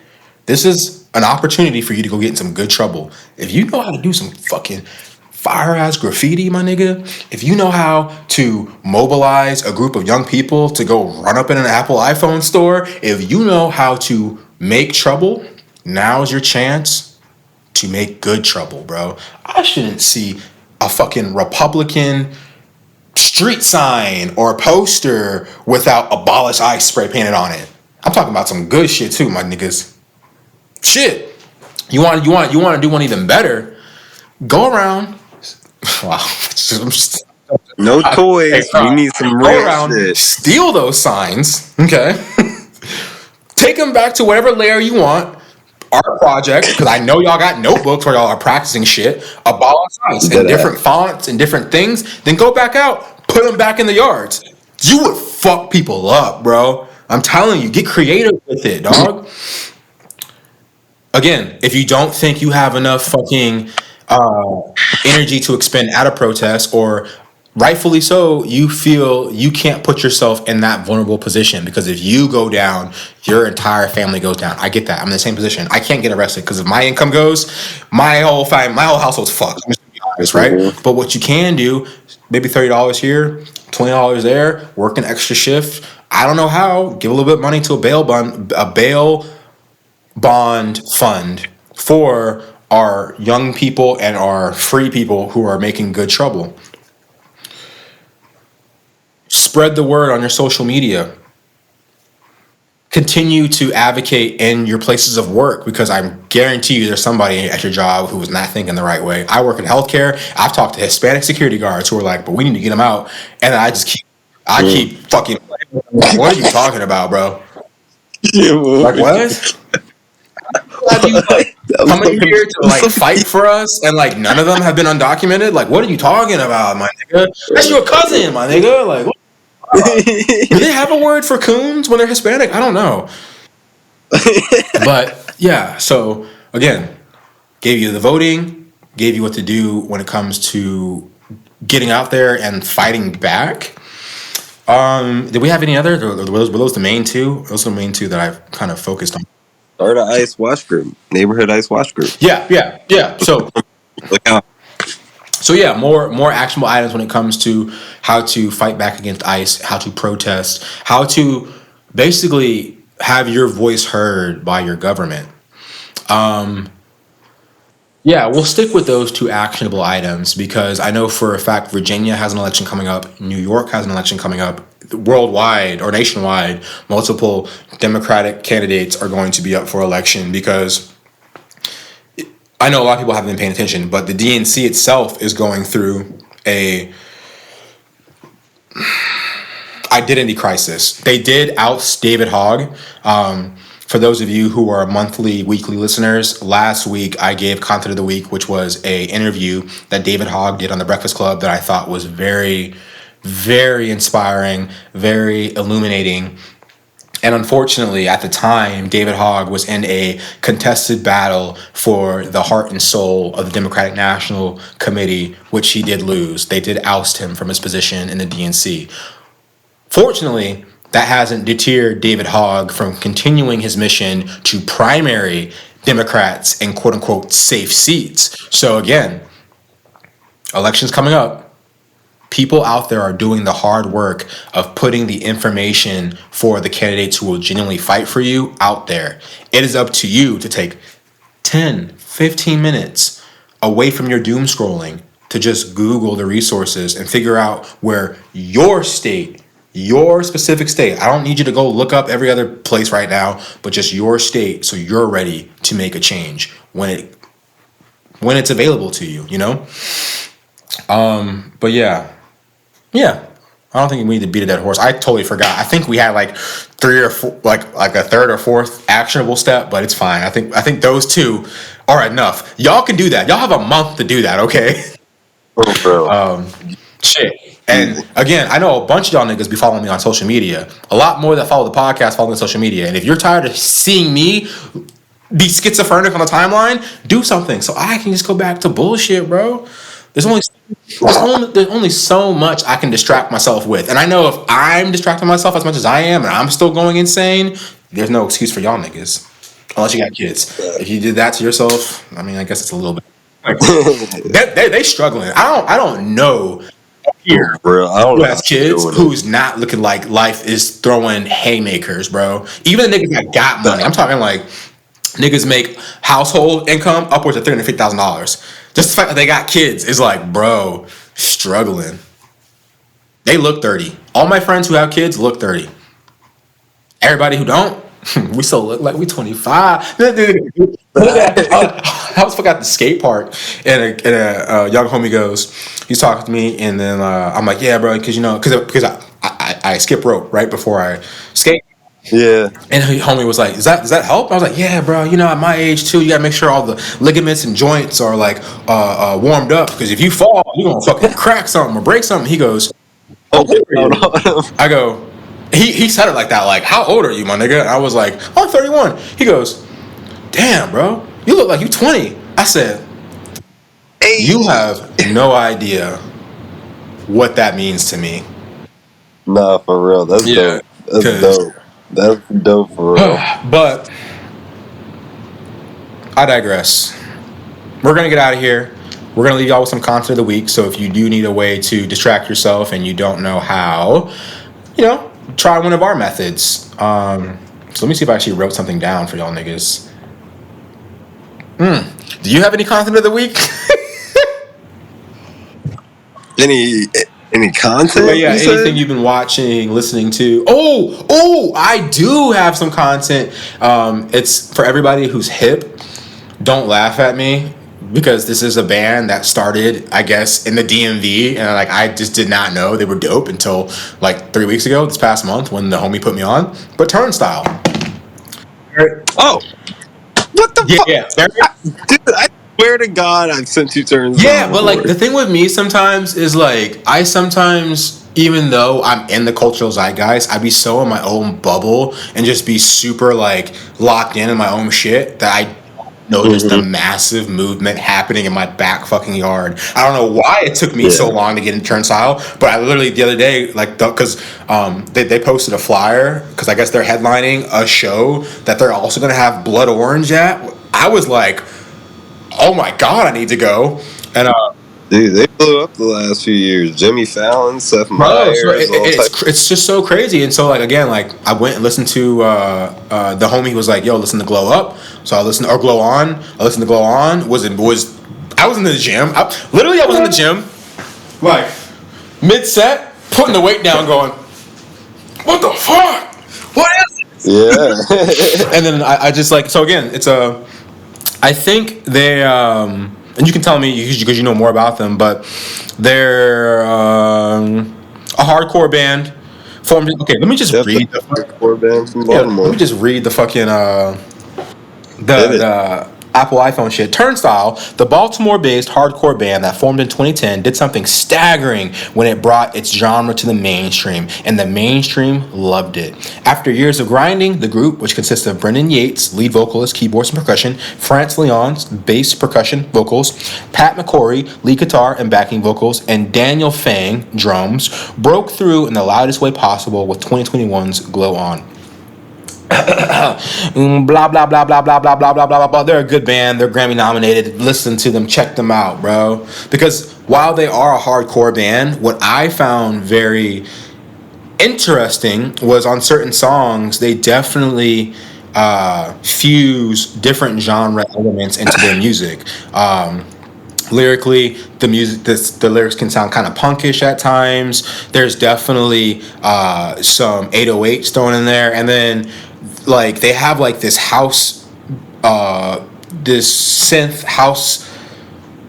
this is an opportunity for you to go get in some good trouble. If you know how to do some fucking fire ass graffiti, my nigga, if you know how to mobilize a group of young people to go run up in an Apple iPhone store, if you know how to make trouble, now's your chance to make good trouble, bro. I shouldn't see a fucking Republican street sign or a poster without abolish ICE spray painted on it. I'm talking about some good shit too, my niggas. Shit. You want to do one even better? Go around. Wow. No toys. We need some Go real around, shit. steal those signs, okay? Take them back to whatever layer you want. Art project, because I know y'all got notebooks where y'all are practicing shit. Abolish ICE in different fonts and different things. Then go back out, put them back in the yards. You would fuck people up, bro. I'm telling you, get creative with it, dog. Again, if you don't think you have enough fucking energy to expend at a protest, or rightfully so, you feel you can't put yourself in that vulnerable position, because if you go down, your entire family goes down. I get that. I'm in the same position. I can't get arrested because if my income goes, my whole household's fucked. I'm just gonna be honest, right? Mm-hmm. But what you can do, maybe $30 here, $20 there, work an extra shift. I don't know how. Give a little bit of money to a bail bond fund for our young people and our free people who are making good trouble. Spread the word on your social media. Continue to advocate in your places of work, because I guarantee you there's somebody at your job who is not thinking the right way. I work in healthcare. I've talked to Hispanic security guards who are like, but we need to get them out. And I keep fucking, what are you talking about, bro? Like, what? Have you coming here to like fight for us, and like none of them have been undocumented? Like, what are you talking about, my nigga? That's your cousin, my nigga. Like, what? Do they have a word for coons when they're Hispanic? I don't know. But yeah, so again, gave you the voting, gave you what to do when it comes to getting out there and fighting back. Did we have any other? Were those the main two? Those are the main two that I've kind of focused on. Start an ICE watch group, neighborhood ICE watch group. Yeah. So Look out. So yeah, more actionable items when it comes to how to fight back against ICE, how to protest, how to basically have your voice heard by your government. Yeah, we'll stick with those two actionable items, because I know for a fact Virginia has an election coming up, New York has an election coming up, worldwide or nationwide, multiple Democratic candidates are going to be up for election, because I know a lot of people haven't been paying attention, but the DNC itself is going through a identity crisis. They did oust David Hogg. For those of you who are monthly, weekly listeners, last week I gave Content of the Week, which was a interview that David Hogg did on The Breakfast Club that I thought was very, very inspiring, very illuminating. And unfortunately, at the time, David Hogg was in a contested battle for the heart and soul of the Democratic National Committee, which he did lose. They did oust him from his position in the DNC. Fortunately, that hasn't deterred David Hogg from continuing his mission to primary Democrats in quote unquote safe seats. So again, elections coming up. People out there are doing the hard work of putting the information for the candidates who will genuinely fight for you out there. It is up to you to take 10, 15 minutes away from your doom scrolling to just Google the resources and figure out where your state, your specific state, I don't need you to go look up every other place right now, but just your state so you're ready to make a change when it's available to you, you know? But yeah, I don't think we need to beat a dead horse. I totally forgot. I think we had like 3 or 4, like a third or fourth actionable step, but it's fine. I think those 2 are enough. Y'all can do that. Y'all have a month to do that, okay? Oh, bro. Shit. And again, I know a bunch of y'all niggas be following me on social media. A lot more that follow the podcast, follow me on social media. And if you're tired of seeing me be schizophrenic on the timeline, do something so I can just go back to bullshit, bro. There's only so much I can distract myself with. And I know if I'm distracting myself as much as I am and I'm still going insane, there's no excuse for y'all niggas. Unless you got kids. If you did that to yourself, I mean, I guess it's a little bit. Like, they struggling. I don't know here Bro, I don't who know has how kids to do it. who's not looking like life is throwing haymakers, bro. Even the niggas that got money. I'm talking like niggas make household income upwards of $350,000. Just the fact that they got kids is like, bro, struggling. They look 30. All my friends who have kids look 30. Everybody who don't, we still look like we 25. I was forgot the skate park, and a young homie goes, he's talking to me, and then I'm like, yeah, bro, because because I skip rope right before I skate. Yeah. And the homie was like, does that help? I was like, yeah, bro, at my age too, you gotta make sure all the ligaments and joints are like warmed up, because if you fall, you're gonna fucking crack something or break something. He goes, how old are you? I go, he said it like that, like, how old are you, my nigga? And I was like, I'm 31. He goes, damn, bro, you look like you 20. I said, Hey. you have no idea what that means to me. Nah, for real. That's dope. That's dope. That's dope for real. But I digress. We're gonna get out of here. We're gonna leave y'all with some content of the week. So if you do need a way to distract yourself and you don't know how, try one of our methods. So let me see if I actually wrote something down for y'all niggas. Do you have any content of the week? Any content? But yeah, anything you've been watching, listening to. Oh, I do have some content. It's for everybody who's hip. Don't laugh at me, because this is a band that started, I guess, in the DMV, and I just did not know they were dope until 3 weeks ago, this past month, when the homie put me on. But Turnstile. Oh, what the fuck? Yeah, dude, I swear to God, I've sent you Turnstile. Yeah, but the thing with me sometimes is I sometimes, even though I'm in the cultural zeitgeist, I be so in my own bubble and just be super locked in my own shit that I notice the massive movement happening in my back fucking yard. I don't know why it took me so long to get into Turnstile, but I literally the other day, because they posted a flyer, because I guess they're headlining a show that they're also going to have Blood Orange at. I was like, oh my God, I need to go. And dude, they blew up the last few years. Jimmy Fallon, Seth Meyers, it's just so crazy. And so I went and listened to the homie who was like, yo, listen to Glow Up. So I listened, or Glow On. I listened to Glow On. I was in the gym. I was in the gym, mid set, putting the weight down, going, what the fuck? What is it? Yeah. And then I just so again, it's I think they and you can tell me because you know more about them, but they're a hardcore band formed. Okay, let me just read the hardcore band from Baltimore. let me just read the fucking Apple iPhone shit. Turnstile, the Baltimore-based hardcore band that formed in 2010, did something staggering when it brought its genre to the mainstream, and the mainstream loved it. After years of grinding, the group, which consists of Brendan Yates, lead vocalist, keyboards, and percussion, France Leon's bass, percussion, vocals, Pat McCory, lead guitar and backing vocals, and Daniel Fang, drums, broke through in the loudest way possible with 2021's Glow On. Blah blah blah blah blah blah blah blah blah blah blah. They're a good band. They're Grammy nominated. Listen to them. Check them out, bro. Because while they are a hardcore band, what I found very interesting was on certain songs they definitely fuse different genre elements into their music. Lyrically, the lyrics can sound kind of punkish at times. There's definitely some 808s thrown in there, and then like they have like this house, this synth house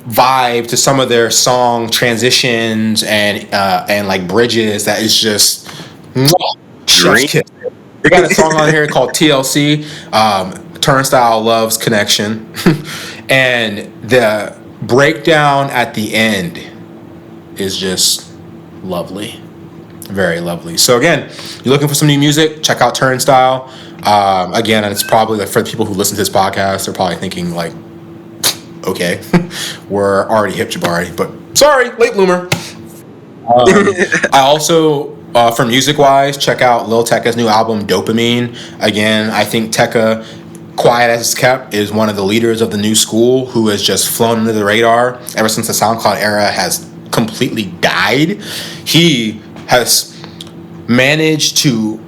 vibe to some of their song transitions and like bridges that is just chef's kiss. They got a song on here called TLC, Turnstile Loves Connection, and the breakdown at the end is just lovely, very lovely. So again, you're looking for some new music, check out Turnstile. Again, and it's probably like for the people who listen to this podcast, they're probably thinking like, okay, we're already hip Jabari, but sorry, late bloomer. I also, for music wise, check out Lil Tecca's new album Dopamine. Again, I think Tecca, quiet as it's kept, is one of the leaders of the new school who has just flown under the radar ever since the SoundCloud era has completely died. He has managed to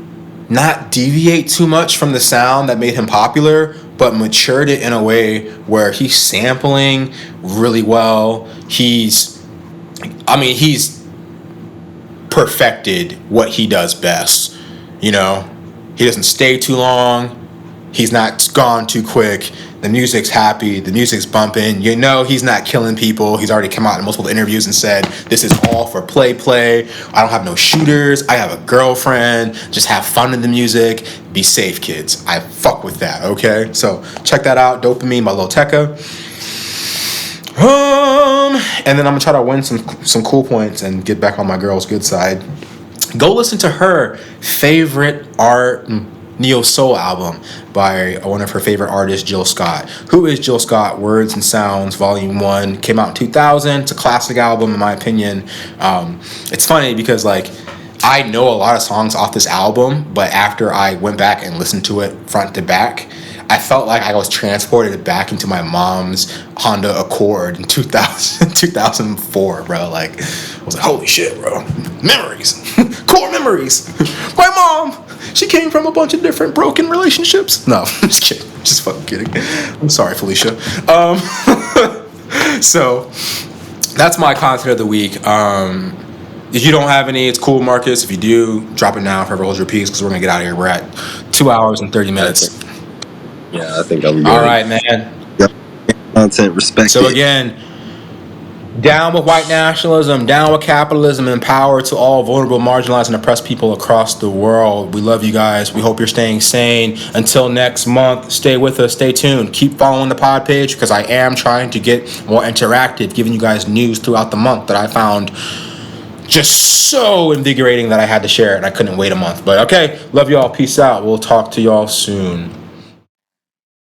not deviate too much from the sound that made him popular, but matured it in a way where he's sampling really well. He's perfected what he does best. You know, he doesn't stay too long. He's not gone too quick. The music's happy. The music's bumping. You know he's not killing people. He's already come out in multiple interviews and said, this is all for play. I don't have no shooters. I have a girlfriend. Just have fun in the music. Be safe, kids. I fuck with that, okay? So check that out. Dopamine by Lil Tecca. And then I'm going to try to win some cool points and get back on my girl's good side. Go listen to her favorite neo soul album by one of her favorite artists, Jill Scott. Who is Jill Scott? Words and Sounds Volume 1 came out in 2000. It's a classic album in my opinion. It's funny because like I know a lot of songs off this album, but after I went back and listened to it front to back, I felt like I was transported back into my mom's Honda Accord in 2004, bro. Like, I was like, holy shit, bro. Memories. Core memories. My mom, she came from a bunch of different broken relationships. No, I'm just kidding. Just fucking kidding. I'm sorry, Felicia. So, that's my content of the week. If you don't have any, it's cool, Marcus. If you do, drop it now. Forever hold your peace, because we're going to get out of here. We're at 2 hours and 30 minutes. Yeah, I think I'm good. All right, man. Yep. Content, respect. So again, down with white nationalism, down with capitalism, and power to all vulnerable, marginalized, and oppressed people across the world. We love you guys. We hope you're staying sane. Until next month, stay with us. Stay tuned. Keep following the pod page because I am trying to get more interactive, giving you guys news throughout the month that I found just so invigorating that I had to share it and I couldn't wait a month. But okay, love y'all. Peace out. We'll talk to y'all soon.